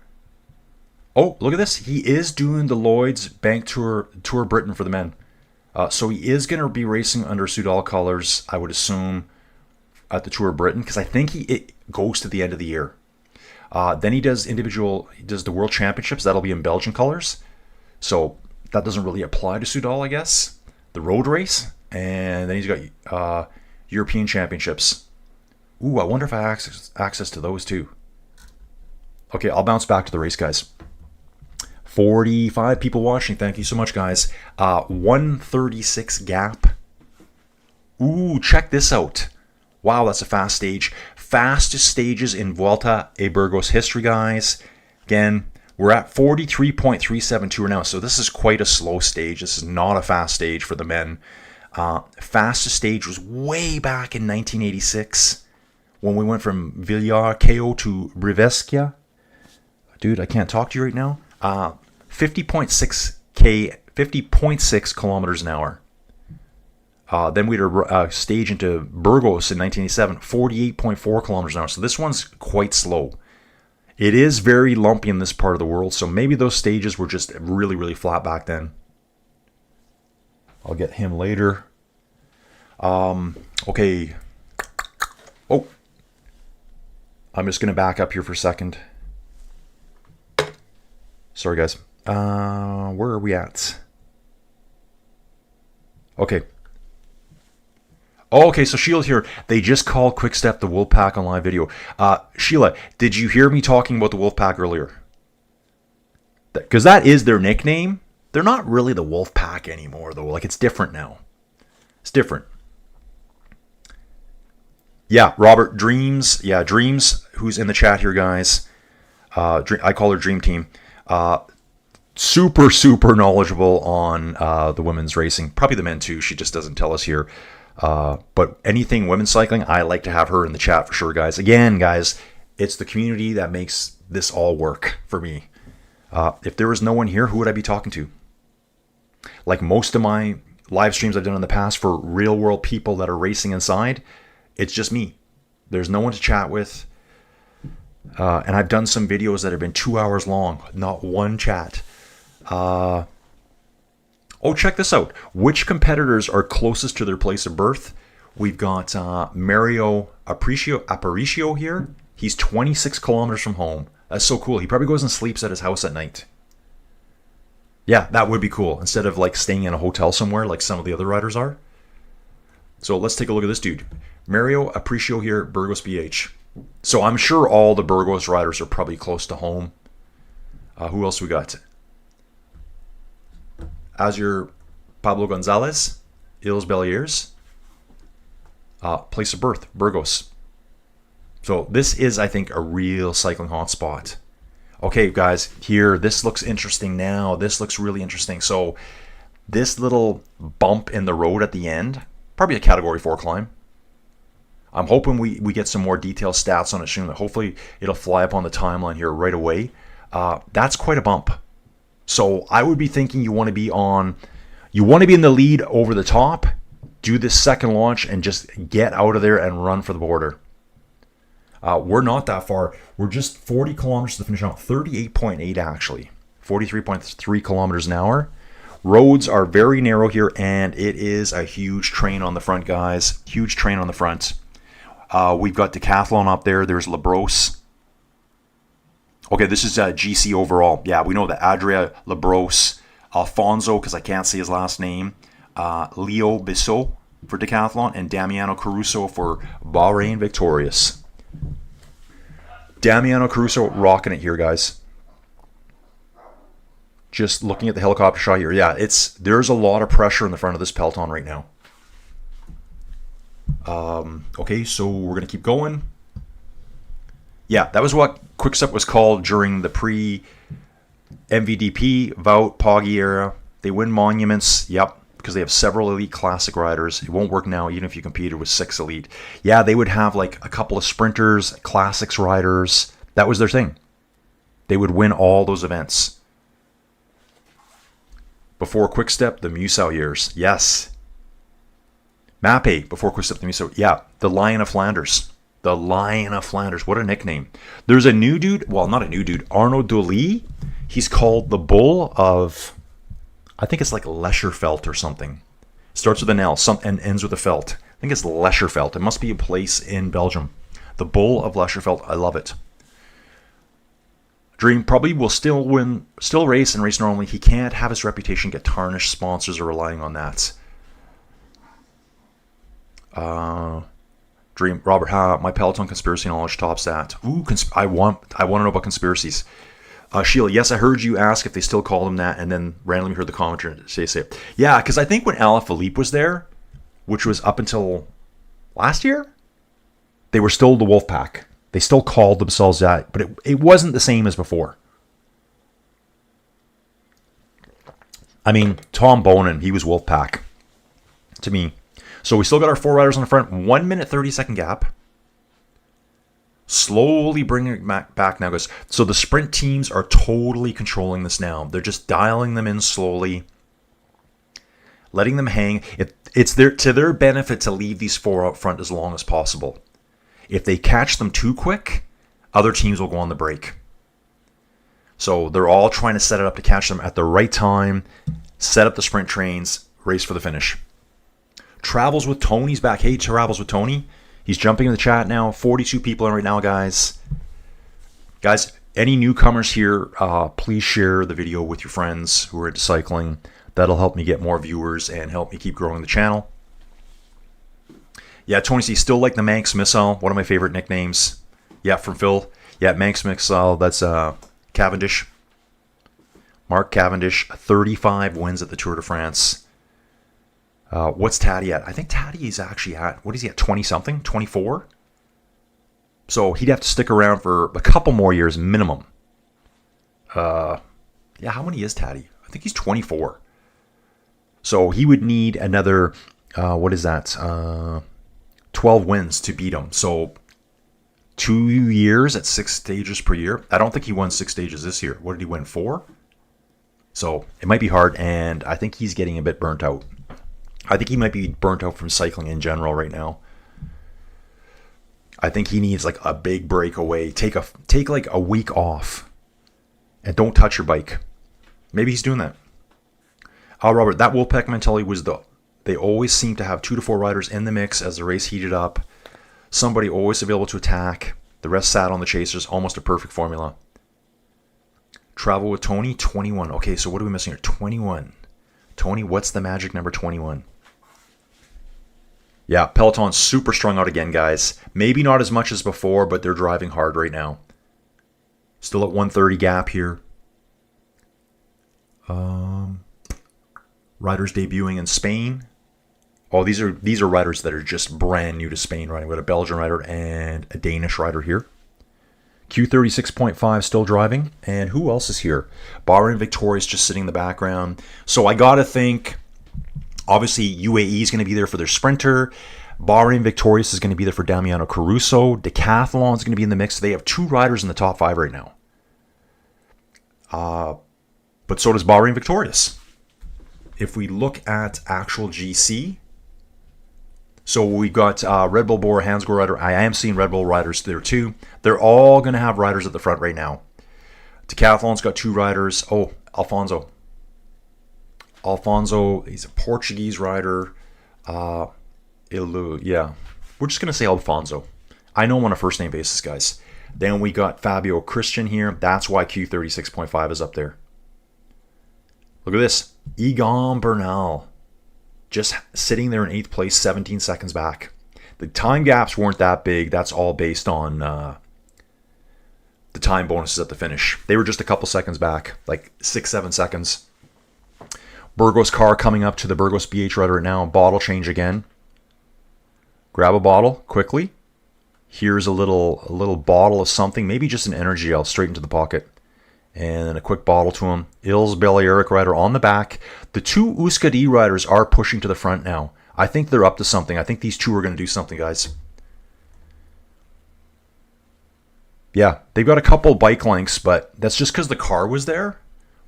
Oh, look at this. He is doing the Lloyd's Bank Tour Britain for the men. So he is going to be racing under Soudal colors, I would assume, at the Tour of Britain, because I think it goes to the end of the year. Then he does the World Championships. That'll be in Belgian colors. So that doesn't really apply to Soudal, I guess. The road race. And then he's got European Championships. Ooh, I wonder if I have access to those too. Okay, I'll bounce back to the race, guys. 45 people watching. Thank you so much, guys. 136 gap. Ooh, check this out. Wow, that's a fast stage. Fastest stages in Vuelta a Burgos history, guys. Again, We're at 43.372 right now, so this is quite a slow stage. This is not a fast stage for the men. Fastest stage was way back in 1986 when we went from Villars-Cayeux to Brevescia. Dude, I can't talk to you right now. 50.6 kilometers an hour. Then we had a stage into Burgos in 1987, 48.4 kilometers an hour. So this one's quite slow. It is very lumpy in this part of the world, so maybe those stages were just really, really flat back then. I'll get him later. Okay. Oh. I'm just going to back up here for a second. Sorry, guys. Where are we at? Okay. Oh, okay, so Sheila's here. They just called Quickstep the Wolfpack on live video. Sheila, did you hear me talking about the Wolfpack earlier? Because that is their nickname. They're not really the Wolfpack anymore, though. Like, it's different now. It's different. Yeah, Robert, Dreams. Yeah, Dreams, who's in the chat here, guys. I call her Dream Team. Super, super knowledgeable on the women's racing. Probably the men, too. She just doesn't tell us here. But anything women's cycling, I like to have her in the chat for sure, guys. Again, guys, it's the community that makes this all work for me. If there was no one here, who would I be talking to? Like most of my live streams I've done in the past for real world people that are racing inside, it's just me. There's no one to chat with. And I've done some videos that have been 2 hours long, not one chat. Oh, check this out. Which competitors are closest to their place of birth? We've got Mario Aparicio here. He's 26 kilometers from home. That's so cool. He probably goes and sleeps at his house at night. Yeah, that would be cool. Instead of like staying in a hotel somewhere like some of the other riders are. So let's take a look at this dude. Mario Aparicio here, Burgos BH. So I'm sure all the Burgos riders are probably close to home. Who else we got? Azure Pablo Gonzalez, Ils Belliers. Place of birth, Burgos. So this is, I think, a real cycling hotspot. Okay, guys, here, this looks interesting now. This looks really interesting. So this little bump in the road at the end, probably a Category 4 climb. I'm hoping we get some more detailed stats on it soon. Hopefully it'll fly up on the timeline here right away. That's quite a bump. So I would be thinking you want to be in the lead over the top, do this second launch, and just get out of there and run for the border. We're not that far. We're just 40 kilometers to the finish line. 38.8 actually. 43.3 kilometers an hour. Roads are very narrow here, and it is a huge train on the front, guys. Huge train on the front. We've got Decathlon up there. There's Labros. Okay, this is GC overall. Yeah, we know that Adria, Labros, Alfonso, because I can't see his last name, Leo Bissot for Decathlon, and Damiano Caruso for Bahrain Victorious. Damiano Caruso rocking it here, guys. Just looking at the helicopter shot here. Yeah, there's a lot of pressure in the front of this peloton right now. Okay, so we're going to keep going. Yeah, that was what Quickstep was called during the pre-MVDP, Wout, Poggi era. They win monuments, yep, because they have several elite classic riders. It won't work now, even if you competed with 6 elite. Yeah, they would have like a couple of sprinters, classics riders. That was their thing. They would win all those events. Before Quickstep, the Musau years. Yes. Mappe, before Quickstep, the Musau. Yeah, the Lion of Flanders. The Lion of Flanders. What a nickname. There's a new dude. Well, not a new dude. Arnaud Dely. He's called the Bull of, I think it's like Lescherfeld or something. Starts with an L and ends with a Felt. I think it's Lescherfeld. It must be a place in Belgium. The Bull of Lescherfeld. I love it. Dream probably will still race and race normally. He can't have his reputation get tarnished. Sponsors are relying on that. Dream, Robert, my Peloton conspiracy knowledge tops that. Ooh, I want to know about conspiracies. Sheila, yes, I heard you ask if they still call them that, and then randomly heard the commenter say it. Yeah, because I think when Alaphilippe was there, which was up until last year, they were still the Wolfpack. They still called themselves that, but it wasn't the same as before. I mean, Tom Bonin, he was Wolfpack to me. So we still got our 4 riders on the front. 1 minute, 30-second gap. Slowly bringing it back now, guys. So the sprint teams are totally controlling this now. They're just dialing them in slowly, letting them hang. It's to their benefit to leave these 4 out front as long as possible. If they catch them too quick, other teams will go on the break. So they're all trying to set it up to catch them at the right time, set up the sprint trains, race for the finish. Travels with Tony's back. Hey, Travels with Tony. He's jumping in the chat now. 42 people in right now, guys. Guys, any newcomers here, please share the video with your friends who are into cycling. That'll help me get more viewers and help me keep growing the channel. Yeah, Tony C, still like the Manx Missile, one of my favorite nicknames. Yeah, from Phil. Yeah, Manx Missile, that's Cavendish. Mark Cavendish, 35 wins at the Tour de France. What's Taddy at? I think Taddy is actually at, what is he at, 20-something? 24? So he'd have to stick around for a couple more years minimum. Yeah, how many is Taddy? I think he's 24. So he would need another, 12 wins to beat him. So 2 years at 6 stages per year. I don't think he won 6 stages this year. What did he win, 4? So it might be hard, and I think he's getting a bit burnt out. I think he might be burnt out from cycling in general right now. I think he needs like a big breakaway. Take like a week off, and don't touch your bike. Maybe he's doing that. Robert, that Wolfpack mentality was they always seem to have 2 to 4 riders in the mix as the race heated up. Somebody always available to attack. The rest sat on the chasers. Almost a perfect formula. Travel with Tony, 21. Okay, so what are we missing here? 21. Tony, what's the magic number 21? Yeah, Peloton's super strung out again, guys. Maybe not as much as before, but they're driving hard right now. Still at 130 gap here. Riders debuting in Spain. Oh, these are riders that are just brand new to Spain riding. We got a Belgian rider and a Danish rider here. Q36.5 still driving. And who else is here? Bahrain Victorious just sitting in the background. So I got to think, obviously, UAE is going to be there for their sprinter. Bahrain Victorious is going to be there for Damiano Caruso. Decathlon is going to be in the mix. They have 2 riders in the top 5 right now. But so does Bahrain Victorious. If we look at actual GC, so we got Red Bull Bora Hansgrohe rider. I am seeing Red Bull riders there too. They're all going to have riders at the front right now. Decathlon's got 2 riders. Oh, Alfonso. He's a Portuguese rider. Yeah, we're just going to say Alfonso. I know him on a first name basis, guys. Then we got Fabio Christian here. That's why Q36.5 is up there. Look at this. Egan Bernal. Just sitting there in 8th place, 17 seconds back. The time gaps weren't that big. That's all based on the time bonuses at the finish. They were just a couple seconds back, like 6-7 seconds. Burgos car coming up to the Burgos BH rider now. Bottle change again. Grab a bottle quickly. Here's a little bottle of something, maybe just an energy gel straight into the pocket. And then a quick bottle to him. Ilse Balearic rider on the back. The 2 Euskadi riders are pushing to the front now. I think they're up to something. I think these 2 are going to do something, guys. Yeah, they've got a couple bike lengths, but that's just because the car was there.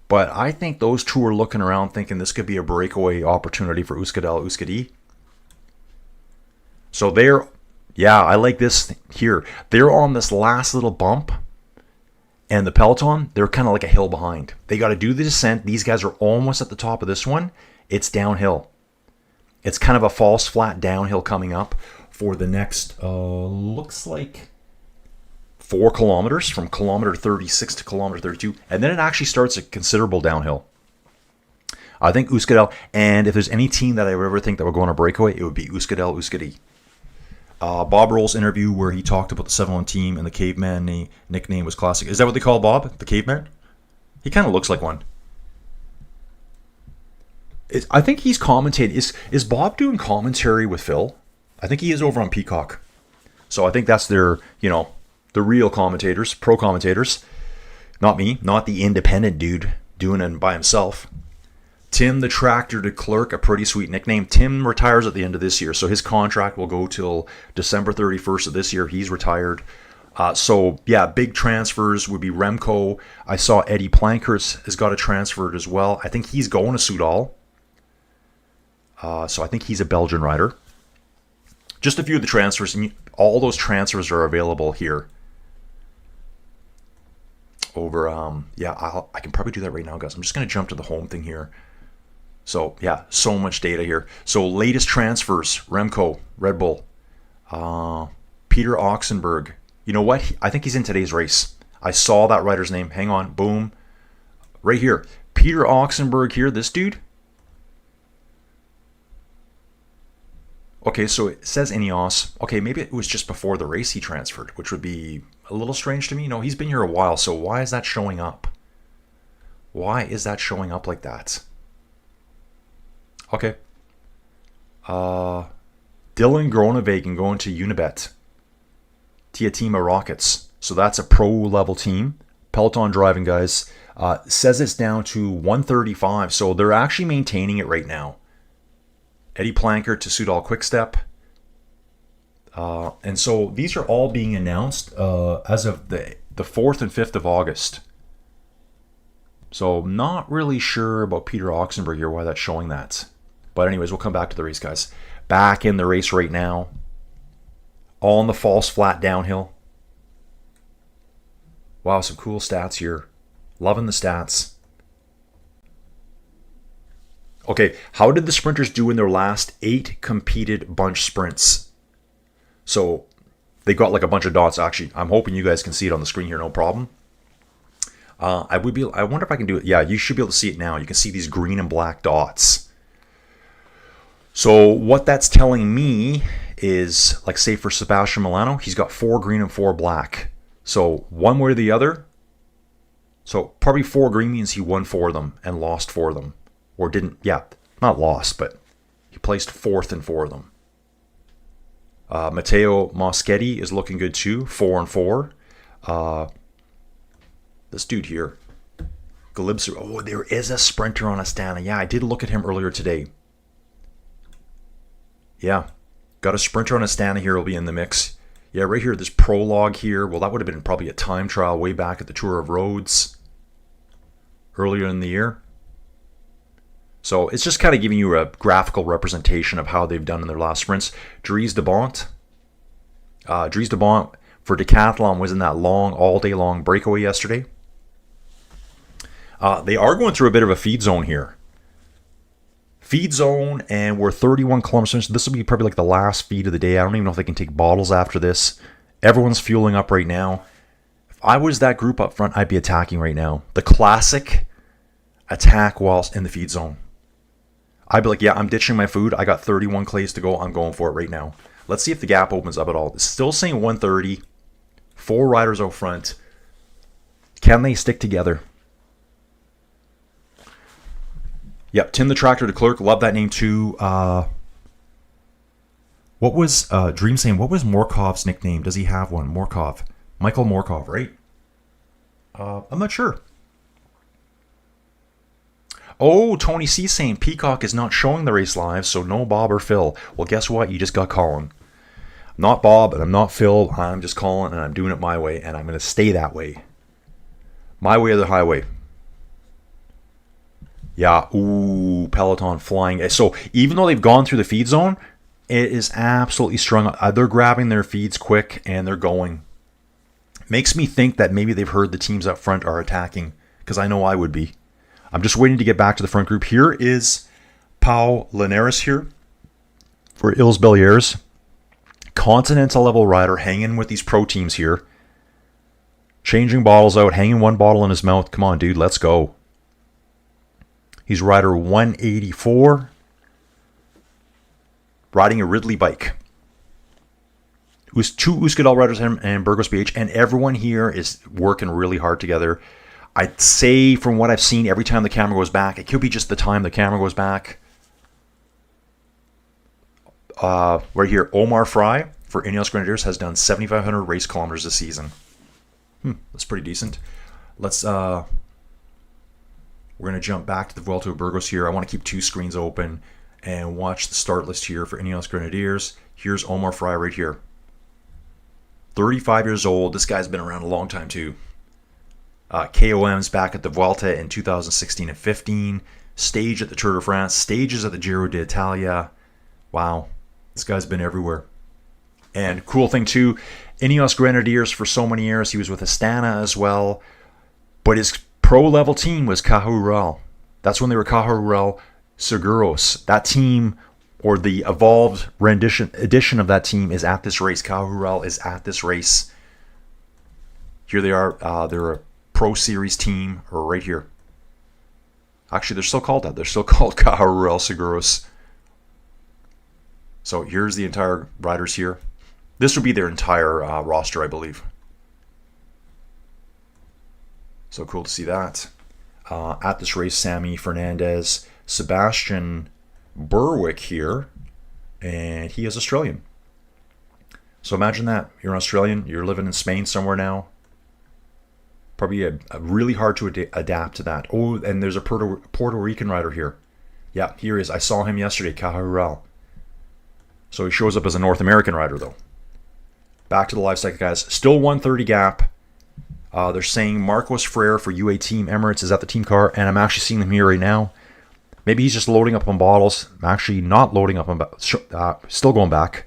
But I think those 2 are looking around thinking this could be a breakaway opportunity for Euskadi. So yeah, I like this here. They're on this last little bump. And the Peloton, they're kind of like a hill behind. They got to do the descent. These guys are almost at the top of this one. It's downhill. It's kind of a false flat downhill coming up for the next, looks like 4 kilometers from kilometer 36 to kilometer 32. And then it actually starts a considerable downhill. I think Euskadi, and if there's any team that I would ever think that would go on a breakaway, it would be Euskadi. Bob Roll's interview where he talked about the 7-1 team and the caveman nickname was classic. Is that what they call Bob? The caveman? He kind of looks like one. I think he's commentating. Is Bob doing commentary with Phil? I think he is over on Peacock. So I think that's their, the real commentators, pro commentators. Not me, not the independent dude doing it by himself. Tim the Tractor de Klerk, a pretty sweet nickname. Tim retires at the end of this year, so his contract will go till December 31st of this year. He's retired. So, yeah, big transfers would be Remco. I saw Eddie Plankers has got a transfer as well. I think he's going to Soudal. So I think he's a Belgian rider. Just a few of the transfers, and all those transfers are available here. Over, I can probably do that right now, guys. I'm just going to jump to the home thing here. So, yeah, so much data here. So, latest transfers, Remco, Red Bull, Peter Oxenberg. You know what? I think he's in today's race. I saw that rider's name. Hang on. Boom. Right here. Peter Oxenberg here. This dude. Okay, so it says Ineos. Okay, maybe it was just before the race he transferred, which would be a little strange to me. No, he's been here a while, so why is that showing up? Why is that showing up like that? Okay. Dylan Groenewegen going to Unibet. Team Rockets. So that's a pro-level team. Peloton driving, guys. Says it's down to 135, so they're actually maintaining it right now. Eddie Planker to Soudal Quickstep. And so these are all being announced as of the 4th and 5th of August. So not really sure about Peter Oxenberg here, why that's showing that. But anyways, we'll come back to the race, guys. Back in the race right now. All in the false flat downhill. Wow, some cool stats here. Loving the stats. Okay, how did the sprinters do in their last 8 competed bunch sprints? So they got like a bunch of dots. Actually, I'm hoping you guys can see it on the screen here, no problem. I wonder if I can do it. Yeah, you should be able to see it now. You can see these green and black dots. So what that's telling me is, like, say for Sebastian Milano, he's got 4 green and 4 black. So one way or the other. So probably 4 green means he won 4 of them and lost 4 of them. Or didn't, yeah, not lost, but he placed 4th in 4 of them. Matteo Moschetti is looking good too, 4 and 4. This dude here, Galibsu. Oh, there is a sprinter on Astana. Yeah, I did look at him earlier today. Yeah, got a sprinter on Astana here. Will be in the mix. Yeah, right here, this prologue here. Well, that would have been probably a time trial way back at the Tour of Rhodes earlier in the year. So it's just kind of giving you a graphical representation of how they've done in their last sprints. Dries de Bont. Dries de Bont for Decathlon was in that long, all-day long breakaway yesterday. They are going through a bit of a feed zone here. Feed zone, and we're 31 kilometers. This will be probably like the last feed of the day. I don't even know if they can take bottles after this. Everyone's fueling up right now. If I was that group up front, I'd be attacking right now. The classic attack whilst in the feed zone. I'd be like, yeah, I'm ditching my food. I got 31 clays to go. I'm going for it right now. Let's see if the gap opens up at all. It's still saying 130. 4 riders out front. Can they stick together? Yep, Tim the Tractor de Klerk. Love that name too. What was Dream saying? What was Morkov's nickname? Does he have one? Morkov. Michael Morkov, right? I'm not sure. Oh, Tony C saying Peacock is not showing the race live, so no Bob or Phil. Well, guess what? You just got Colin. I'm not Bob and I'm not Phil. I'm just Colin and I'm doing it my way, and I'm going to stay that way. My way or the highway. Yeah, ooh, Peloton flying. So even though they've gone through the feed zone, it is absolutely strung. They're grabbing their feeds quick and they're going. Makes me think that maybe they've heard the teams up front are attacking, because I know I would be. I'm just waiting to get back to the front group. Here is Pau Linares here for Illes Beliers. Continental level rider hanging with these pro teams here. Changing bottles out, hanging one bottle in his mouth. Come on, dude, let's go. He's rider 184. Riding a Ridley bike. Who's 2 Euskadal riders and Burgos BH, and everyone here is working really hard together. I'd say from what I've seen, every time the camera goes back, it could be just the time the camera goes back. Right here, Omar Fry for Ineos Grenadiers has done 7,500 race kilometers this season. That's pretty decent. Let's We're going to jump back to the Vuelta of Burgos here. I want to keep two screens open and watch the start list here for Ineos Grenadiers. Here's Omar Fry right here. 35 years old. This guy's been around a long time too. KOM's back at the Vuelta in 2016 and 15. Stage at the Tour de France. Stages at the Giro d'Italia. Wow. This guy's been everywhere. And cool thing too, Ineos Grenadiers for so many years. He was with Astana as well. But his pro-level team was Caja Rural. That's when they were Caja Rural Seguros. That team, or the evolved edition of that team, is at this race. Caja Rural is at this race. Here they are. They're a Pro Series team, or right here. Actually, they're still called that. They're still called Caja Rural Seguros. So here's the entire riders here. This would be their entire roster, I believe. So cool to see that. At this race, Sammy Fernandez, Sebastian Berwick here, and he is Australian. So imagine that. You're an Australian, you're living in Spain somewhere now. Probably a really hard to adapt to that. Oh, and there's a Puerto Rican rider here. Yeah, here he is. I saw him yesterday, Caja Rural. So he shows up as a North American rider, though. Back to the live cycle, guys. Still 130 gap. They're saying Marcos Freire for UAE Team Emirates is at the team car, and I'm actually seeing them here right now. Maybe he's just loading up on bottles. I'm actually not loading up on still going back.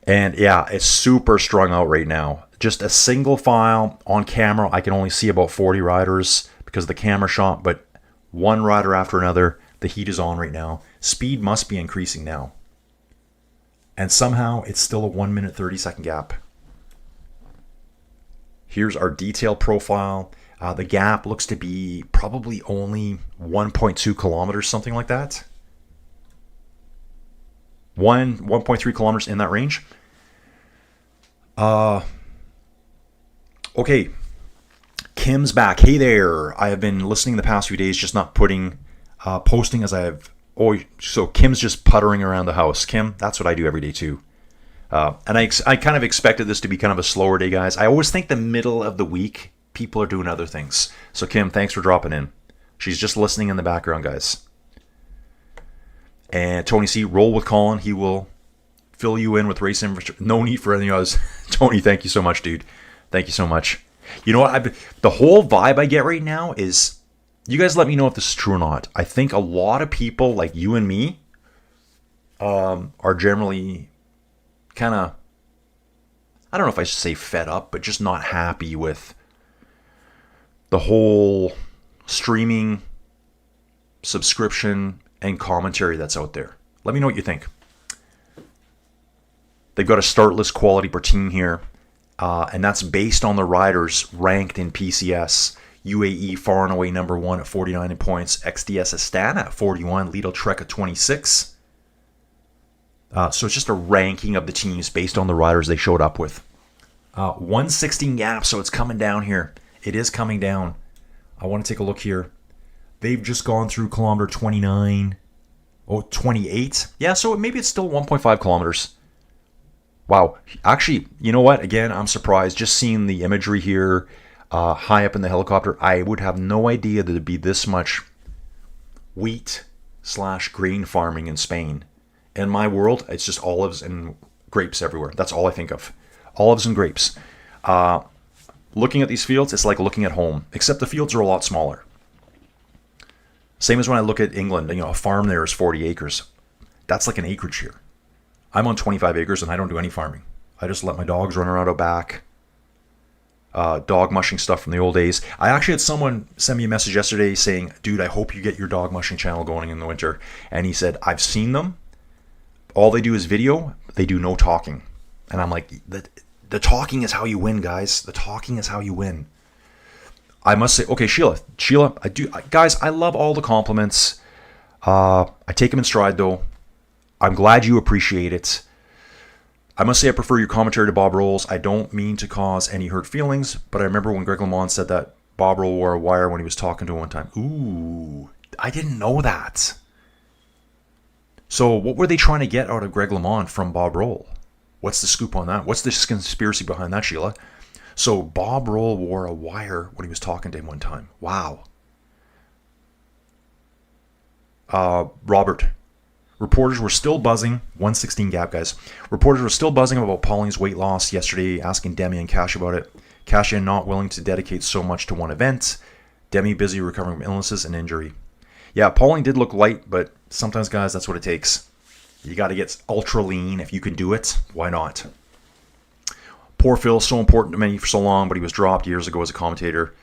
And yeah, it's super strung out right now. Just a single file on camera. I can only see about 40 riders because of the camera shot, but one rider after another. The heat is on right now. Speed must be increasing now. And somehow it's still a 1 minute 30 second gap. Here's our detail profile. The gap looks to be probably only 1.2 kilometers, something like that. 1.3 kilometers in that range. Okay. Kim's back. Hey there. I have been listening the past few days, just not posting as I have. Oh, so Kim's just puttering around the house. Kim, that's what I do every day too. And I kind of expected this to be kind of a slower day, guys. I always think the middle of the week, people are doing other things. So Kim, thanks for dropping in. She's just listening in the background, guys. And Tony C, roll with Colin. He will fill you in with race infrastructure. No need for anything else. Tony, thank you so much, dude. Thank you so much. You know what? The whole vibe I get right now is, you guys let me know if this is true or not. I think a lot of people like you and me are generally kind of, I don't know if I should say fed up, but just not happy with the whole streaming, subscription, and commentary that's out there. Let me know what you think. They've got a start list quality per team here, and that's based on the riders ranked in PCS. UAE far and away number 1 at 49 in points. XDS Astana at 41. Lidl Trek at 26. So it's just a ranking of the teams based on the riders they showed up with. 116 gap, so it's coming down here. It is coming down. I want to take a look here. They've just gone through kilometer 29. Oh, 28. Yeah, so maybe it's still 1.5 kilometers. Wow. Actually, you know what? Again, I'm surprised. Just seeing the imagery here, high up in the helicopter, I would have no idea that there'd be this much wheat/grain farming in Spain. In my world, it's just olives and grapes everywhere. That's all I think of. Olives and grapes. Looking at these fields, it's like looking at home, except the fields are a lot smaller. Same as when I look at England, a farm there is 40 acres. That's like an acreage here. I'm on 25 acres and I don't do any farming. I just let my dogs run around out back. Dog mushing stuff from the old days. I actually had someone send me a message yesterday saying, dude, I hope you get your dog mushing channel going in the winter. And he said, I've seen them. All they do is video. They do no talking. And I'm like, the talking is how you win, guys. The talking is how you win. I must say, okay, Sheila, guys, I love all the compliments. I take them in stride, though. I'm glad you appreciate it. I must say I prefer your commentary to Bob Roll's. I don't mean to cause any hurt feelings, but I remember when Greg LeMond said that Bob Roll wore a wire when he was talking to him one time. Ooh, I didn't know that. So what were they trying to get out of Greg LeMond from Bob Roll? What's the scoop on that? What's the conspiracy behind that, Sheila? So Bob Roll wore a wire when he was talking to him one time. Wow. Robert. Reporters were still buzzing. 116 gap, guys. Reporters were still buzzing about Pauling's weight loss yesterday, asking Demi and Cash about it. Cash not willing to dedicate so much to one event. Demi busy recovering from illnesses and injury. Yeah, Pauling did look light, but sometimes, guys, that's what it takes. You got to get ultra lean. If you can do it, why not? Poor Phil, so important to many for so long, but he was dropped years ago as a commentator.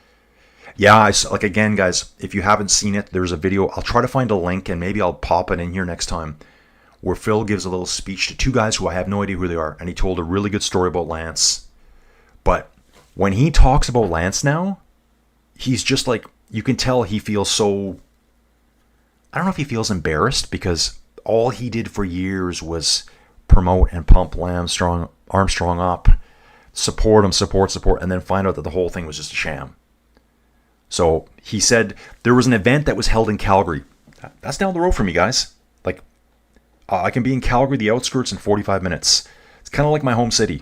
Yeah, again, guys, if you haven't seen it, there's a video. I'll try to find a link, and maybe I'll pop it in here next time, where Phil gives a little speech to two guys who I have no idea who they are, and he told a really good story about Lance. But when he talks about Lance now, he's just like, you can tell he feels so, I don't know if he feels embarrassed, because all he did for years was promote and pump Armstrong up, support him, support, and then find out that the whole thing was just a sham. So he said there was an event that was held in Calgary. That's down the road from me, guys. Like, I can be in Calgary, the outskirts, in 45 minutes. It's kind of like my home city.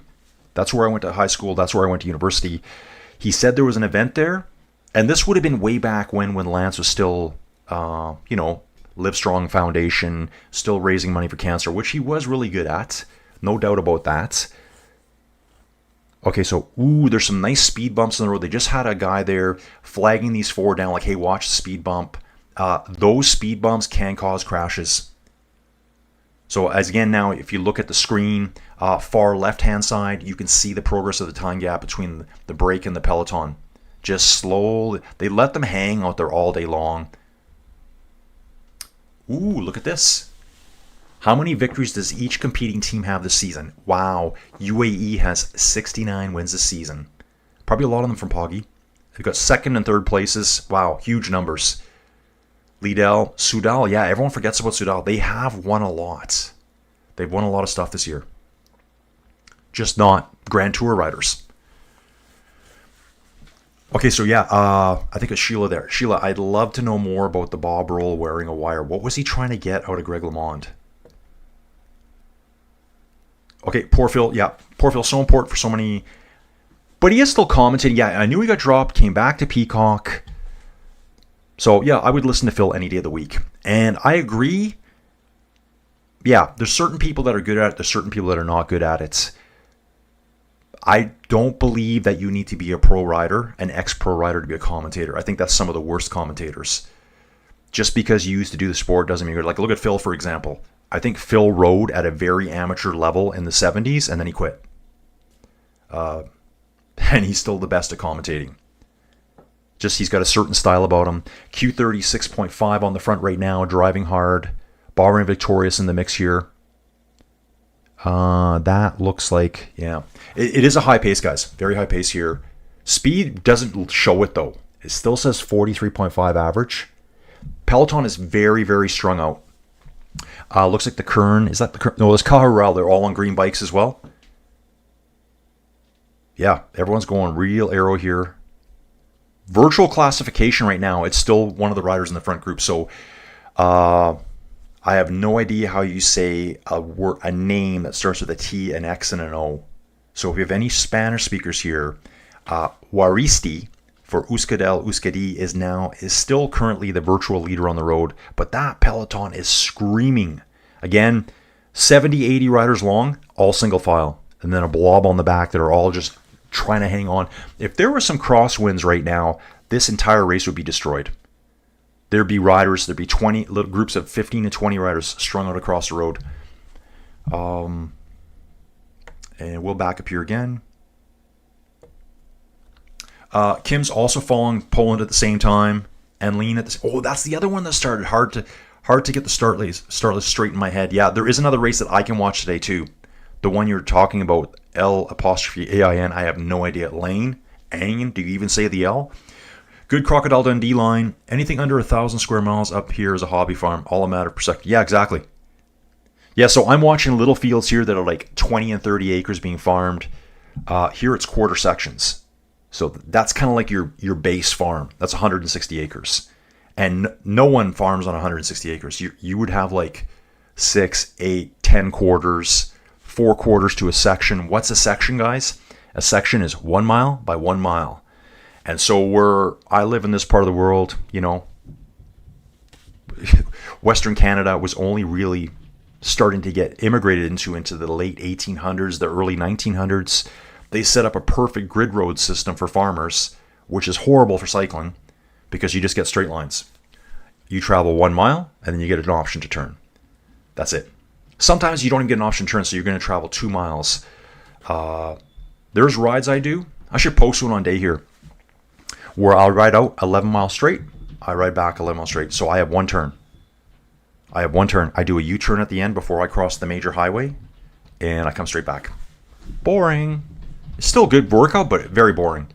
That's where I went to high school. That's where I went to university. He said there was an event there. And this would have been way back when Lance was still, Livestrong Foundation, still raising money for cancer, which he was really good at. No doubt about that. Okay, so, there's some nice speed bumps on the road. They just had a guy there flagging these four down, like, hey, watch the speed bump. Those speed bumps can cause crashes. So, as again, now, if you look at the screen, far left-hand side, you can see the progress of the time gap between the break and the peloton. Just slow. They let them hang out there all day long. Look at this. How many victories does each competing team have this season? Wow. UAE has 69 wins this season. Probably a lot of them from Poggy. They've got second and third places. Wow, huge numbers. Liddell, Soudal. Yeah, everyone forgets about Soudal. They have won a lot. They've won a lot of stuff this year. Just not Grand Tour riders. Okay, so yeah, I think it's Sheila there. Sheila, I'd love to know more about the Bob Roll wearing a wire. What was he trying to get out of Greg LeMond? Okay, poor Phil. Yeah, poor Phil. So important for so many. But he is still commentating. Yeah, I knew he got dropped. Came back to Peacock. So yeah, I would listen to Phil any day of the week. And I agree. Yeah, there's certain people that are good at it. There's certain people that are not good at it. I don't believe that you need to be a pro rider, an ex-pro rider, to be a commentator. I think that's some of the worst commentators. Just because you used to do the sport doesn't mean you're good. Like, look at Phil, for example. I think Phil rode at a very amateur level in the 70s, and then he quit. And he's still the best at commentating. Just, he's got a certain style about him. Q30 6.5 on the front right now, driving hard. Bahrain victorious in the mix here. That looks like, yeah. It is a high pace, guys. Very high pace here. Speed doesn't show it, though. It still says 43.5 average. Peloton is very, very strung out. Looks like the Kern. Is that the Kern? No, it's Cilleruelo. They're all on green bikes as well. Yeah, everyone's going real aero here. Virtual classification right now. It's still one of the riders in the front group. So, I have no idea how you say a name that starts with a T, an X, and an O. So if you have any Spanish speakers here, Waristi for Euskadi is still currently the virtual leader on the road, but that peloton is screaming. Again, 70, 80 riders long, all single file, and then a blob on the back that are all just trying to hang on. If there were some crosswinds right now, this entire race would be destroyed. There'd be riders, there'd be 20 little groups of 15 to 20 riders strung out across the road. And we'll back up here again. Kim's also following Poland at the same time, and Lean at the. Oh, that's the other one that started hard to get the start list straight in my head. Yeah, there is another race that I can watch today too. The one you're talking about, L''AIN. I have no idea. Lane, Ain. Do you even say the L? Good Crocodile Dundee line. Anything under 1,000 square miles up here is a hobby farm. All a matter per second. Yeah, exactly. Yeah, so I'm watching little fields here that are like 20 and 30 acres being farmed. Here it's quarter sections. So that's kind of like your base farm. That's 160 acres. And no one farms on 160 acres. You would have like 6, 8, 10 quarters, 4 quarters to a section. What's a section, guys? A section is 1 mile by 1 mile. And so where I live in this part of the world, you know, Western Canada was only really starting to get immigrated into the late 1800s, the early 1900s. They set up a perfect grid road system for farmers, which is horrible for cycling because you just get straight lines. You travel 1 mile and then you get an option to turn. That's it. Sometimes you don't even get an option to turn, so you're going to travel 2 miles. There's rides I do. I should post one on day here where I'll ride out 11 miles straight. I ride back 11 miles straight. So I have one turn. I do a U-turn at the end before I cross the major highway, and I come straight back. Boring. It's still a good workout, but very boring.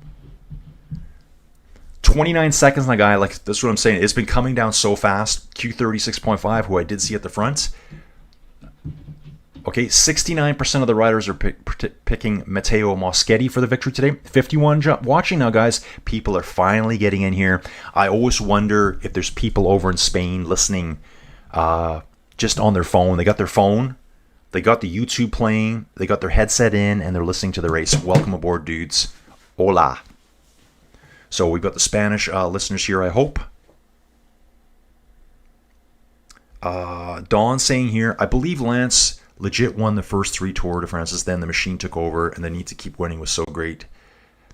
29 seconds on a guy, like, that's what I'm saying. It's been coming down so fast. Q36.5, who I did see at the front. Okay, 69% of the riders are picking Matteo Moschetti for the victory today. 51 watching now, guys. People are finally getting in here. I always wonder if there's people over in Spain listening just on their phone. They got their phone. They got the YouTube playing. They got their headset in, and they're listening to the race. Welcome aboard, dudes. Hola. So we've got the Spanish listeners here, I hope. Dawn saying here, I believe Lance legit won the first 3 Tour de France's, then the machine took over, and the need to keep winning was so great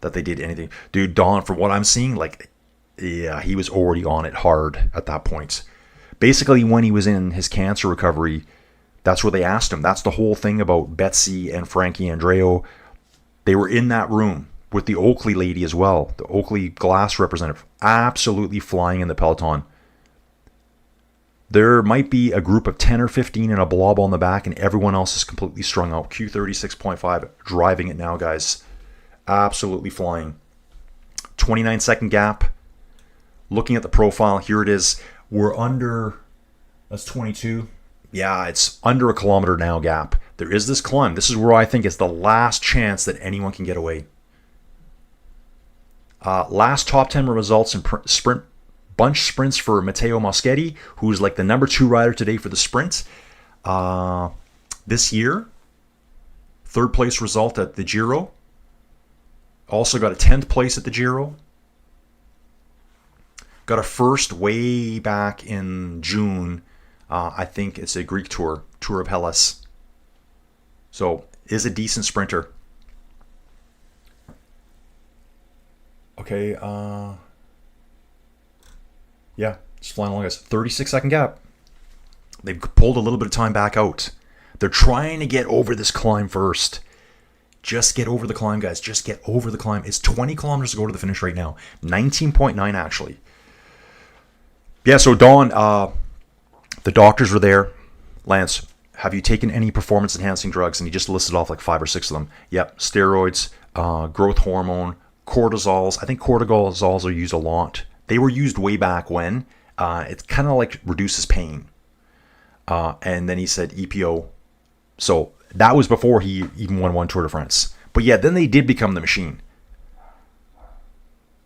that they did anything. Dude, Dawn, from what I'm seeing, like, yeah, he was already on it hard at that point. Basically, when he was in his cancer recovery, that's where they asked him. That's the whole thing about Betsy and Frankie Andreo. They were in that room with the Oakley lady as well, the Oakley glass representative, absolutely flying in the peloton. There might be a group of 10 or 15 in a blob on the back, and everyone else is completely strung out. Q36.5, driving it now, guys. Absolutely flying. 29-second gap. Looking at the profile, here it is. We're under, that's 22. Yeah, it's under a kilometer now gap. There is this climb. This is where I think it's the last chance that anyone can get away. Last top 10 results in sprint bunch sprints for Matteo Moschetti, who's like the number 2 rider today for the sprint. This year, 3rd place result at the Giro. Also got a 10th place at the Giro. Got a first way back in June. I think it's a Greek tour, Tour of Hellas. So, is a decent sprinter. Okay, yeah, just flying along, guys. 36-second gap. They've pulled a little bit of time back out. They're trying to get over this climb first. Just get over the climb, guys. Just get over the climb. It's 20 kilometers to go to the finish right now. 19.9, actually. Yeah, so Dawn, the doctors were there. Lance, have you taken any performance-enhancing drugs? And he just listed off like 5 or 6 of them. Yep, steroids, growth hormone, cortisols. I think cortisols are used a lot. They were used way back when. It kind of like reduces pain. And then he said EPO. So that was before he even won 1 Tour de France. But yeah, then they did become the machine.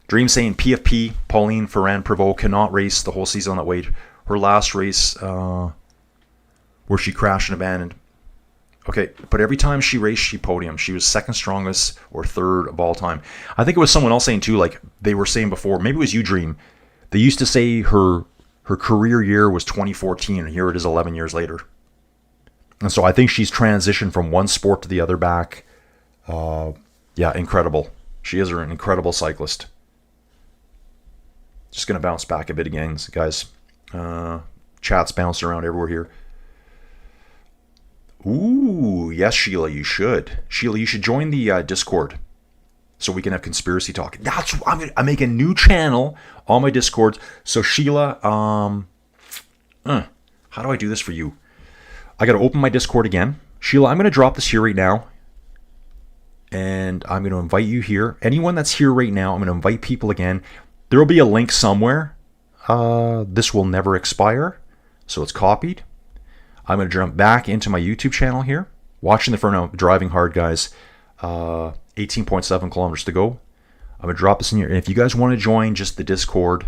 Dream saying PFP, Pauline Ferrand-Prévot, cannot race the whole season on that weight. Her last race where she crashed and abandoned. Okay, but every time she raced, she podiumed. She was 2nd strongest or 3rd of all time. I think it was someone else saying too, like they were saying before, maybe it was you, Dream. They used to say her career year was 2014, and here it is 11 years later. And so I think she's transitioned from one sport to the other back. Yeah, incredible. She is an incredible cyclist. Just going to bounce back a bit again, guys. Chat's bouncing around everywhere here. Ooh, yes, Sheila, you should. Sheila, you should join the Discord so we can have conspiracy talk. That's I'm making a new channel on my Discord. So Sheila, how do I do this for you? I got to open my Discord again. Sheila, I'm going to drop this here right now. And I'm going to invite you here. Anyone that's here right now, I'm going to invite people again. There will be a link somewhere. This will never expire. So it's copied. I'm going to jump back into my YouTube channel here. Watching the front now, driving hard, guys. 18.7 kilometers to go. I'm going to drop this in here. And if you guys want to join just the Discord,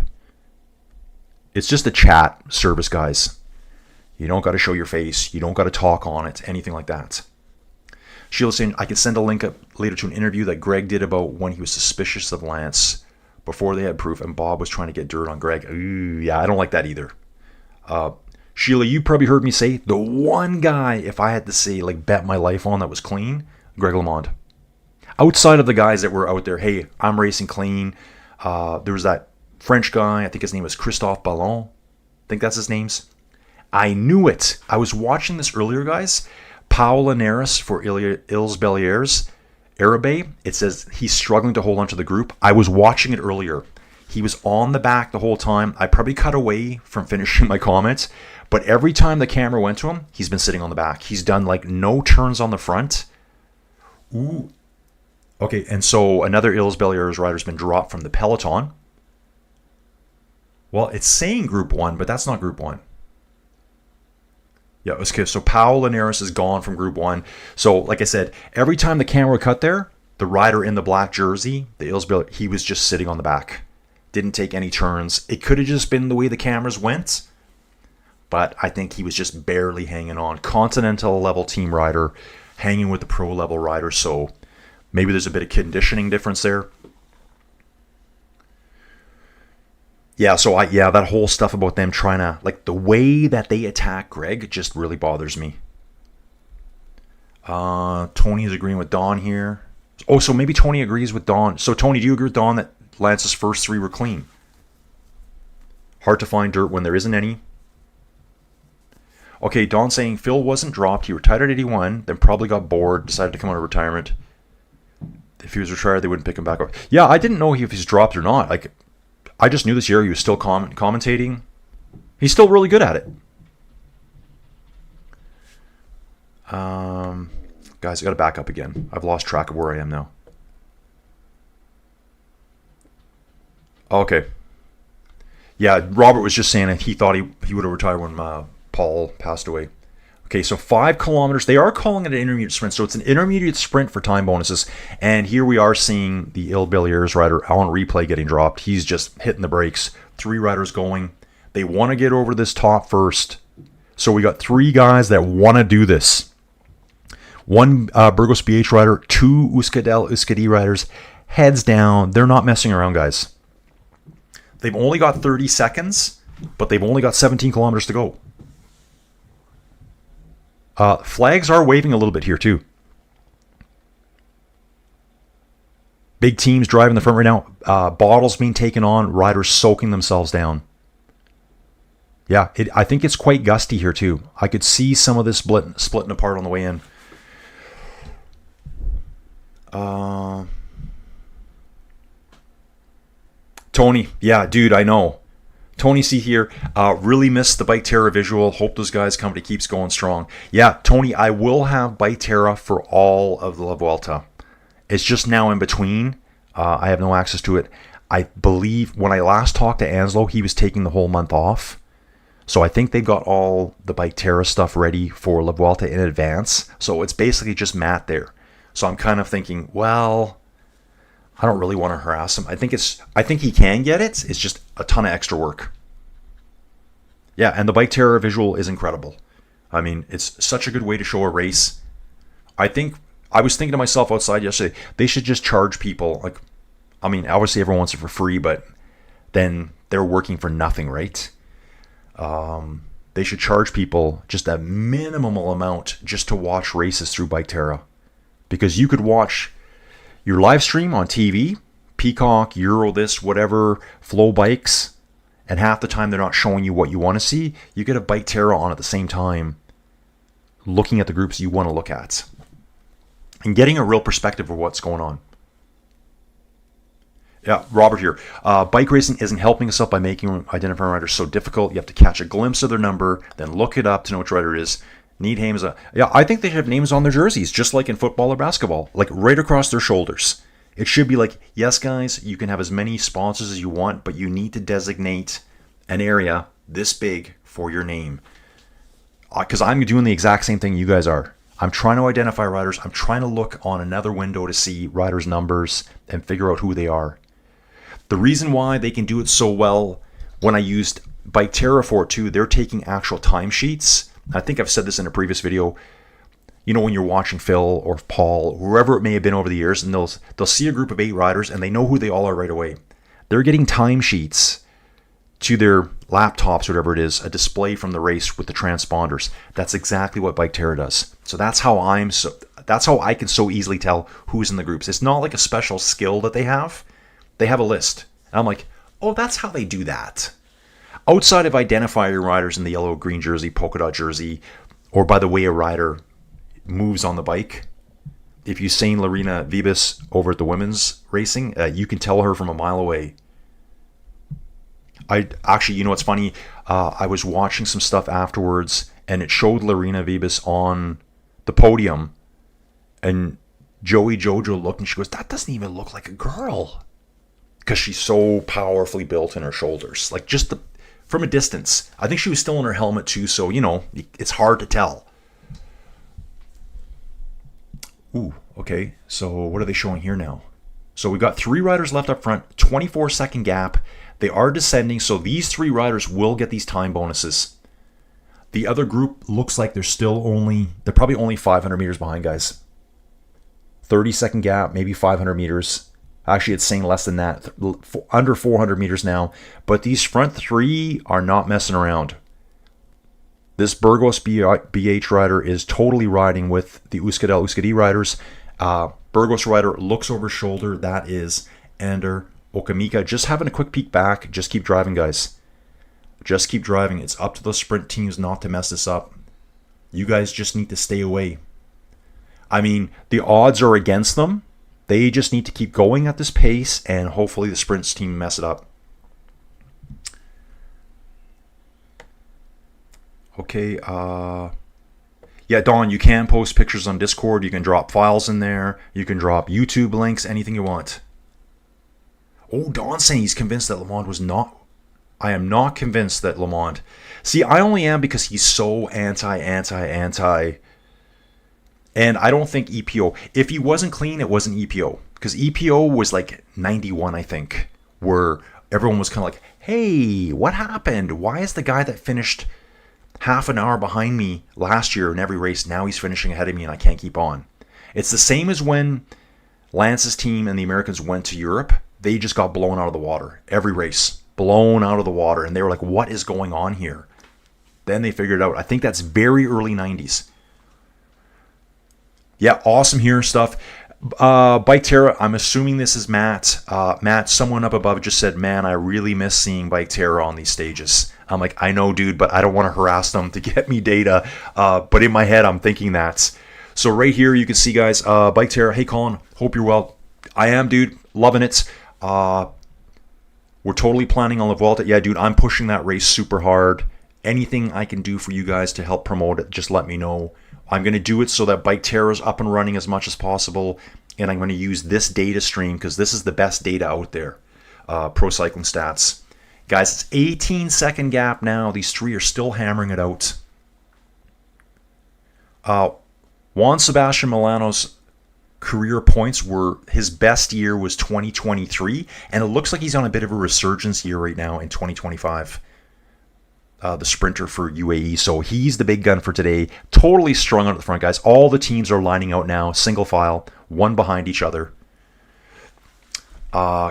it's just a chat service, guys. You don't got to show your face. You don't got to talk on it. Anything like that. Sheila's saying, I can send a link up later to an interview that Greg did about when he was suspicious of Lance before they had proof, and Bob was trying to get dirt on Greg. Ooh, yeah, I don't like that either. Sheila, you probably heard me say the one guy, if I had to say, like, bet my life on that was clean, Greg LeMond. Outside of the guys that were out there, hey, I'm racing clean. There was that French guy, I think his name was Christophe Ballon. I think that's his name's. I knew it. I was watching this earlier, guys. Paul Linares for Ils Beliers, Arabe. It says he's struggling to hold on to the group. I was watching it earlier. He was on the back the whole time. I probably cut away from finishing my comments, but every time the camera went to him, he's been sitting on the back. He's done like no turns on the front. Ooh. Okay, and so another Ils Beliers rider's been dropped from the peloton. Well, it's saying Group 1, but that's not Group 1. Yeah, okay, so Paul Linares is gone from Group 1. So, like I said, every time the camera cut there, the rider in the black jersey, the Ils Beliers, he was just sitting on the back. Didn't take any turns. It could have just been the way the cameras went, but I think he was just barely hanging on. Continental level team rider, hanging with the pro level rider, so maybe there's a bit of conditioning difference there. Yeah, so that whole stuff about them trying to, like, the way that they attack Greg just really bothers me. Tony is agreeing with Don here. Oh, so maybe Tony agrees with Don. So, Tony, do you agree with Don that Lance's first 3 were clean? Hard to find dirt when there isn't any. Okay, Don saying Phil wasn't dropped. He retired at 81, then probably got bored, decided to come out of retirement. If he was retired, they wouldn't pick him back up. Yeah, I didn't know if he's dropped or not. Like, I just knew this year he was still commentating. He's still really good at it. Guys, I got to back up again. I've lost track of where I am now. Okay. Yeah, Robert was just saying that he thought he would have retired when Paul passed away. Okay, so 5 kilometers. They are calling it an intermediate sprint, so it's an intermediate sprint for time bonuses. And here we are seeing the Ils Beliers rider on replay getting dropped. He's just hitting the brakes. 3 riders going. They want to get over this top first. So we got 3 guys that want to do this. 1 Burgos BH rider, 2 Euskadi riders. Heads down. They're not messing around, guys. They've only got 30 seconds, but they've only got 17 kilometers to go. Flags are waving a little bit here too. Big teams driving the front right now. Bottles being taken on. Riders soaking themselves down. Yeah, I think it's quite gusty here too. I could see some of this splitting apart on the way in. Tony, yeah, dude, I know. Tony C here, really missed the Bike Terra visual. Hope those guys' company keeps going strong. Yeah, Tony, I will have Bike Terra for all of the La Vuelta. It's just now in between. I have no access to it. I believe when I last talked to Anslo, he was taking the whole month off. So I think they've got all the Bike Terra stuff ready for La Vuelta in advance. So it's basically just Matt there. So I'm kind of thinking, well, I don't really want to harass him. I think he can get it. It's just a ton of extra work. Yeah, and the Bike Terra visual is incredible. I mean, it's such a good way to show a race. I was thinking to myself outside yesterday, they should just charge people. Like, I mean, obviously everyone wants it for free, but then they're working for nothing, right? They should charge people just a minimal amount just to watch races through Bike Terra. Because you could watch your live stream on TV, Peacock, Euro, this, whatever, Flow Bikes, and half the time they're not showing you what you want to see. You get a Bike Terra on at the same time, looking at the groups you want to look at, and getting a real perspective of what's going on. Yeah, Robert here. Bike racing isn't helping us out by making identifying riders so difficult. You have to catch a glimpse of their number, then look it up to know which rider it is. Need names. Yeah, I think they should have names on their jerseys, just like in football or basketball, like right across their shoulders. It should be like, yes, guys, you can have as many sponsors as you want, but you need to designate an area this big for your name. Because I'm doing the exact same thing you guys are. I'm trying to identify riders. I'm trying to look on another window to see riders' numbers and figure out who they are. The reason why they can do it so well, when I used Bike Terra for it too, they're taking actual timesheets. I think I've said this in a previous video. You know, when you're watching Phil or Paul, whoever it may have been over the years, and they'll see a group of 8 riders and they know who they all are right away. They're getting timesheets to their laptops, whatever it is, a display from the race with the transponders. That's exactly what Bike Terra does. So that's how I can so easily tell who's in the groups. It's not like a special skill that they have. They have a list. And I'm like, oh, that's how they do that. Outside of identifying your riders in the yellow, green jersey, polka dot jersey, or by the way a rider moves on the bike. If you've seen Lorena Vibas over at the women's racing, you can tell her from a mile away. You know what's funny? I was watching some stuff afterwards, and it showed Lorena Vibas on the podium, and Joey Jojo looked, and she goes, "That doesn't even look like a girl," because she's so powerfully built in her shoulders, like just from a distance. I think she was still in her helmet too, so you know it's hard to tell. Ooh, okay, so what are they showing here now? So we've got 3 riders left up front, 24-second gap. They are descending, so these 3 riders will get these time bonuses. The other group looks like they're probably only 500 meters behind, guys. 30-second gap, maybe 500 meters. Actually, it's saying less than that, under 400 meters now. But these front 3 are not messing around. This Burgos BH rider is totally riding with the Euskadi riders. Burgos rider looks over his shoulder. That is Ander Okamika. Just having a quick peek back. Just keep driving, guys. Just keep driving. It's up to the sprint teams not to mess this up. You guys just need to stay away. I mean, the odds are against them. They just need to keep going at this pace, and hopefully the sprints team mess it up. Okay, yeah, Don, you can post pictures on Discord. You can drop files in there. You can drop YouTube links, anything you want. Oh, Don's saying he's convinced that Lamond was not. I am not convinced that Lamond. See, I only am because he's so anti. And I don't think EPO. If he wasn't clean, it wasn't EPO. Because EPO was like 91, I think. Where everyone was kind of like, hey, what happened? Why is the guy that finished half an hour behind me last year in every race, now he's finishing ahead of me and I can't keep on? It's the same as when Lance's team and the Americans went to Europe. They just got blown out of the water. Every race. Blown out of the water. And they were like, what is going on here? Then they figured it out. I think that's very early 90s. Yeah, awesome hearing stuff. Bike Terra, I'm assuming this is Matt. Matt, someone up above just said, man, I really miss seeing Bike Terra on these stages. I'm like, I know, dude, but I don't want to harass them to get me data. But in my head, I'm thinking that. So right here, you can see, guys, Bike Terra. Hey, Colin, hope you're well. I am, dude. Loving it. We're totally planning on the Vuelta. Yeah, dude, I'm pushing that race super hard. Anything I can do for you guys to help promote it, just let me know. I'm going to do it so that Bike Terra is up and running as much as possible. And I'm going to use this data stream because this is the best data out there. Pro Cycling Stats. Guys, it's 18-second gap now. These 3 are still hammering it out. Juan Sebastian Milano's career points were, his best year was 2023. And it looks like he's on a bit of a resurgence year right now in 2025. The sprinter for UAE. So he's the big gun for today. Totally strung out at the front, guys. All the teams are lining out now, single file, one behind each other.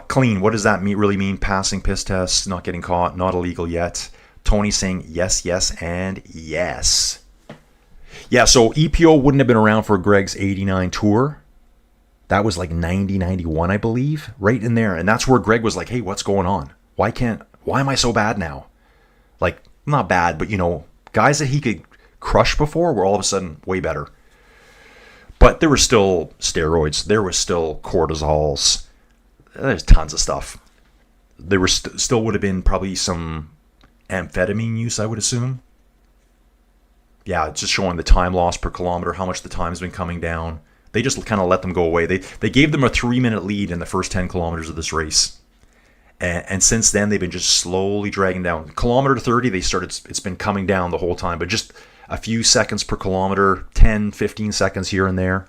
Clean, what does that really mean? Passing piss tests, not getting caught, not illegal yet. Tony saying yes, yes, and yes. Yeah, so EPO wouldn't have been around for Greg's 89 tour. That was like 90, 91, I believe. Right in there. And that's where Greg was like, hey, what's going on? Why am I so bad now? Like, not bad, but, you know, guys that he could crush before were all of a sudden way better. But there were still steroids. There was still cortisols. There's tons of stuff. There were still would have been probably some amphetamine use, I would assume. Yeah, it's just showing the time lost per kilometer, how much the time's been coming down. They just kind of let them go away. They gave them a 3-minute lead in the first 10 kilometers of this race. And since then, they've been just slowly dragging down. Kilometer 30, it's been coming down the whole time, but just a few seconds per kilometer, 10, 15 seconds here and there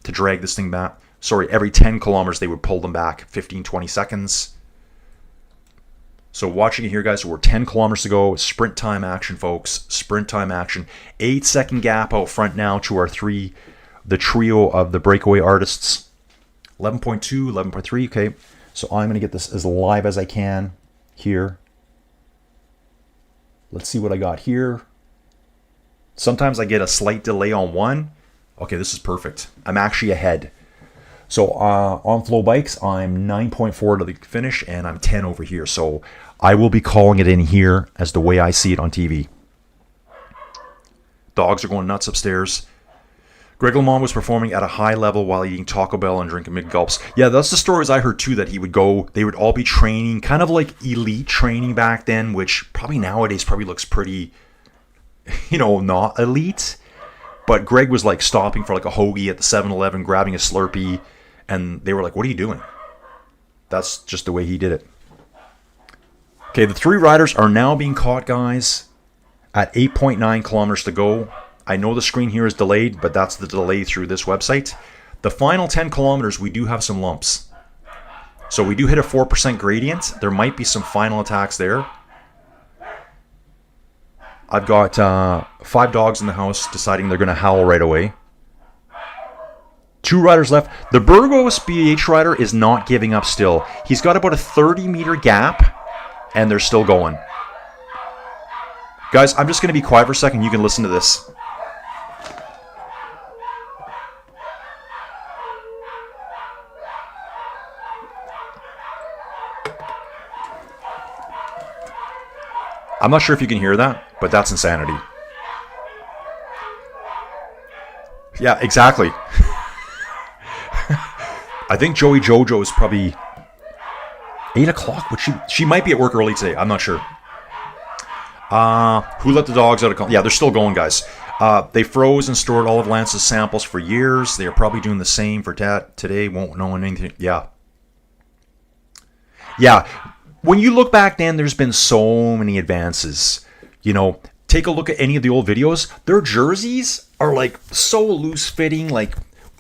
to drag this thing back. Sorry, every 10 kilometers, they would pull them back 15, 20 seconds. So watching it here, guys, we're 10 kilometers to go. Sprint time action, folks. Sprint time action. 8-second gap out front now to the trio of the breakaway artists. 11.2, 11.3, okay. So I'm going to get this as live as I can here. Let's see what I got here. Sometimes I get a slight delay on one. Okay, this is perfect. I'm actually ahead. So on Flow Bikes, I'm 9.4 to the finish, and I'm 10 over here. So I will be calling it in here as the way I see it on TV. Dogs are going nuts upstairs. Greg LeMond was performing at a high level while eating Taco Bell and drinking big gulps. Yeah, that's the stories I heard too, that he would go, they would all be training, kind of like elite training back then, which probably nowadays probably looks pretty, not elite. But Greg was like stopping for like a hoagie at the 7-Eleven, grabbing a Slurpee, and they were like, what are you doing? That's just the way he did it. Okay, the 3 riders are now being caught, guys, at 8.9 kilometers to go. I know the screen here is delayed, but that's the delay through this website. The final 10 kilometers, we do have some lumps. So we do hit a 4% gradient. There might be some final attacks there. I've got 5 dogs in the house deciding they're going to howl right away. 2 riders left. The Burgos BH rider is not giving up still. He's got about a 30-meter gap, and they're still going. Guys, I'm just going to be quiet for a second. You can listen to this. I'm not sure if you can hear that, but that's insanity. Yeah, exactly. I think Joey Jojo is probably 8 o'clock. She might be at work early today. I'm not sure. Who let the dogs out of... Yeah, they're still going, guys. They froze and stored all of Lance's samples for years. They are probably doing the same for today. Won't know anything. Yeah. Yeah. When you look back then, there's been so many advances. Take a look at any of the old videos. Their jerseys are like so loose fitting, like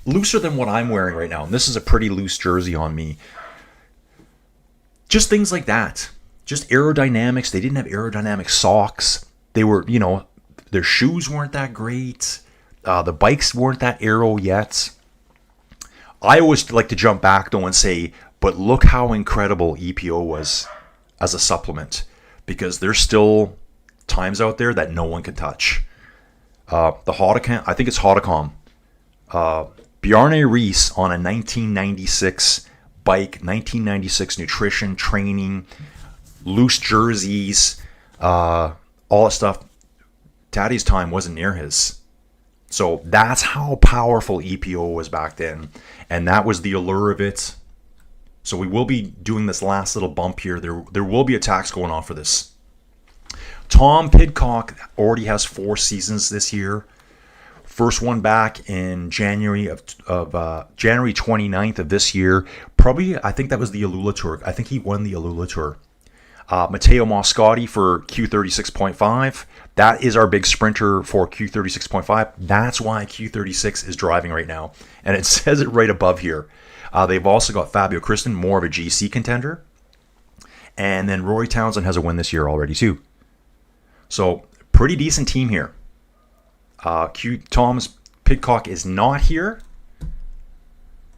looser than what I'm wearing right now. And this is a pretty loose jersey on me. Just things like that. Just aerodynamics. They didn't have aerodynamic socks. They were, their shoes weren't that great. The bikes weren't that aero yet. I always like to jump back though and say, but look how incredible EPO was as a supplement, because there's still times out there that no one can touch. The Haudacom, I think it's Haudacom. Bjarne Riis on a 1996 bike, 1996 nutrition, training, loose jerseys, all that stuff. Daddy's time wasn't near his. So that's how powerful EPO was back then. And that was the allure of it. So we will be doing this last little bump here. There will be attacks going on for this. Tom Pidcock already has 4 seasons this year. First one back in January January 29th of this year. Probably, I think that was the Alula Tour. I think he won the Alula Tour. Matteo Moscati for Q36.5. That is our big sprinter for Q36.5. That's why Q36 is driving right now. And it says it right above here. They've also got Fabio Kristin, more of a GC contender. And then Rory Townsend has a win this year already too. So pretty decent team here. Tom's Pidcock is not here.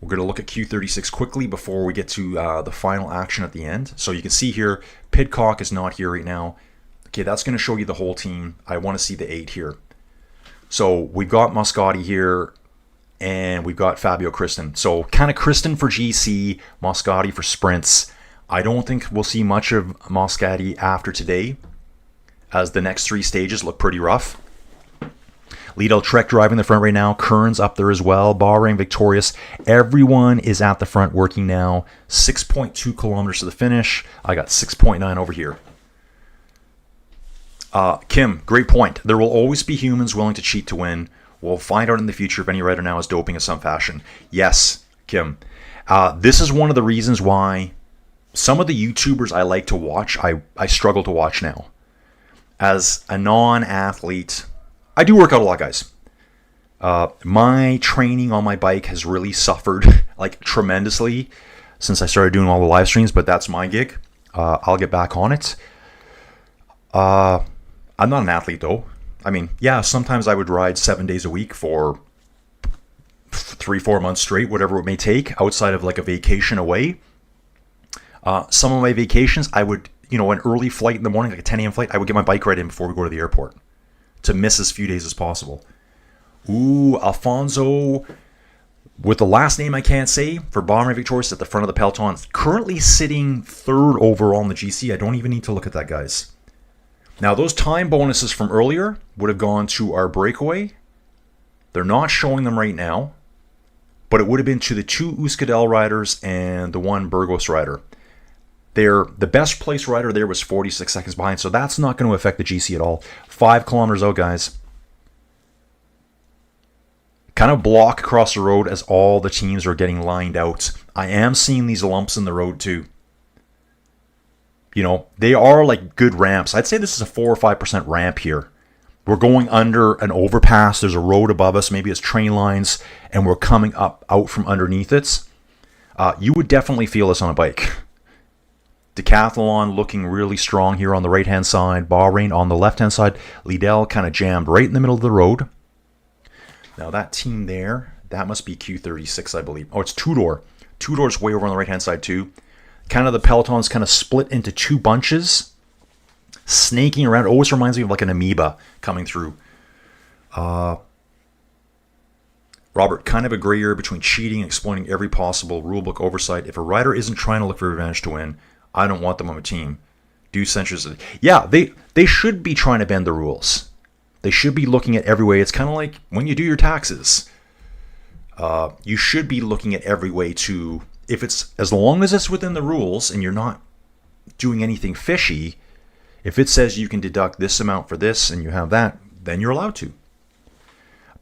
We're going to look at Q36 quickly before we get to the final action at the end. So you can see here, Pidcock is not here right now. Okay, that's going to show you the whole team. I want to see the 8 here. So we've got Moscati here, and we've got Fabio Kristin. So kind of Kristin for GC, Moscati for sprints. I don't think we'll see much of Moscati after today, as the next 3 stages look pretty rough. Liedel Trek driving the front right now. Kern's up there as well. Bahrain victorious. Everyone is at the front working now. 6.2 kilometers to the finish. I got 6.9 over here. Kim, great point. There will always be humans willing to cheat to win. We'll find out in the future if any rider now is doping in some fashion. Yes, Kim. This is one of the reasons why some of the YouTubers I like to watch, I struggle to watch now. As a non-athlete, I do work out a lot, guys. My training on my bike has really suffered like tremendously since I started doing all the live streams, but that's my gig. I'll get back on it. I'm not an athlete though. I mean, yeah, sometimes I would ride 7 days a week for 3-4 months straight, whatever it may take, outside of like a vacation away. Some of my vacations, I would, an early flight in the morning, like a 10 a.m. flight, I would get my bike right in before we go to the airport to miss as few days as possible. Ooh, Alfonso, with the last name I can't say, for Bahrain Victorious at the front of the peloton, currently sitting third overall in the GC. I don't even need to look at that, guys. Now, those time bonuses from earlier would have gone to our breakaway. They're not showing them right now, but it would have been to the 2 Euskadel riders and the 1 Burgos rider. The best place rider there was 46 seconds behind, so that's not going to affect the GC at all. 5 kilometers out, guys. Kind of block across the road as all the teams are getting lined out. I am seeing these lumps in the road too. They are like good ramps. I'd say this is a 4 or 5% ramp here. We're going under an overpass. There's a road above us. Maybe it's train lines, and we're coming up out from underneath it. You would definitely feel this on a bike. Decathlon looking really strong here on the right-hand side. Bahrain on the left-hand side. Liddell kind of jammed right in the middle of the road. Now that team there, that must be Q36, I believe. Oh, it's Toro. Toro's way over on the right-hand side too. Kind of the peloton's kind of split into 2 bunches. Snaking around. It always reminds me of like an amoeba coming through. Robert, kind of a gray area between cheating and exploiting every possible rulebook oversight. If a rider isn't trying to look for revenge to win, I don't want them on my team. Do censures. Yeah, they should be trying to bend the rules. They should be looking at every way. It's kind of like when you do your taxes. You should be looking at every way to, if it's, as long as it's within the rules and you're not doing anything fishy, if it says you can deduct this amount for this and you have that, then you're allowed to.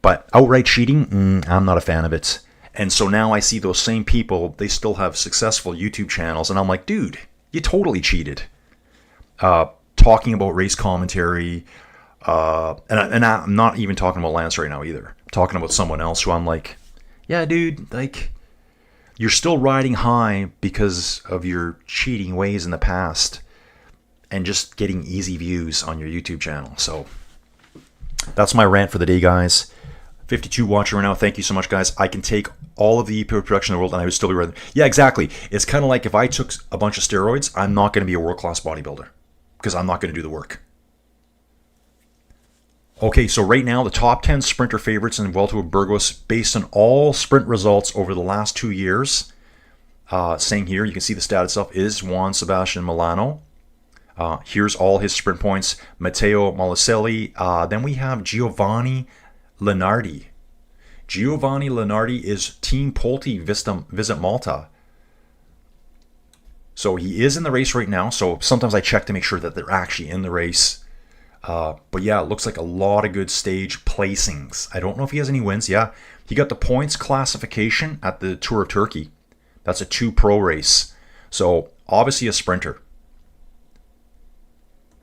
But outright cheating, I'm not a fan of it. And so now I see those same people, they still have successful YouTube channels, and I'm like, dude, you totally cheated. Talking about race commentary, and I'm not even talking about Lance right now either. I'm talking about someone else who I'm like, yeah, dude, like, you're still riding high because of your cheating ways in the past and just getting easy views on your YouTube channel. So that's my rant for the day, guys. 52 watching right now. Thank you so much, guys. I can take all of the EP production in the world and I would still be riding. Yeah, exactly. It's kind of like if I took a bunch of steroids, I'm not going to be a world-class bodybuilder because I'm not going to do the work. Okay, so right now, the top 10 sprinter favorites in Vuelta of Burgos, based on all sprint results over the last 2 years, saying here, you can see the stat itself, is Juan Sebastian Milano. Here's all his sprint points. Matteo Malicelli. Then we have Giovanni Lenardi. Giovanni Lenardi is Team Polti Visit Malta. So he is in the race right now. So sometimes I check to make sure that they're actually in the race. But yeah, it looks like a lot of good stage placings. I don't know if he has any wins. Yeah, he got the points classification at the Tour of Turkey. That's a 2 pro race. So obviously a sprinter.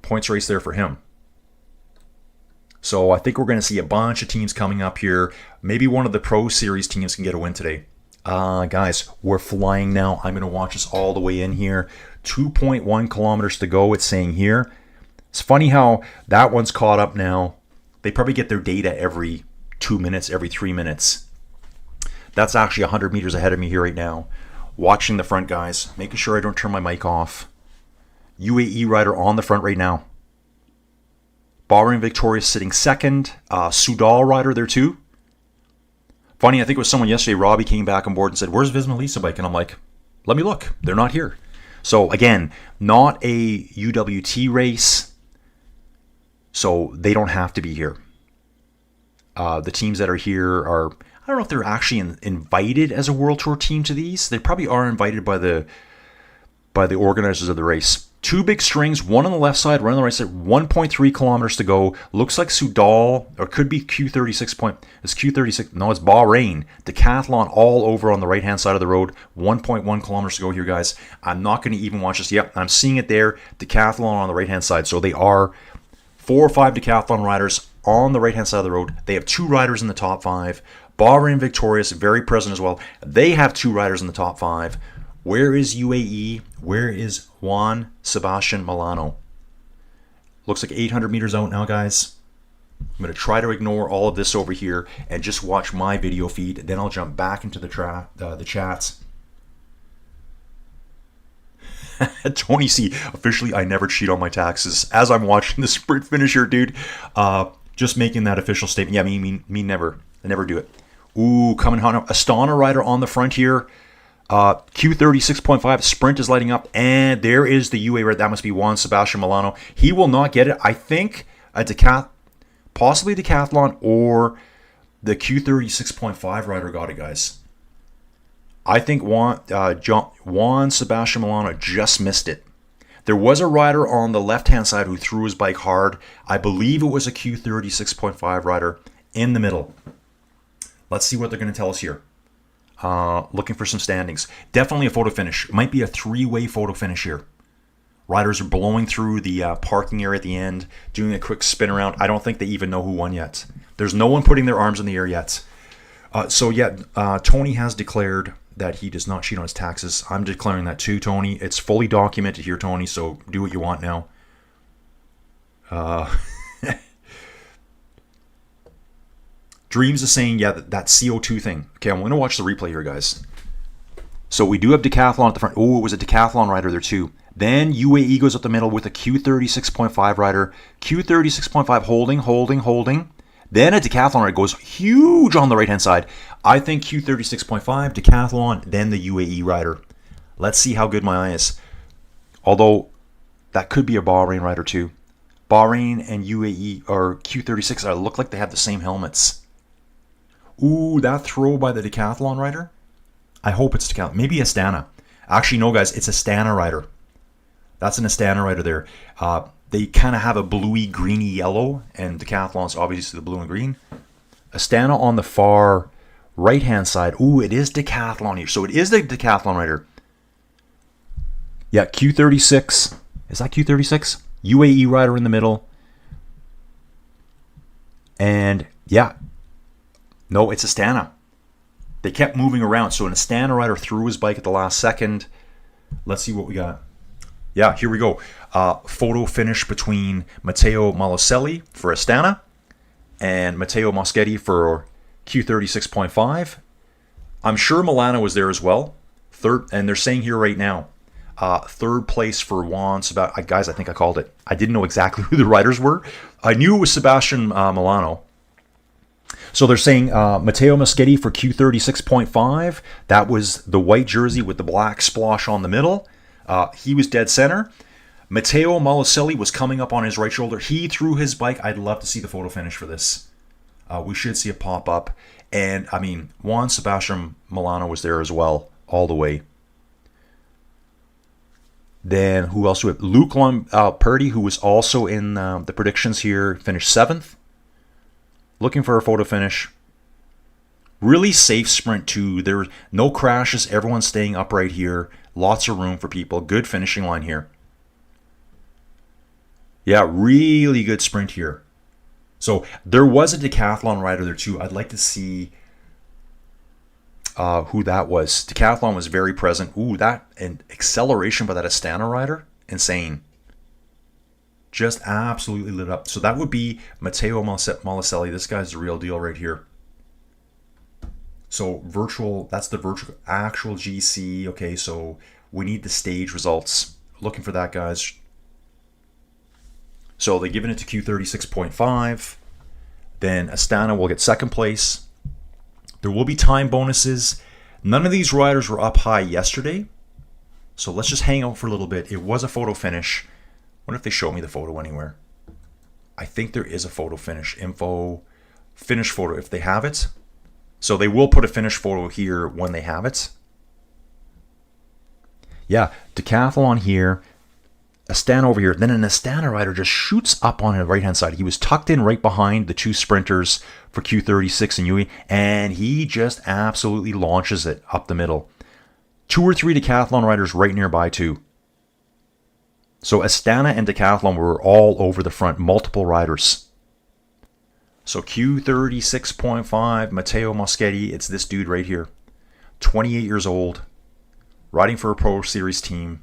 Points race there for him. So I think we're going to see a bunch of teams coming up here. Maybe one of the Pro Series teams can get a win today. Guys, we're flying now. I'm going to watch us all the way in here. 2.1 kilometers to go, it's saying here. It's funny how that one's caught up now. They probably get their data every 2 minutes, every 3 minutes. That's actually 100 meters ahead of me here right now. Watching the front, guys. Making sure I don't turn my mic off. UAE rider on the front right now. Bahrain Victorious sitting second. Soudal rider there too. Funny, I think it was someone yesterday, Robbie came back on board and said, where's Visma bike? And I'm like, let me look. They're not here. So again, not a UWT race. So they don't have to be here. The teams that are here are, I don't know if they're actually invited as a World Tour team to these. They probably are invited by the organizers of the race. 2 big strings, one on the left side, one on the right side, 1.3 kilometers to go. Looks like Soudal, or could be Q36 It's Q36. No, it's Bahrain. Decathlon all over on the right-hand side of the road. 1.1 kilometers to go here, guys. I'm not going to even watch this. Yep, I'm seeing it there. Decathlon on the right-hand side. So they are 4 or 5 decathlon riders on the right-hand side of the road. They have 2 riders in the top 5. Bahrain Victorious, very present as well. They have 2 riders in the top 5. Where is UAE? Where is Juan Sebastian Milano? Looks like 800 meters out now, guys. I'm going to try to ignore all of this over here and just watch my video feed. Then I'll jump back into the chats. Tony C. Officially, I never cheat on my taxes. As I'm watching the sprint finish here, dude. Just making that official statement. Yeah, me never. I never do it. Ooh, coming on. Astana rider on the front here. Q36.5. Sprint is lighting up. And there is the UAE rider. That must be Juan Sebastian Milano. He will not get it. I think a possibly decathlon or the Q36.5 rider got it, guys. I think Juan Sebastian Milano just missed it. There was a rider on the left-hand side who threw his bike hard. I believe it was a Q36.5 rider in the middle. Let's see what they're going to tell us here. Looking for some standings. Definitely a photo finish. It might be a three-way photo finish here. Riders are blowing through the parking area at the end, doing a quick spin around. I don't think they even know who won yet. There's no one putting their arms in the air yet. Tony has declared that he does not cheat on his taxes. I'm declaring that too, Tony. It's fully documented here, Tony, so do what you want now. Dreams is saying, yeah, that CO2 thing. Okay, I'm going to watch the replay here, guys. So we do have decathlon at the front. Oh, it was a decathlon rider there too. Then UAE goes up the middle with a Q36.5 rider. Q36.5 holding. Then a decathlon rider goes huge on the right-hand side. I think Q36.5, decathlon, then the UAE rider. Let's see how good my eye is. Although, that could be a Bahrain rider too. Bahrain and UAE, or Q36, look like they have the same helmets. Ooh, that throw by the decathlon rider? I hope it's decathlon. Maybe Astana. Actually, no, guys, it's Astana rider. That's an Astana rider there. They kind of have a bluey, greeny yellow, and decathlon's obviously the blue and green. Astana on the far right-hand side. Ooh, it is decathlon here. So it is the decathlon rider. Yeah, Q36. Is that Q36? UAE rider in the middle. And, yeah. No, it's Astana. They kept moving around. So an Astana rider threw his bike at the last second. Let's see what we got. Yeah, here we go. Photo finish between Matteo Maloselli for Astana and Matteo Moschetti for Q36.5. I'm sure Milano was there as well. Third, and they're saying here right now, third place for Juan Sebastian. Guys, I think I called it. I didn't know exactly who the riders were. I knew it was Sebastian Milano. So they're saying Matteo Moschetti for Q36.5. That was the white jersey with the black splosh on the middle. He was dead center. Matteo Maloselli was coming up on his right shoulder. He threw his bike. I'd love to see the photo finish for this. We should see it pop up. And, I mean, Juan Sebastian Milano was there as well, all the way. Then, who else? We have Luke Purdy, who was also in the predictions here, finished 7th. Looking for a photo finish. Really safe sprint, too. There were no crashes. Everyone's staying upright here. Lots of room for people. Good finishing line here. Yeah, really good sprint here. So there was a decathlon rider there too. I'd like to see who that was. Decathlon was very present. Ooh, that and acceleration by that Astana rider. Insane. Just absolutely lit up. So that would be Matteo Maloselli. This guy's the real deal right here. So virtual, that's the virtual actual GC. Okay, so we need the stage results. Looking for that, guys. So they're giving it to Q36.5. Then Astana will get second place. There will be time bonuses. None of these riders were up high yesterday. So let's just hang out for a little bit. It was a photo finish. Wonder if they show me the photo anywhere. I think there is a photo finish. Info, finish photo if they have it. So they will put a finish photo here when they have it. Yeah, decathlon here. Astana over here. Then an Astana rider just shoots up on the right-hand side. He was tucked in right behind the two sprinters for Q36 and UE, and he just absolutely launches it up the middle. 2 or 3 decathlon riders right nearby too. So Astana and decathlon were all over the front, multiple riders. So Q36.5, Matteo Moschetti, it's this dude right here. 28 years old. riding for a Pro Series team.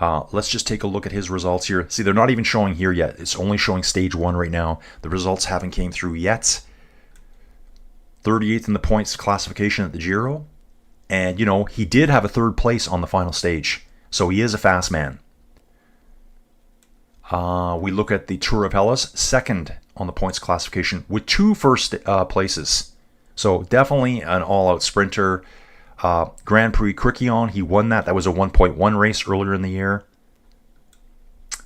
Let's just take a look at his results here. See, they're not even showing here yet. It's only showing stage 1 right now. The results haven't came through yet. 38th in the points classification at the Giro. And, you know, he did have a 3rd place on the final stage. So he is a fast man. We look at the Tour of Hellas, 2nd on the points classification with 2 first places. So definitely an all-out sprinter. Grand Prix Criccion, he won that. That was a 1.1 race earlier in the year.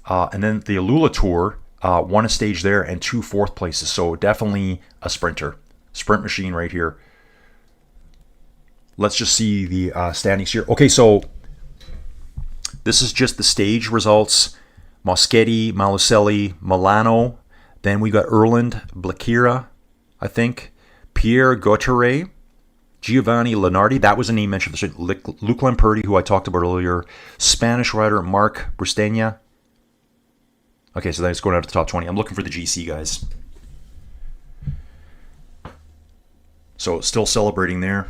And then the Alula Tour, won a stage there and 2 4th places. So definitely a sprinter. Sprint machine right here. Let's just see the standings here. Okay, so this is just the stage results. Moschetti, Maluselli, Milano. Then we got Erland, Blakira, I think. Pierre Gauthier, Giovanni Lenardi. That was a name mentioned. Luke Lamperti, who I talked about earlier. Spanish rider Marc Brustenia. Okay, so that's going out to the top 20. I'm looking for the GC guys. So still celebrating there.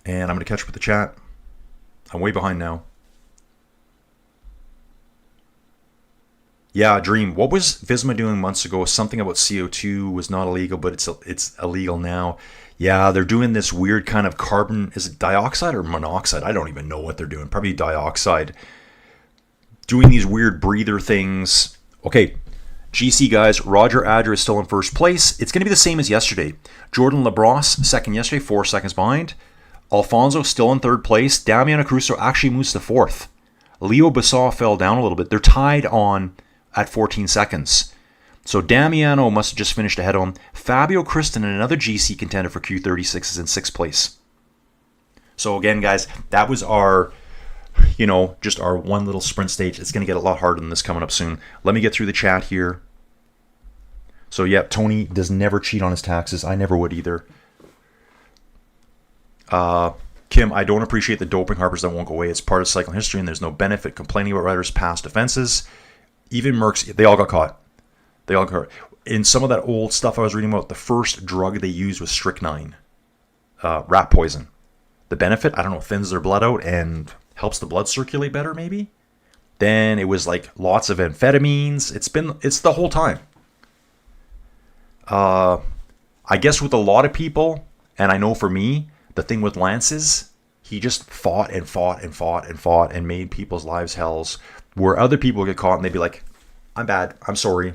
And I'm going to catch up with the chat. I'm way behind now. Yeah, Dream. What was Visma doing months ago? Something about CO2 was not illegal, but it's illegal now. Yeah, they're doing this weird kind of carbon. Is it dioxide or monoxide? I don't even know what they're doing. Probably dioxide. Doing these weird breather things. Okay, GC guys. Roger Adler is still in 1st place. It's going to be the same as yesterday. Jordan Labrosse, 2nd yesterday, 4 seconds behind. Alfonso still in 3rd place. Damiano Caruso actually moves to 4th. Leo Bassau fell down a little bit. They're tied on at 14 seconds. So Damiano must have just finished ahead of him. Fabio Kristin, another GC contender for Q36, is in 6th place. So again, guys, that was our, just our one little sprint stage. It's going to get a lot harder than this coming up soon. Let me get through the chat here. So yeah, Tony does never cheat on his taxes. I never would either. Kim, I don't appreciate the doping harpers that won't go away. It's part of cycling history and there's no benefit complaining about riders' past offenses. Even Merckx, they all got caught. They all got caught. In some of that old stuff I was reading about, the first drug they used was strychnine, rat poison. The benefit, I don't know, thins their blood out and helps the blood circulate better maybe. Then it was like lots of amphetamines. It's the whole time. I guess with a lot of people, and I know for me, the thing with Lance is he just fought and fought and fought and fought and made people's lives hells. Where other people get caught and they'd be like, I'm bad. I'm sorry.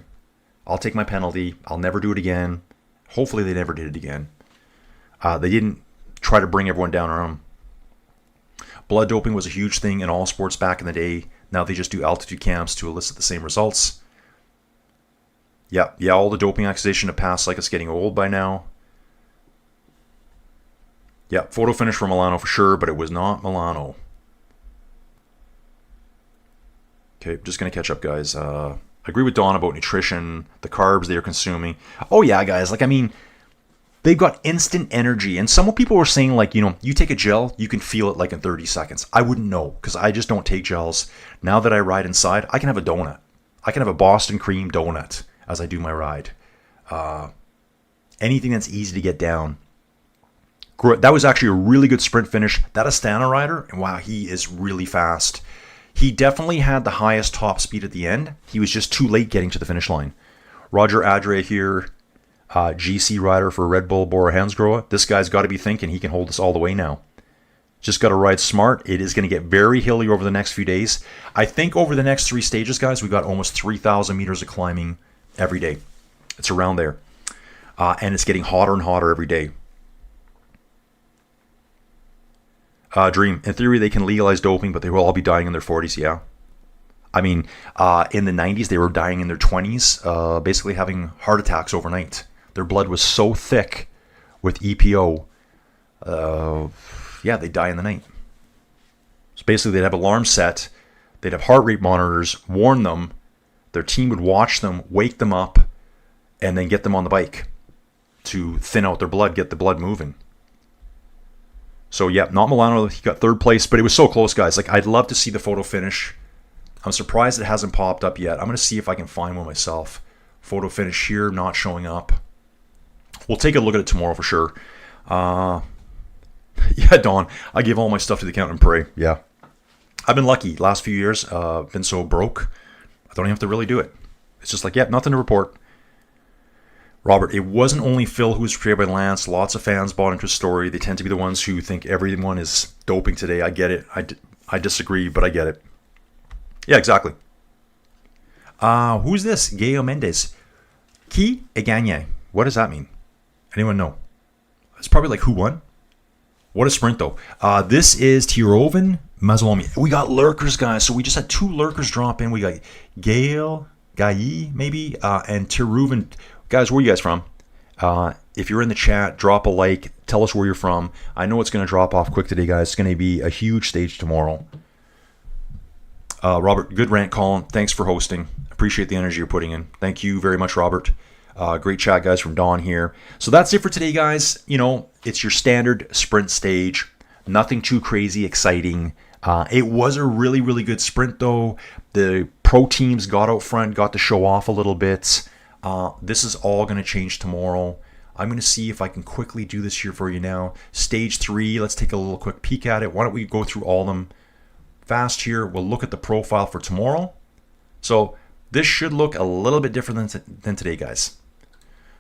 I'll take my penalty. I'll never do it again. Hopefully they never did it again. They didn't try to bring everyone down around them. Blood doping was a huge thing in all sports back in the day. Now they just do altitude camps to elicit the same results. Yeah, all the doping accusation have passed like it's getting old by now. Yeah, photo finish for Milano for sure, but it was not Milano. Okay, just going to catch up, guys. I agree with Dawn about nutrition, the carbs they are consuming. Oh, yeah, guys. They've got instant energy. And some people were saying, you take a gel, you can feel it in 30 seconds. I wouldn't know because I just don't take gels. Now that I ride inside, I can have a donut. I can have a Boston cream donut as I do my ride. Anything that's easy to get down. That was actually a really good sprint finish. That Astana rider, and wow, he is really fast. He definitely had the highest top speed at the end. He was just too late getting to the finish line. Roger Adre here, GC rider for Red Bull Bora Hansgrohe. This guy's got to be thinking he can hold this all the way now. Just got to ride smart. It is going to get very hilly over the next few days. I think over the next 3 stages, guys, we've got almost 3,000 meters of climbing every day. It's around there. And it's getting hotter and hotter every day. Dream. In theory, they can legalize doping, but they will all be dying in their 40s, yeah. I mean, in the 90s, they were dying in their 20s, basically having heart attacks overnight. Their blood was so thick with EPO, they'd die in the night. So basically, they'd have alarms set, they'd have heart rate monitors, warn them, their team would watch them, wake them up, and then get them on the bike to thin out their blood, get the blood moving. So yeah, not Milano, he got 3rd place, but it was so close, guys. I'd love to see the photo finish. I'm surprised it hasn't popped up yet. I'm going to see if I can find one myself. Photo finish here, not showing up. We'll take a look at it tomorrow for sure. Yeah, Don, I give all my stuff to the accountant and pray. Yeah. I've been lucky last few years. Been so broke. I don't even have to really do it. It's just like, yeah, nothing to report. Robert, it wasn't only Phil who was portrayed by Lance. Lots of fans bought into his story. They tend to be the ones who think everyone is doping today. I get it. I disagree, but I get it. Yeah, exactly. Who's this? Gayo Mendez. Qui est gagné? What does that mean? Anyone know? It's probably like who won. What a sprint, though. This is Tiroven Mazalomi. We got lurkers, guys. So we just had 2 lurkers drop in. We got Gail, Gayi, maybe, and Tiroven. Guys, where are you guys from? If you're in the chat, drop a like. Tell us where you're from. I know it's going to drop off quick today, guys. It's going to be a huge stage tomorrow. Robert, good rant, Colin. Thanks for hosting. Appreciate the energy you're putting in. Thank you very much, Robert. Great chat, guys, from Don here. So that's it for today, guys. You know, it's your standard sprint stage. Nothing too crazy exciting. It was a really, really good sprint, though. The pro teams got out front, got to show off a little bit. This is all going to change tomorrow. I'm going to see if I can quickly do this here for you now. Stage 3, let's take a little quick peek at it. Why don't we go through all of them fast here? We'll look at the profile for tomorrow. So this should look a little bit different than today, guys.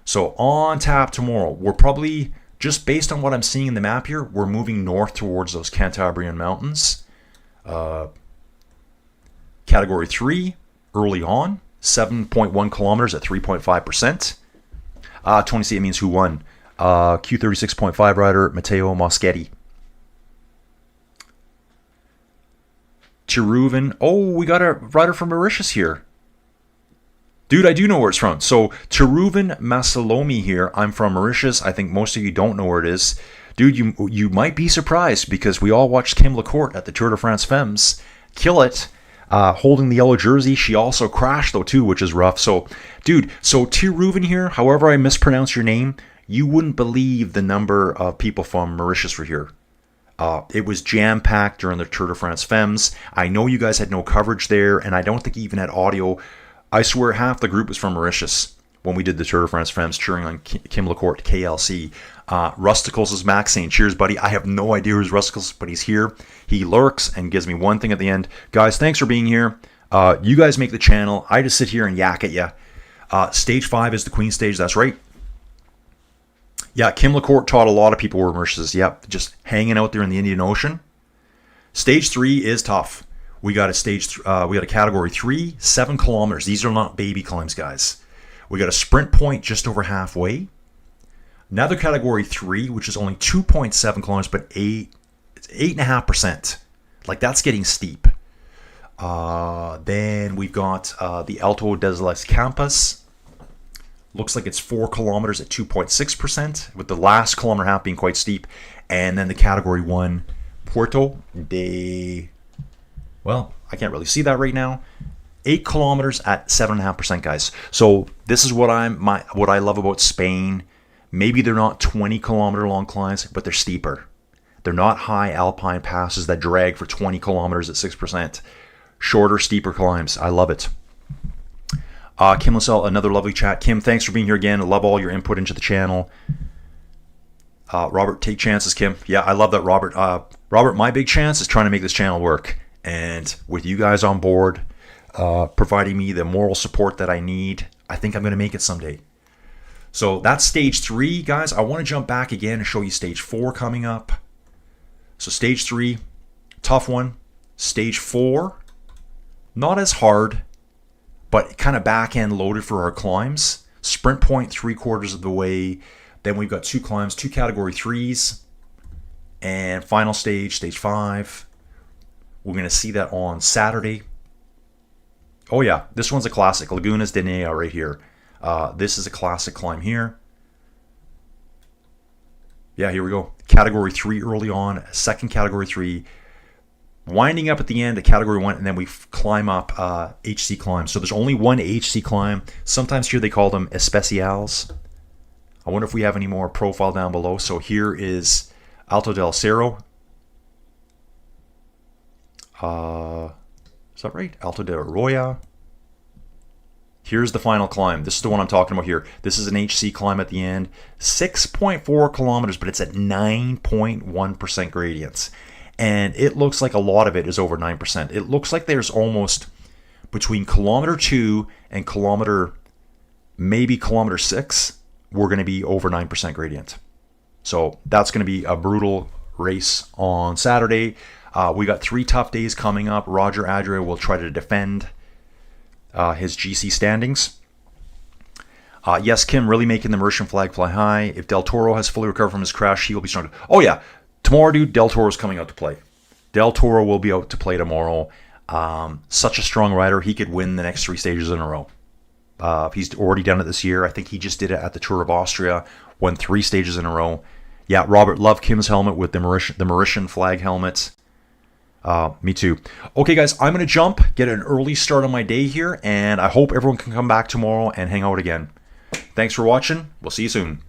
So on tap tomorrow, we're probably, just based on what I'm seeing in the map here, we're moving north towards those Cantabrian Mountains. Category 3, early on, 7.1 kilometers at 3.5%. 20C, it means who won. Q36.5 rider, Matteo Moschetti. Tiruven. Oh, we got a rider from Mauritius here. Dude, I do know where it's from. So, Tiruven Masalomi here. I'm from Mauritius. I think most of you don't know where it is. Dude, you might be surprised because we all watched Kim Lacourt at the Tour de France Femmes kill it, holding the yellow jersey. She also crashed, though, too, which is rough. So, dude, so Tiruven here, however I mispronounce your name, you wouldn't believe the number of people from Mauritius were here. It was jam-packed during the Tour de France Femmes. I know you guys had no coverage there, and I don't think you even had audio. I swear half the group was from Mauritius when we did the Tour de France Femmes cheering on Kim Lacourt, KLC. Rusticles is Max saying, cheers, buddy. I have no idea who's Rusticles, but he's here. He lurks and gives me one thing at the end. Guys, thanks for being here. You guys make the channel. I just sit here and yak at you. Stage 5 is the Queen stage. That's right. Yeah, Kim Lacourt taught a lot of people where Mauritius. Yep, just hanging out there in the Indian Ocean. Stage 3 is tough. We got a category 3, 7 kilometers. These are not baby climbs, guys. We got a sprint point just over halfway. Another category 3, which is only 2.7 kilometers, but 8.5%. Like, that's getting steep. Then we've got the Alto de las Campas. Looks like it's 4 kilometers at 2.6%, with the last kilometer half being quite steep. And then the category 1, Puerto de... Well, I can't really see that right now. 8 kilometers at 7.5%, guys. So this is what I love about Spain. Maybe they're not 20-kilometer long climbs, but they're steeper. They're not high alpine passes that drag for 20 kilometers at 6%. Shorter, steeper climbs. I love it. Kim Lascelles, another lovely chat. Kim, thanks for being here again. I love all your input into the channel. Robert, take chances, Kim. Yeah, I love that, Robert. Robert, my big chance is trying to make this channel work. And with you guys on board, providing me the moral support that I need, I think I'm going to make it someday. So that's stage 3, guys. I want to jump back again and show you stage 4 coming up. So stage 3, tough one. Stage 4, not as hard, but kind of back end loaded for our climbs. Sprint point 3/4 of the way. Then we've got 2 climbs, 2 category 3s. And final stage, stage 5. We're going to see that on Saturday. Oh yeah, this one's a classic. Lagunas de Nea right here. This is a classic climb here. Yeah, here we go. Category 3 early on, second category 3. Winding up at the end at category 1, and then we climb up HC climb. So there's only one HC climb. Sometimes here they call them especials. I wonder if we have any more profile down below. So here is Alto del Cerro. Is that right? Alto de Arroya. Here's the final climb. This is the one I'm talking about here. This is an HC climb at the end. 6.4 kilometers, but it's at 9.1% gradients. And it looks like a lot of it is over 9%. It looks like there's almost between kilometer 2 and maybe kilometer 6, we're going to be over 9% gradient. So that's going to be a brutal race on Saturday. We got 3 tough days coming up. Roger Adria will try to defend his GC standings. Yes, Kim really making the Mauritian flag fly high. If Del Toro has fully recovered from his crash, he will be strong. Oh yeah, tomorrow, dude, Del Toro's coming out to play. Del Toro will be out to play tomorrow. Such a strong rider, he could win the next 3 stages in a row. He's already done it this year. I think he just did it at the Tour of Austria, won 3 stages in a row. Yeah, Robert, love Kim's helmet with the Mauritian flag helmet. Me too. Okay, guys, I'm going to jump, get an early start on my day here, and I hope everyone can come back tomorrow and hang out again. Thanks for watching. We'll see you soon.